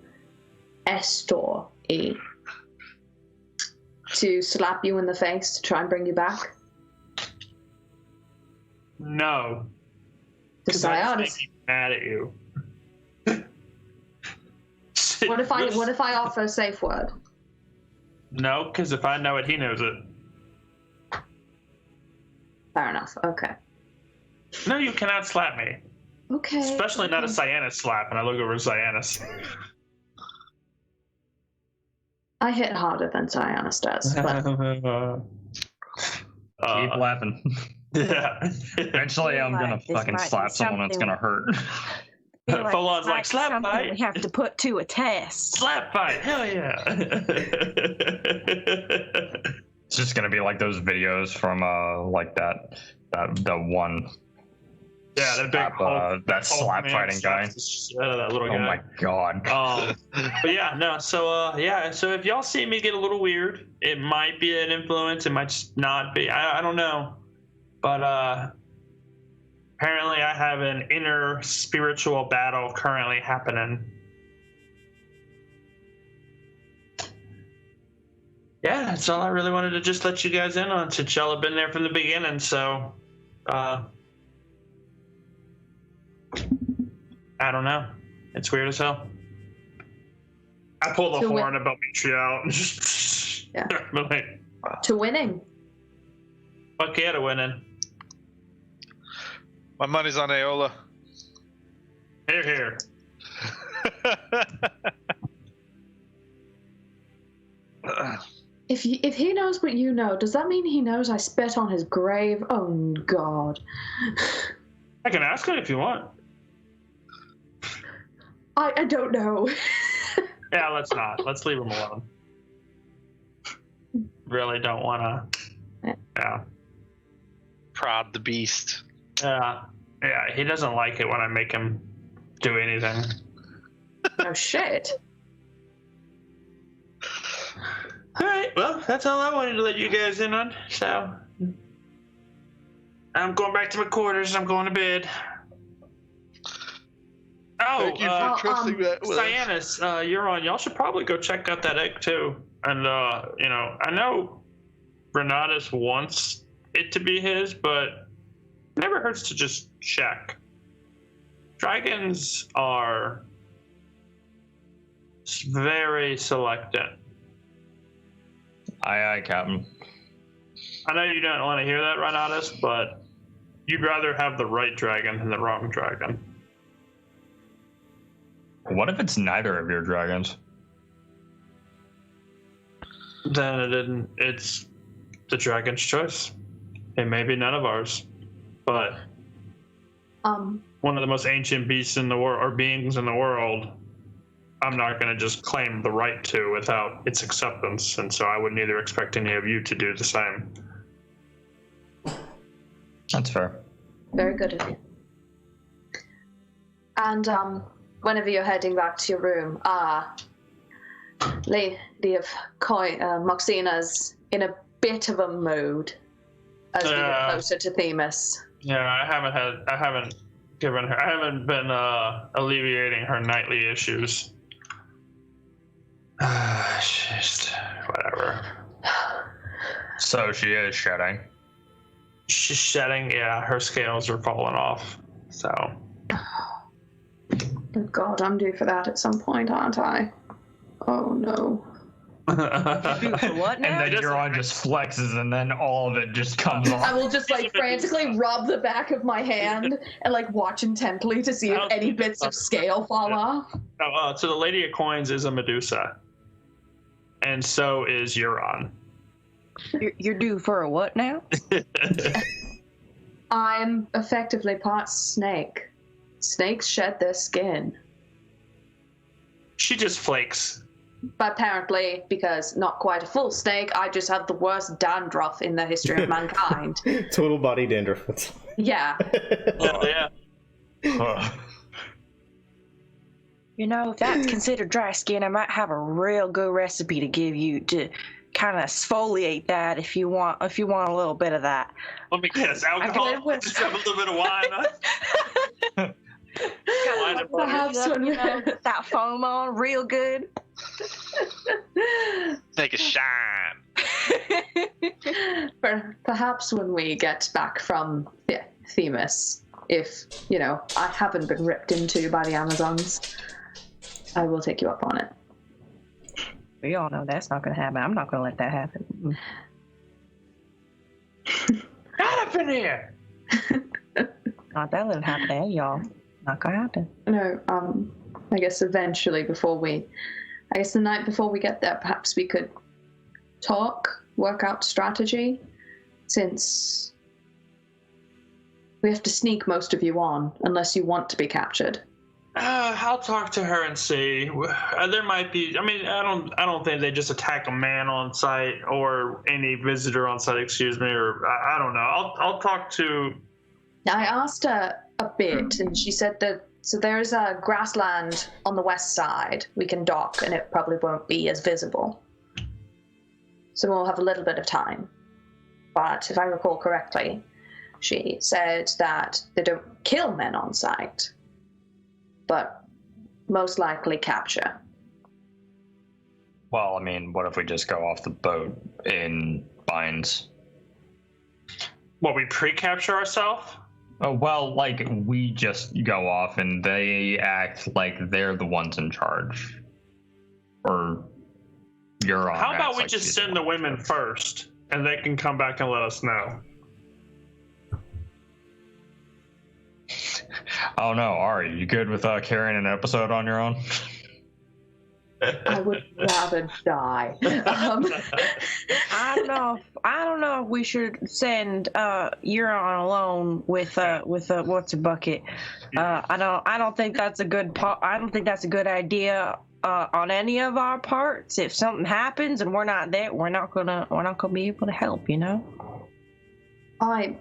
Estor-y, to slap you in the face to try and bring you back? No. Because I just make me mad at you. What if I offer a safe word? No, because if I know it, he knows it. Fair enough. Okay. No, you cannot slap me. Okay. Especially not a Syaanis slap, and I look over at Syaanis. I hit harder than Syaanis does, but... Keep laughing. Yeah. Eventually, I'm gonna fucking slap someone that's gonna hurt. Pholon's like, slap fight. We have to put to a test. Slap fight. Hell yeah. It's just gonna be like those videos from like the one. Yeah, that big that slap fighting guy. That little guy. Oh my god. But yeah, no. So So if y'all see me get a little weird, it might be an influence. It might just not be. I don't know. But apparently, I have an inner spiritual battle currently happening. Yeah, that's all I really wanted to just let you guys in on, since y'all have been there from the beginning. So, I don't know. It's weird as hell. I pull the horn about Mitri out and just to winning. Fuck yeah, to winning. My money's on Aola. Here, here. If he knows what you know, does that mean he knows I spit on his grave? Oh, God. I can ask him if you want. I don't know. Yeah, let's not. Let's leave him alone. Really don't want to. Yeah. Prod the beast. Yeah. Yeah, he doesn't like it when I make him do anything. Oh, shit. All right, well, that's all I wanted to let you guys in on. So, I'm going back to my quarters. I'm going to bed. Oh, thank you for trusting that with Syaanis, Euron, y'all should probably go check out that egg too. And I know Renatus wants it to be his, but it never hurts to just check. Dragons are very selective. Aye, aye, Captain. I know you don't want to hear that, Renatus, but you'd rather have the right dragon than the wrong dragon. What if it's neither of your dragons? Then it's the dragon's choice. It may be none of ours, but one of the most ancient beasts in the world, or beings in the world, I'm not going to just claim the right to without its acceptance, and so I wouldn't either expect any of you to do the same. That's fair. Very good of you. And whenever you're heading back to your room, Lady of Moxina's in a bit of a mood as we get closer to Themis. Yeah, I haven't been alleviating her nightly issues. Just whatever. So she is shedding. She's shedding, yeah, her scales are falling off. So. Oh God, I'm due for that at some point, aren't I? Oh no. What now? And then Euron just flexes and then all of it just comes off. I will just like frantically rub the back of my hand and like watch intently to see if any bits of scale fall off. So the Lady of Coins is a Medusa. And so is Euron. You're due for a what now? I'm effectively part snake. Snakes shed their skin. She just flakes. But apparently, because not quite a full snake, I just have the worst dandruff in the history of mankind. Total body dandruff. Yeah. Oh, yeah. You know, if that's considered dry skin, I might have a real good recipe to give you to kind of exfoliate that if you want a little bit of that. Let me guess, alcohol? Just have a little bit of wine, huh? Perhaps when we that foam on real good. Make it shine. Perhaps when we get back from Themis, if, you know, I haven't been ripped into by the Amazons, I will take you up on it. We all know that's not going to happen. I'm not going to let that happen. Get up in here! Not that little happen, y'all. Not going to happen. No, I guess eventually the night before we get there, perhaps we could talk, work out strategy, since we have to sneak most of you on, unless you want to be captured. I'll talk to her and see. There might be. I mean, I don't think they just attack a man on site or any visitor on site. Excuse me, or I don't know. I'll talk to. I asked her a bit, and she said that there's a grassland on the west side. We can dock, and it probably won't be as visible. So we'll have a little bit of time. But if I recall correctly, she said that they don't kill men on sight, but most likely capture. Well, I mean, what if we just go off the boat in binds? What, we pre-capture ourselves? Oh, well, like, we just go off and they act like they're the ones in charge. Or Euron. How about we like just send the women first, and they can come back and let us know? Oh no, Ari, you good with carrying an episode on your own? I would rather die. I don't know if we should send Euron alone with what's a bucket. I don't think that's a good idea on any of our parts. If something happens and we're not there, we're not gonna be able to help, you know. I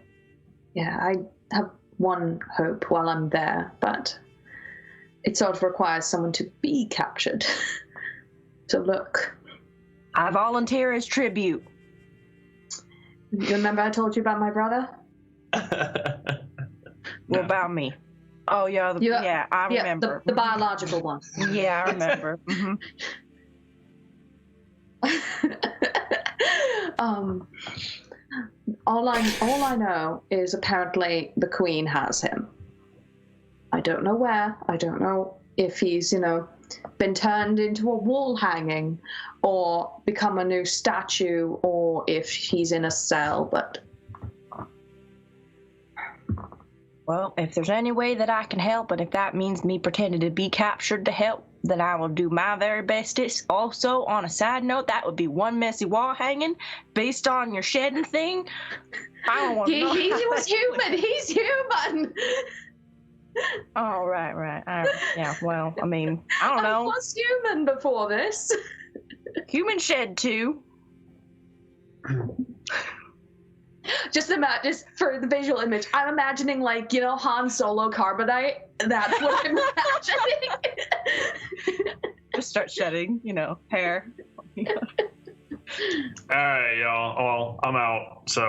have one hope while I'm there, but it sort of requires someone to be captured. To look. I volunteer as tribute. You remember I told you about my brother? What about me? Oh yeah, I remember. The biological one. Yeah, I remember. All I know is apparently the Queen has him. I don't know where. I don't know if he's, been turned into a wall hanging or become a new statue or if he's in a cell, but Well, if there's any way that I can help, and if that means me pretending to be captured to help, then I will do my very bestest. Also, on a side note, that would be one messy wall hanging. Based on your shedding thing, I don't want to know. He was human. He's human. Oh, right. Yeah, well, I mean, I don't I know. was human before this. Human shed too. Just for the visual image, I'm imagining like, Han Solo carbonite. That's what I'm imagining. Just start shedding, hair. Alright, y'all. Well, I'm out, so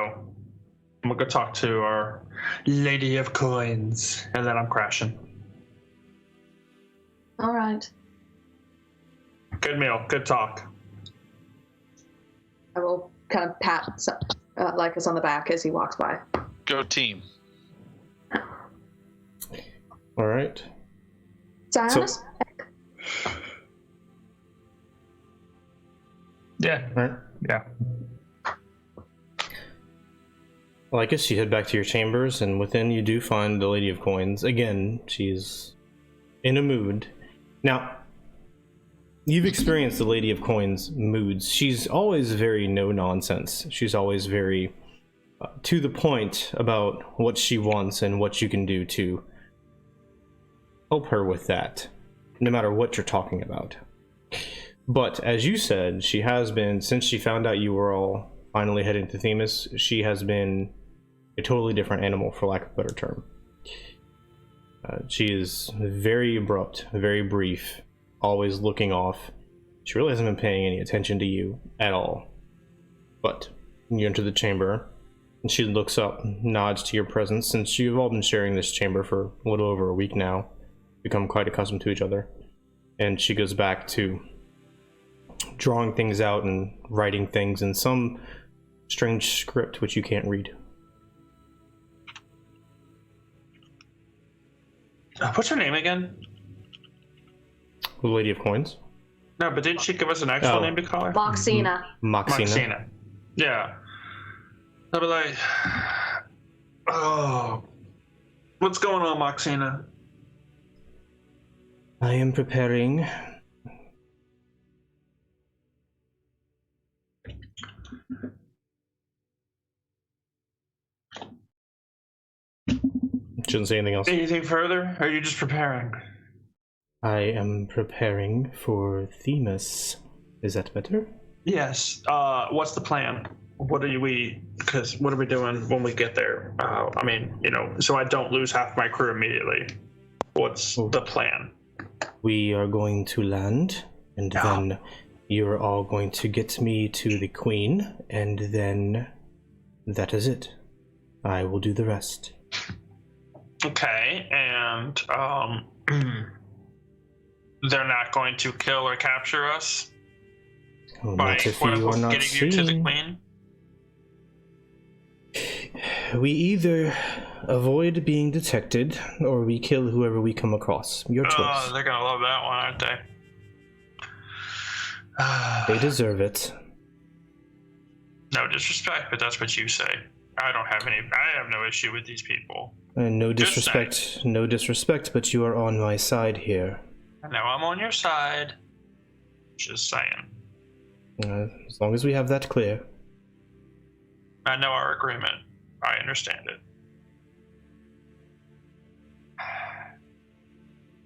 I'm gonna go talk to our Lady of Coins, and then I'm crashing. All right. Good meal, good talk. I will kind of pat Lycus on the back as he walks by. Go team. All right. Syaanis? Yeah. All right. Yeah. Well, I guess you head back to your chambers, and within you do find the Lady of Coins. Again, she's in a mood. Now, you've experienced the Lady of Coins moods. She's always very no-nonsense. She's always very to the point about what she wants and what you can do to help her with that, no matter what you're talking about. But, as you said, she has been, since she found out you were all finally heading to Themis, she has been a totally different animal, for lack of a better term. She is very abrupt, very brief, always looking off. She really hasn't been paying any attention to you at all. But you enter the chamber, and she looks up, nods to your presence, since you've all been sharing this chamber for a little over a week now, become quite accustomed to each other. And she goes back to drawing things out and writing things in some strange script which you can't read. What's her name again? The Lady of Coins? No, but didn't she give us an actual name to call her? Moxina. Moxina. Yeah. I'll be like, oh, what's going on, Moxina? I am preparing. Shouldn't say anything else. Anything further? Or are you just preparing? I am preparing for Themis. Is that better? Yes. What's the plan? What are we doing when we get there? I mean, so I don't lose half my crew immediately. What's the plan? We are going to land, and then you're all going to get me to the Queen, and then that is it. I will do the rest. Okay, and they're not going to kill or capture us by Not if you are not getting you to the seen. Queen? We either avoid being detected, or we kill whoever we come across. Your choice. They're gonna love that one, aren't they? They deserve it. No disrespect, but that's what you say. I have no issue with these people. And no Just disrespect, but you are on my side here. I know I'm on your side. Just saying. As long as we have that clear. I know our agreement. I understand it.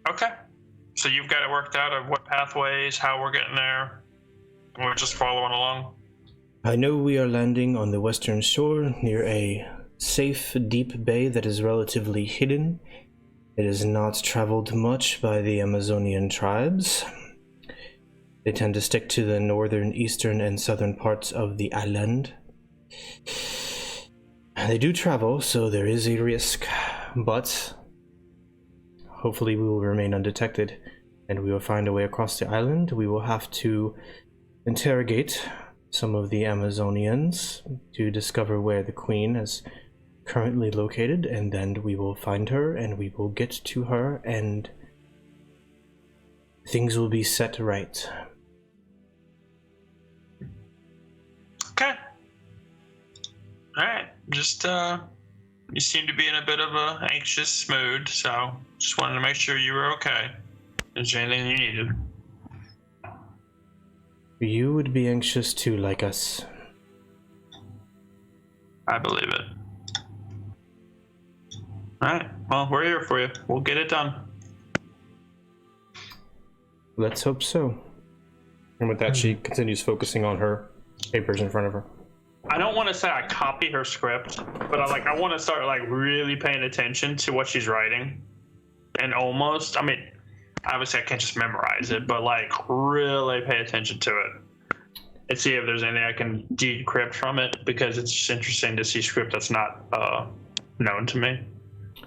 Okay. So you've got it worked out of what pathways, how we're getting there. We're just following along. I know we are landing on the western shore near a safe, deep bay that is relatively hidden. It is not traveled much by the Amazonian tribes. They tend to stick to the northern, eastern, and southern parts of the island. They do travel, so there is a risk, but hopefully we will remain undetected, and we will find a way across the island. We will have to interrogate some of the Amazonians to discover where the Queen is currently located, and then we will find her, and we will get to her, and things will be set right. Okay. Alright. Just You seem to be in a bit of a anxious mood, so just wanted to make sure you were okay. Is there anything you needed? You would be anxious too, Lycus. I believe it. Alright, well, we're here for you. We'll get it done. Let's hope so. And with that, she continues focusing on her papers in front of her. I don't want to say I copy her script, but I want to start really paying attention to what she's writing, and almost, obviously I can't just memorize it, but really pay attention to it and see if there's anything I can decrypt from it, because it's just interesting to see script that's not known to me.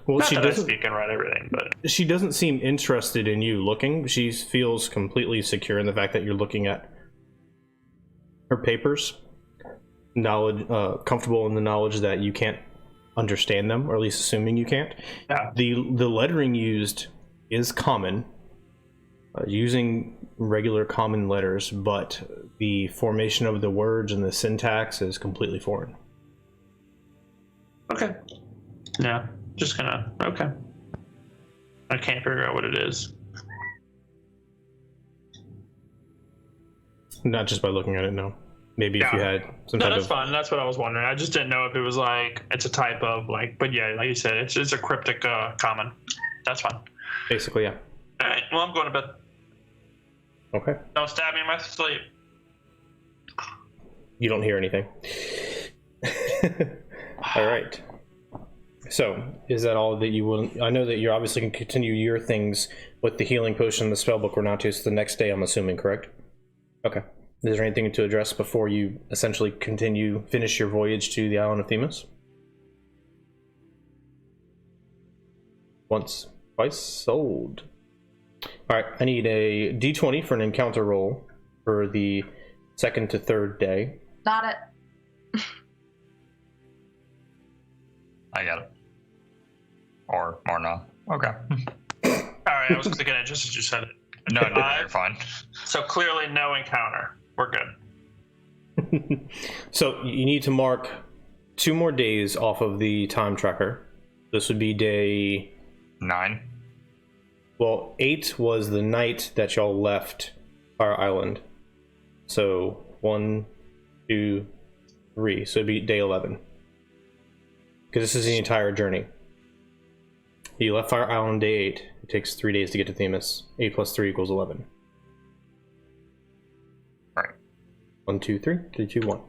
Well, not she that I doesn't speak and write everything, but she doesn't seem interested in you looking. She feels completely secure in the fact that you're looking at her papers. Knowledge, comfortable in the knowledge that you can't understand them, or at least assuming you can't. yeah. The lettering used is common, using regular common letters, but the formation of the words and the syntax is completely foreign. Okay. Yeah, just gonna, okay. I can't figure out what it is. Not just by looking at it, no. Maybe if you had some No, type that's of... fine. That's what I was wondering. I just didn't know if it was it's a type of but yeah, like you said, it's a cryptic common. That's fine. Basically, yeah. All right. Well, I'm going to bed. Okay. Don't stab me in my sleep. You don't hear anything. All right. So, is that all that you will... I know that you're obviously going to continue your things with the healing potion and the spellbook Renatus the next day, I'm assuming, correct? Okay. Is there anything to address before you essentially finish your voyage to the island of Themis? Once, twice, sold. Alright, I need a d20 for an encounter roll for the 2nd to 3rd day. Got it. I got it. Or no. Okay. All right. I was thinking it just as you said it. No, you're fine. So clearly no encounter. We're good. So you need to mark 2 more days off of the time tracker. This would be day 9. Well, 8 was the night that y'all left Fire Island. So 1, 2, 3. So it'd be day 11. Because this is the entire journey. You left Fire Island day 8. It takes 3 days to get to Themis. 8 plus 3 equals 11. Right. 1, 2, 3. 3, 2, 1.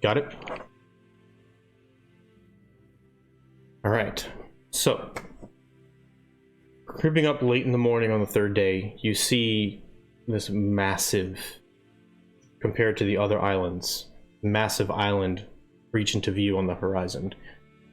Got it? Alright. So, creeping up late in the morning on the 3rd day, you see this massive, compared to the other islands, massive island reach into view on the horizon.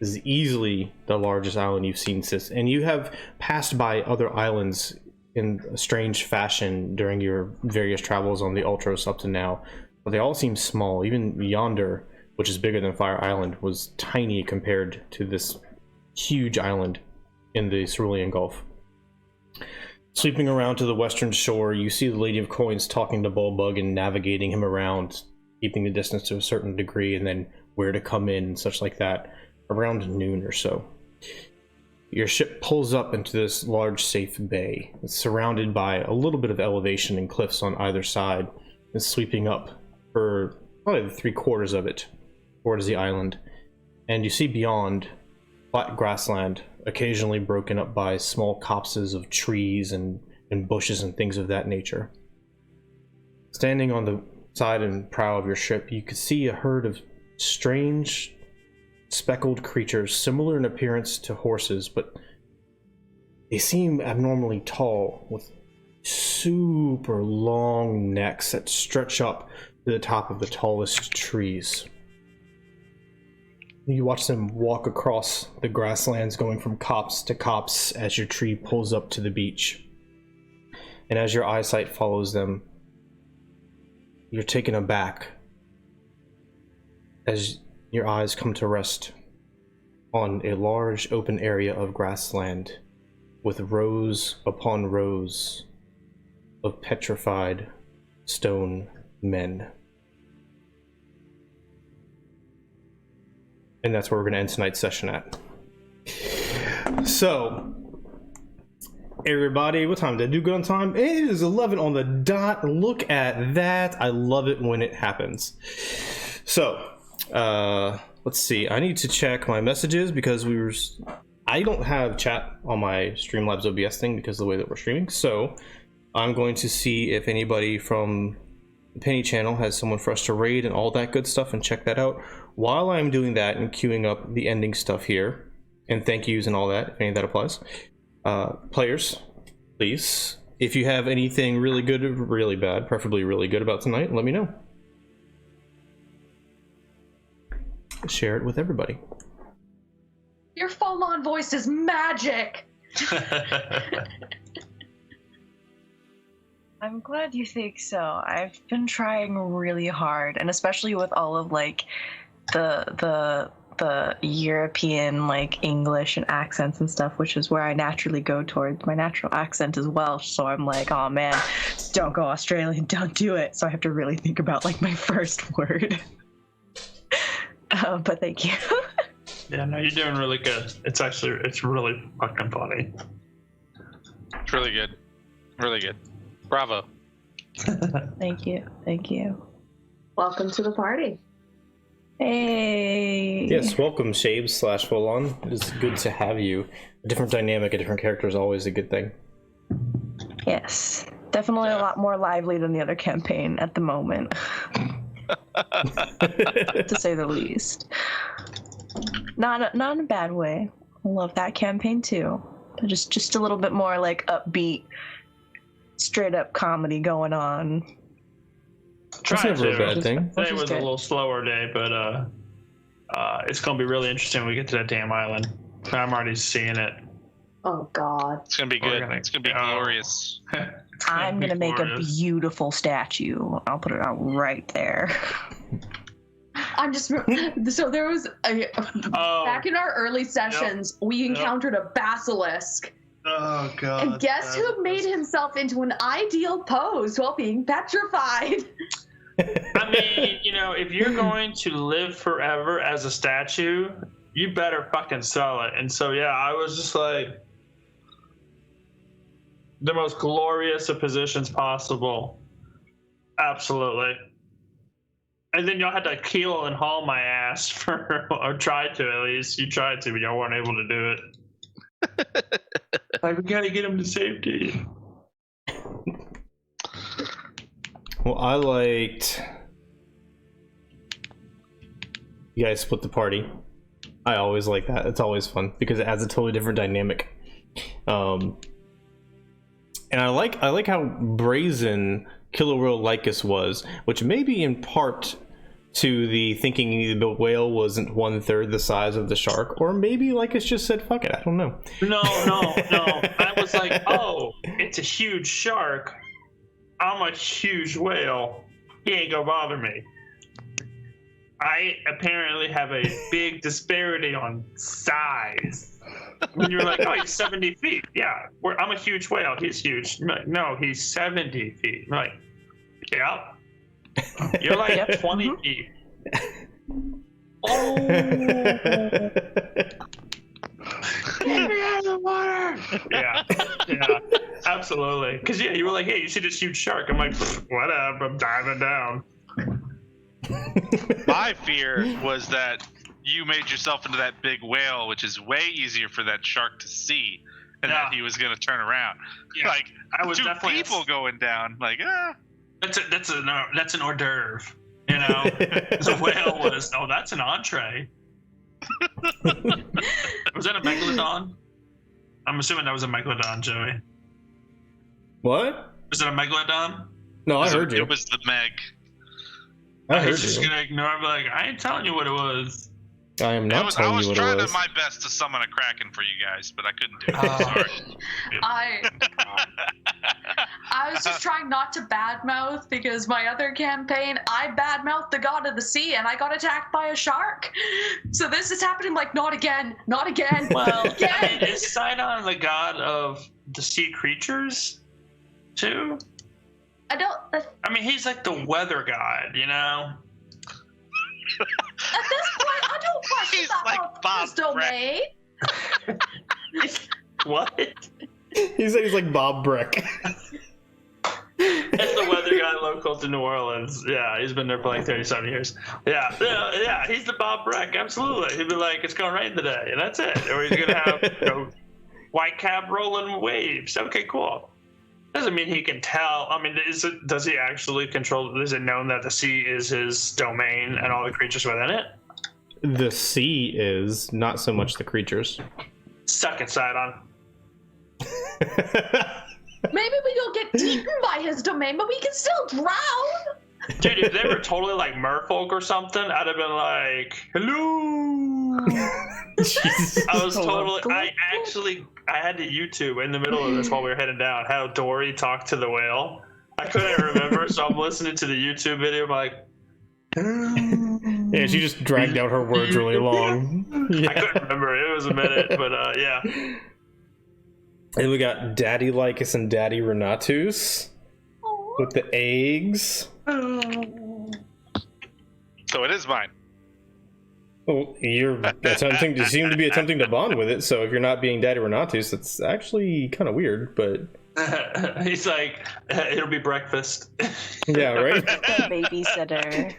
This is easily the largest island you've seen since, and you have passed by other islands in a strange fashion during your various travels on the Ultros up to now, but they all seem small. Even yonder, which is bigger than Fire Island, was tiny compared to this huge island in the Cerulean Gulf. Sweeping around to the western shore, you see the Lady of Coins talking to Bullbug and navigating him around, keeping the distance to a certain degree, and then where to come in and such like that. Around noon or so, your ship pulls up into this large safe bay. It's surrounded by a little bit of elevation and cliffs on either side, and sweeping up for probably 3/4 of it towards the island. And you see beyond flat grassland, occasionally broken up by small copses of trees and bushes and things of that nature. Standing on the side and prow of your ship, you could see a herd of strange speckled creatures similar in appearance to horses, but they seem abnormally tall, with super long necks that stretch up to the top of the tallest trees. You watch them walk across the grasslands, going from copse to copse as your tree pulls up to the beach. And as your eyesight follows them, you're taken aback as your eyes come to rest on a large open area of grassland with rows upon rows of petrified stone men. And that's where we're going to end tonight's session at. So, everybody, what time did I do good on time? It is 11 on the dot. Look at that. I love it when it happens. So, let's see. I need to check my messages because I don't have chat on my Streamlabs OBS thing because of the way that we're streaming. So, I'm going to see if anybody from the Penny channel has someone for us to raid and all that good stuff and check that out. While I'm doing that and queuing up the ending stuff here, and thank yous and all that, if any of that applies. Players, please, if you have anything really good or really bad, preferably really good about tonight, let me know. Share it with everybody. Your Pholon voice is magic. I'm glad you think so. I've been trying really hard, and especially with all of like the European like English and accents and stuff, which is where I naturally go towards. My natural accent is Welsh, so I'm like, oh man, don't go Australian, don't do it. So I have to really think about like my first word. But thank you. Yeah, no, you're doing really good. It's really fucking funny. It's really good. Really good. Bravo. Thank you. Welcome to the party. Hey. Yes, welcome Shaybs / Pholon. It is good to have you. A different dynamic, a different character is always a good thing. Yes, definitely a lot more lively than the other campaign at the moment. To say the least. Not in a bad way. I love that campaign too. Just a little bit more like upbeat, straight up comedy going on. That's never a bad thing. Today was a little slower day, but it's gonna be really interesting when we get to that damn island. I'm already seeing it. Oh God. It's gonna be good. It's gonna be glorious. I'm gonna make a beautiful statue. I'll put it out right there. I'm just so there was back in our early sessions, we encountered a basilisk. Oh God! And guess who made himself into an ideal pose while being petrified? I mean, if you're going to live forever as a statue, you better fucking sell it. And so, yeah, I was just like, the most glorious of positions possible. Absolutely. And then y'all had to keel and haul my ass or tried to at least. You tried to, but y'all weren't able to do it. Like, we gotta get him to safety. Well, I liked you guys split the party. I always like that. It's always fun because it adds a totally different dynamic. And I like how brazen Killer Whale Lycus was, which may be in part to the thinking the whale wasn't 1/3 the size of the shark, or maybe Lycus just said fuck it. I don't know. No. I was like, oh, it's a huge shark. I'm a huge whale. He ain't gonna bother me. I apparently have a big disparity on size. When you're like, oh, he's 70 feet. Yeah, I'm a huge whale. He's huge. Like, no, he's 70 feet. I'm like, yeah. You're like 20 feet. Oh. Get me out of the water. Yeah, absolutely. Because, yeah, you were like, hey, you see this huge shark. I'm like, whatever, I'm diving down. My fear was that you made yourself into that big whale, which is way easier for that shark to see, and that he was going to turn around. Yeah, like, I was two people going down. Like, That's an hors d'oeuvre, The whale was, that's an entree. Was that a megalodon? I'm assuming that was a megalodon, Joey. What? Was it a megalodon? No, I heard you. It was the Meg. I heard you. He's just gonna ignore me, like, I ain't telling you what it was. I am not telling you what it was. I was trying my best to summon a kraken for you guys, but I couldn't do it. Sorry. I was just trying not to badmouth because my other campaign, I badmouthed the god of the sea and I got attacked by a shark. So this is happening like, not again. Well, again. Is Sidon the god of the sea creatures, too? I mean, he's like the weather god, At this point, I don't question He's that like about Bob his domain. What? He said he's like Bob Brick. That's the weather guy local to New Orleans. Yeah, he's been there for like 37 years. Yeah, he's the Bob Breck. Absolutely. He'd be like, it's going to rain today, and that's it. Or he's going to have white cap rolling waves. Okay, cool. Doesn't mean he can tell. I mean, does he actually control? Is it known that the sea is his domain and all the creatures within it? The sea is, not so much the creatures. Suck it, Sidon. Maybe we don't get eaten by his domain, but we can still drown. Dude, if they were totally like merfolk or something, I'd have been like, hello. Jesus. I was totally. I had to YouTube in the middle of this while we were heading down how Dory talked to the whale. I couldn't remember, so I'm listening to the YouTube video. I'm like, yeah, she just dragged out her words really long. Yeah. I couldn't remember. It was a minute, but yeah. And we got Daddy Lycus and Daddy Renatus with the eggs. So it is mine. Well, you seem to be attempting to bond with it, so if you're not being Daddy Renatus, it's actually kind of weird, but... He's like, it'll be breakfast. Yeah, right? Babysitter.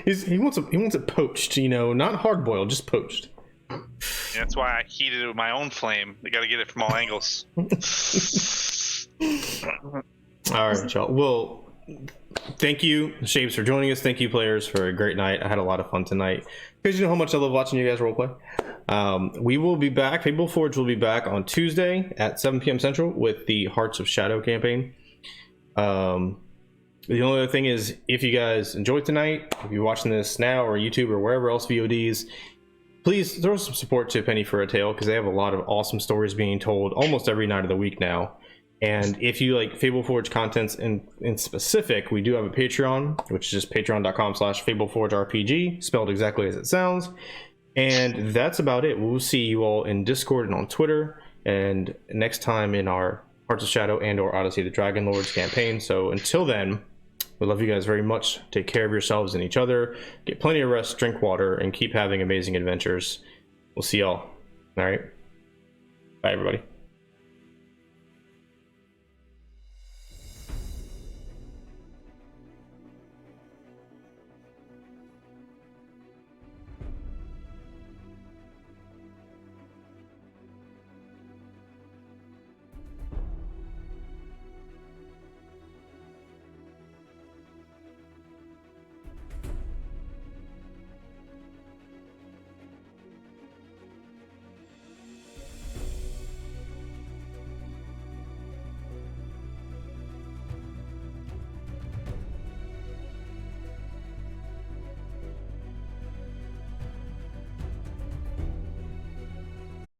He wants it poached, not hard-boiled, just poached. Yeah, that's why I heated it with my own flame. You got to get it from all angles. All right, y'all. Well, thank you, Shaybs, for joining us. Thank you, players, for a great night. I had a lot of fun tonight. Because you know how much I love watching you guys roleplay. We will be back. Fableforge will be back on Tuesday at 7 p.m. Central with the Hearts of Shadow campaign. The only other thing is, if you guys enjoyed tonight, if you're watching this now or YouTube or wherever else VODs, please throw some support to Penny for a Tale, because they have a lot of awesome stories being told almost every night of the week now. And if you like Fableforge contents in specific, we do have a Patreon, which is just patreon.com/FableforgeRPG, spelled exactly as it sounds. And that's about it. We'll see you all in Discord and on Twitter, and next time in our Hearts of Shadow and or Odyssey of the Dragonlords campaign. So until then, we love you guys very much. Take care of yourselves and each other. Get plenty of rest, drink water, and keep having amazing adventures. We'll see y'all. All right. Bye, everybody.